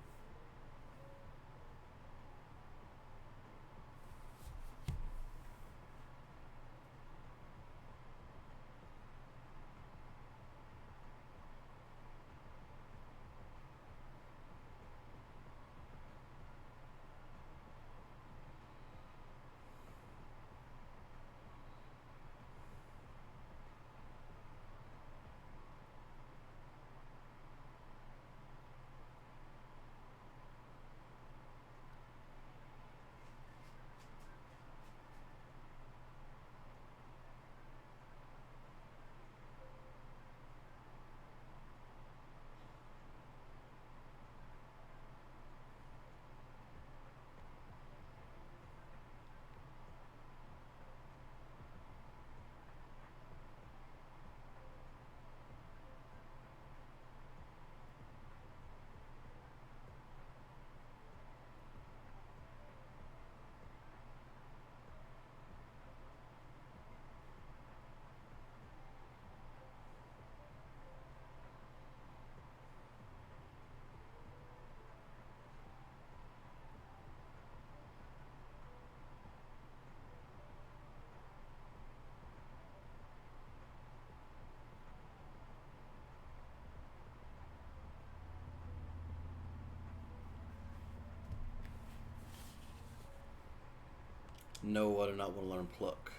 No, I do not want to learn pluck.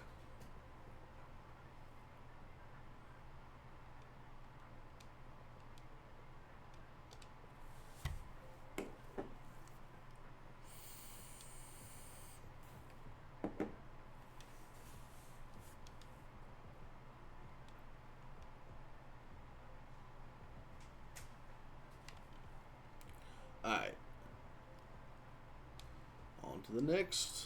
Alright. On to the next.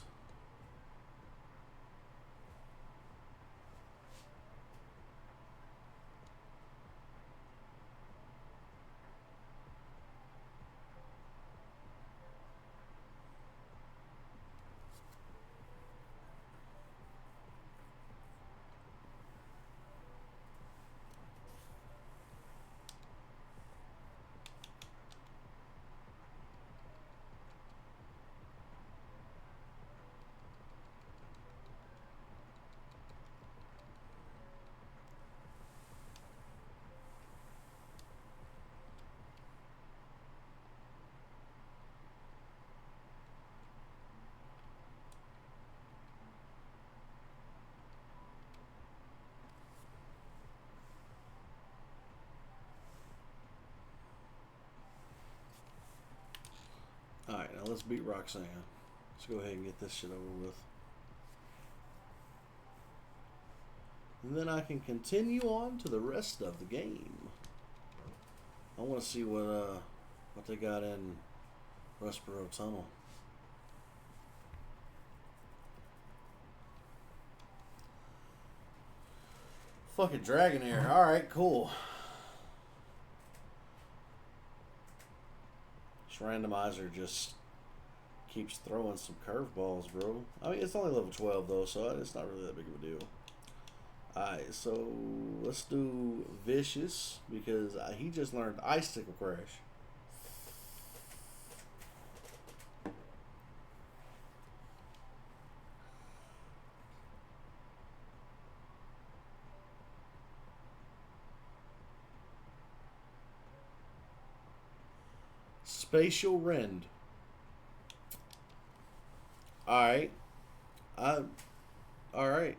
Alright, now let's beat Roxanne. Let's go ahead and get this shit over with. And then I can continue on to the rest of the game. I want to see what they got in Westboro Tunnel. Fucking Dragonair. Alright, cool. This randomizer just keeps throwing some curveballs, bro. I mean, it's only level 12, though, so it's not really that big of a deal. Alright, so let's do Vicious, because he just learned Icicle Crash. Spatial Rend. Alright. Alright.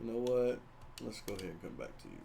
You know what? Let's go ahead and come back to you.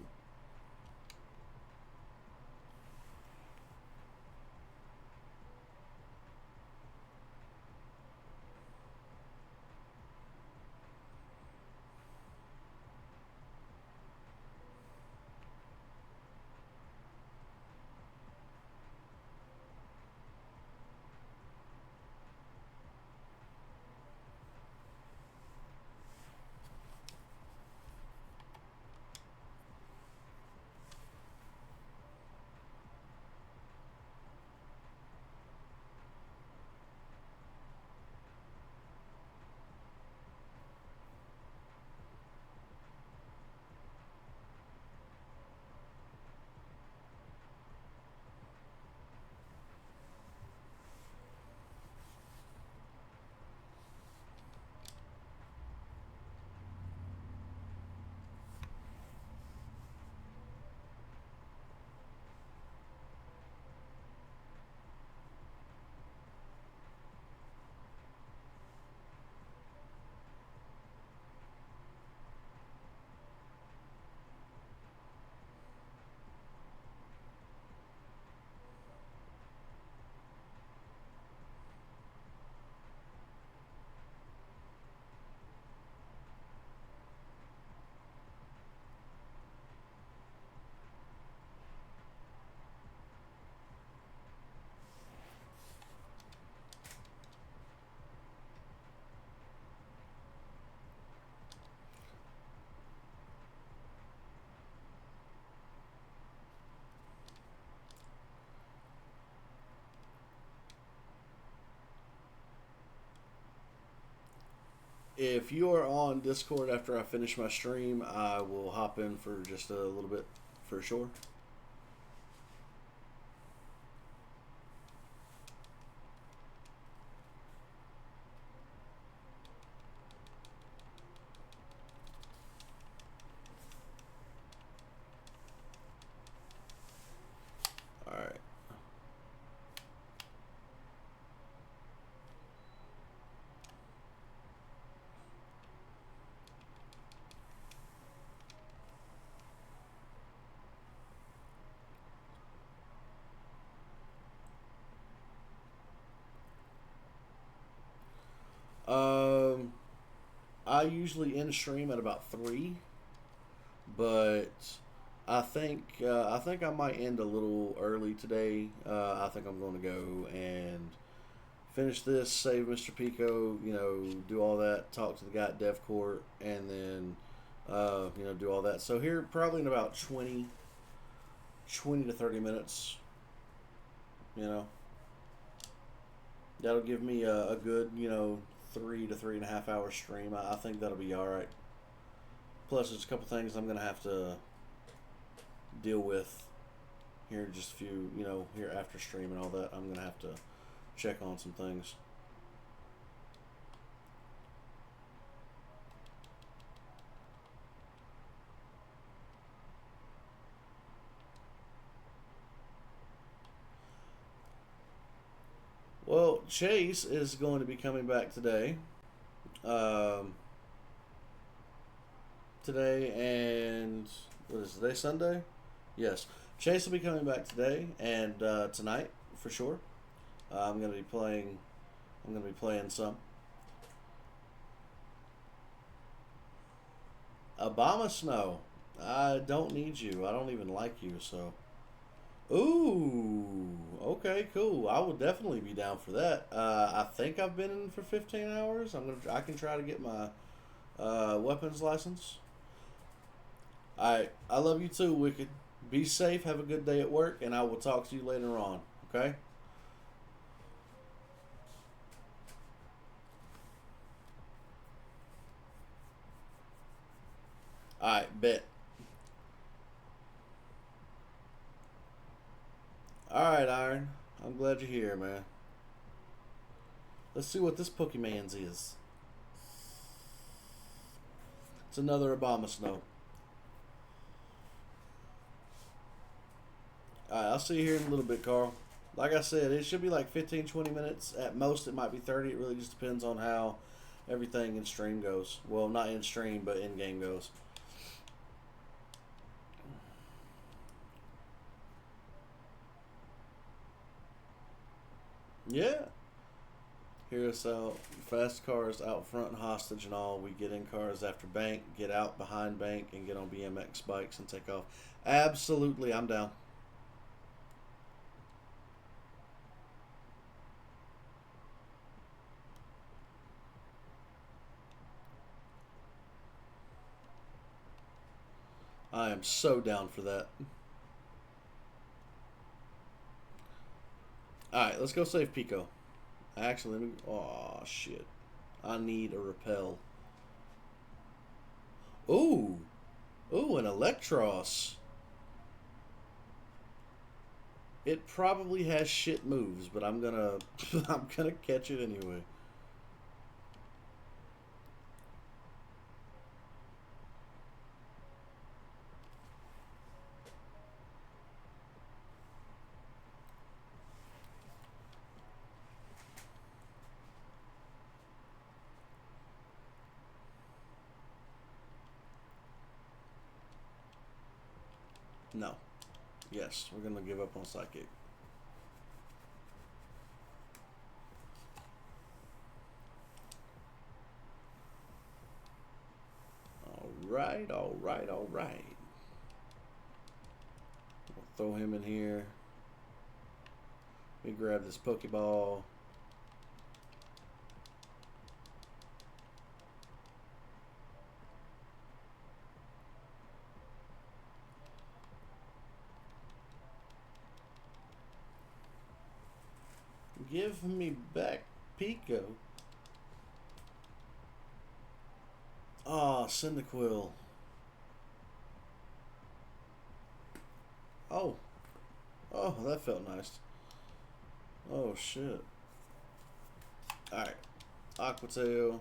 if you are on Discord after I finish my stream, I will hop in for just a little bit for sure. All right. I usually end stream at about 3, but I think I might end a little early today. I think I'm going to go and finish this, save Mr. Pico, you know, do all that, talk to the guy at DevCourt, and then you know, do all that. So here, probably in about 20 to 30 minutes, you know, that'll give me a good, you know, 3 to 3.5 hour stream. I think that'll be all right. Plus, there's a couple things I'm gonna have to deal with here, just a few, you know, here after stream and all that. I'm gonna have to check on some things. Well, Chase is going to be coming back today. Today and what is today? Sunday? Yes. Chase will be coming back today and tonight for sure. I'm gonna be playing. I'm gonna be playing some. Obama Snow. I don't need you. I don't even like you. So. Ooh. Okay. Cool. I will definitely be down for that. I think I've been in for 15 hours. I can try to get my weapons license. Alright, I love you too, Wicked. Be safe, have a good day at work, and I will talk to you later on, okay? Alright, bet. Alright, Iron. I'm glad you're here, man. Let's see what this Pokemon's is. It's another Obama Snow. Alright, I'll see you here in a little bit, Carl. Like I said, it should be like 15, 20 minutes. At most, it might be 30. It really just depends on how everything in stream goes. Well, not in stream, but in game goes. Yeah. Hear us out. Fast cars out front, hostage and all. We get in cars after bank, get out behind bank, and get on BMX bikes and take off. Absolutely, I'm down. I am so down for that. Alright, let's go save Pico. Actually, let me. Oh, shit. I need a repel. Ooh. Ooh, an Electros. It probably has shit moves, but I'm gonna I'm gonna catch it anyway. No. Yes, we're gonna give up on Psychic. Alright, alright, alright. We'll throw him in here. Let me grab this Pokeball. Give me back Pico. Oh, Cyndaquil. Oh. Oh, that felt nice. Oh, shit. Alright. Aquatail.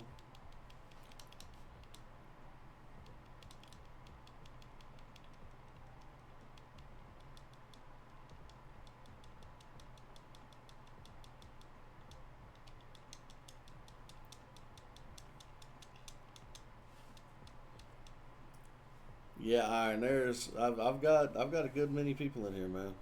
Yeah, alright, there's I've got a good many people in here, man.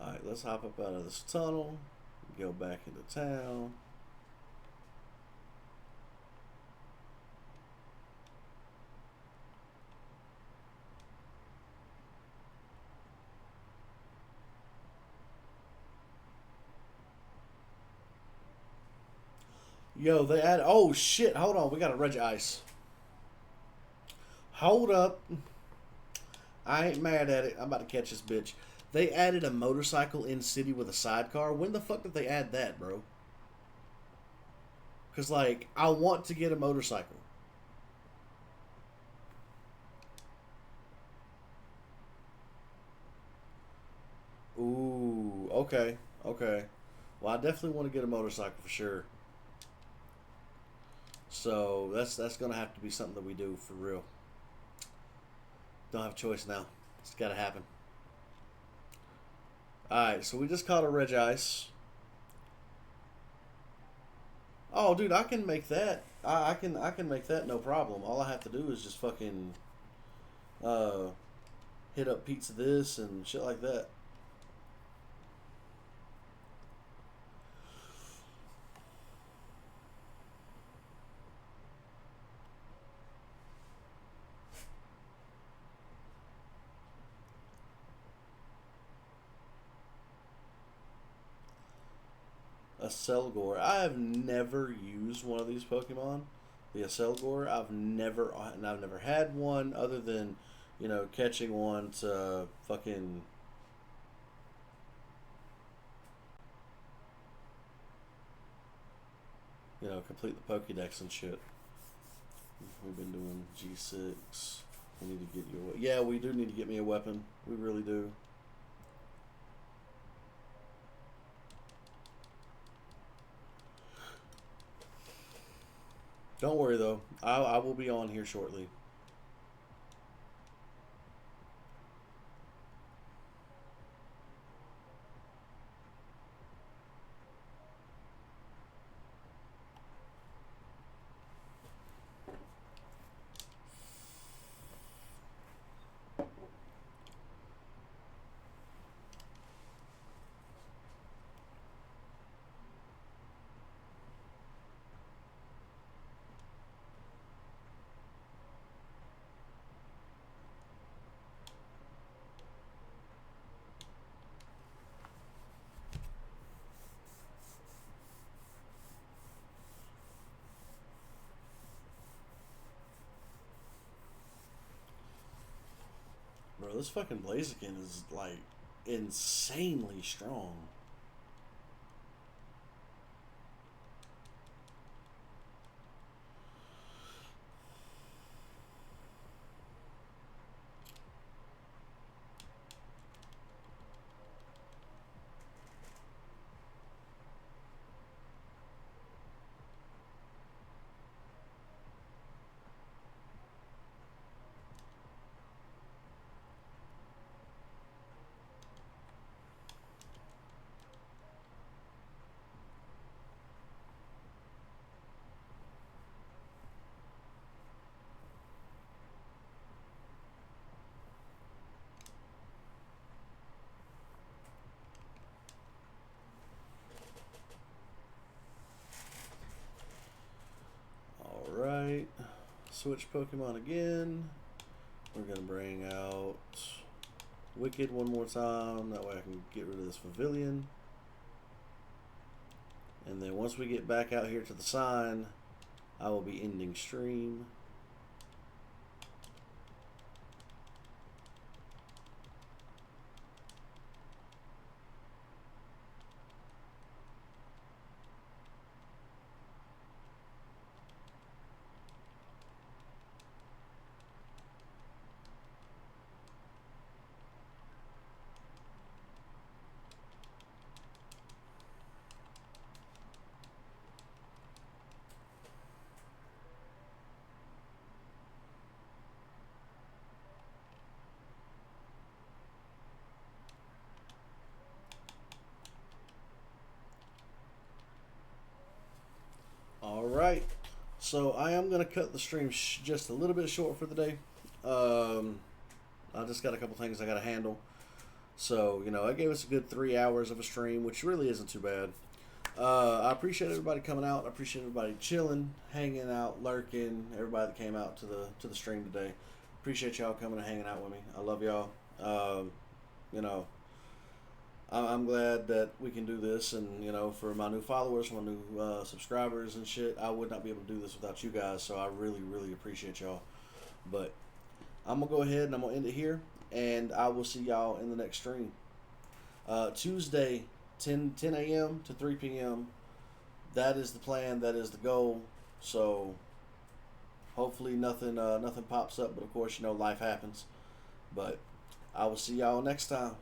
Alright, let's hop up out of this tunnel, go back into town. Yo, they add. Oh shit! Hold on, we got a Regice. Hold up, I ain't mad at it. I'm about to catch this bitch. They added a motorcycle in city with a sidecar. When the fuck did they add that, bro? Cause like I want to get a motorcycle. Ooh, okay, okay. Well, I definitely want to get a motorcycle for sure. So that's gonna have to be something that we do for real. Don't have a choice now. It's gotta happen. Alright, so we just caught a Regice. Oh dude, I can make that. I can make that no problem. All I have to do is just fucking uh hit up pizza this and shit like that. A Selgor. I have never used one of these Pokemon. The Selgor. I've never had one other than, catching one to fucking complete the Pokédex and shit. We've been doing G6. We need to get you a. Yeah, we do need to get me a weapon. We really do. Don't worry though. I will be on here shortly. Bro, this fucking Blaziken is like insanely strong. Alright. Switch Pokemon again. We're gonna bring out Wicked one more time. That way I can get rid of this pavilion. And then once we get back out here to the sign, I will be ending stream. Alright, so I am going to cut the stream just a little bit short for the day. I just got a couple things I got to handle. So, you know, I gave us a good 3 hours of a stream, which really isn't too bad. I appreciate everybody coming out. I appreciate everybody chilling, hanging out, lurking, everybody that came out to the stream today. Appreciate y'all coming and hanging out with me. I love y'all. You know, I'm glad that we can do this, and you know, for my new followers, my new subscribers and shit, I would not be able to do this without you guys. So I really, really appreciate y'all. But I'm gonna go ahead and I'm gonna end it here, and I will see y'all in the next stream. Tuesday, 10 a.m. to 3 p.m. That is the plan. That is the goal. So hopefully nothing pops up. But of course, you know, life happens. But I will see y'all next time.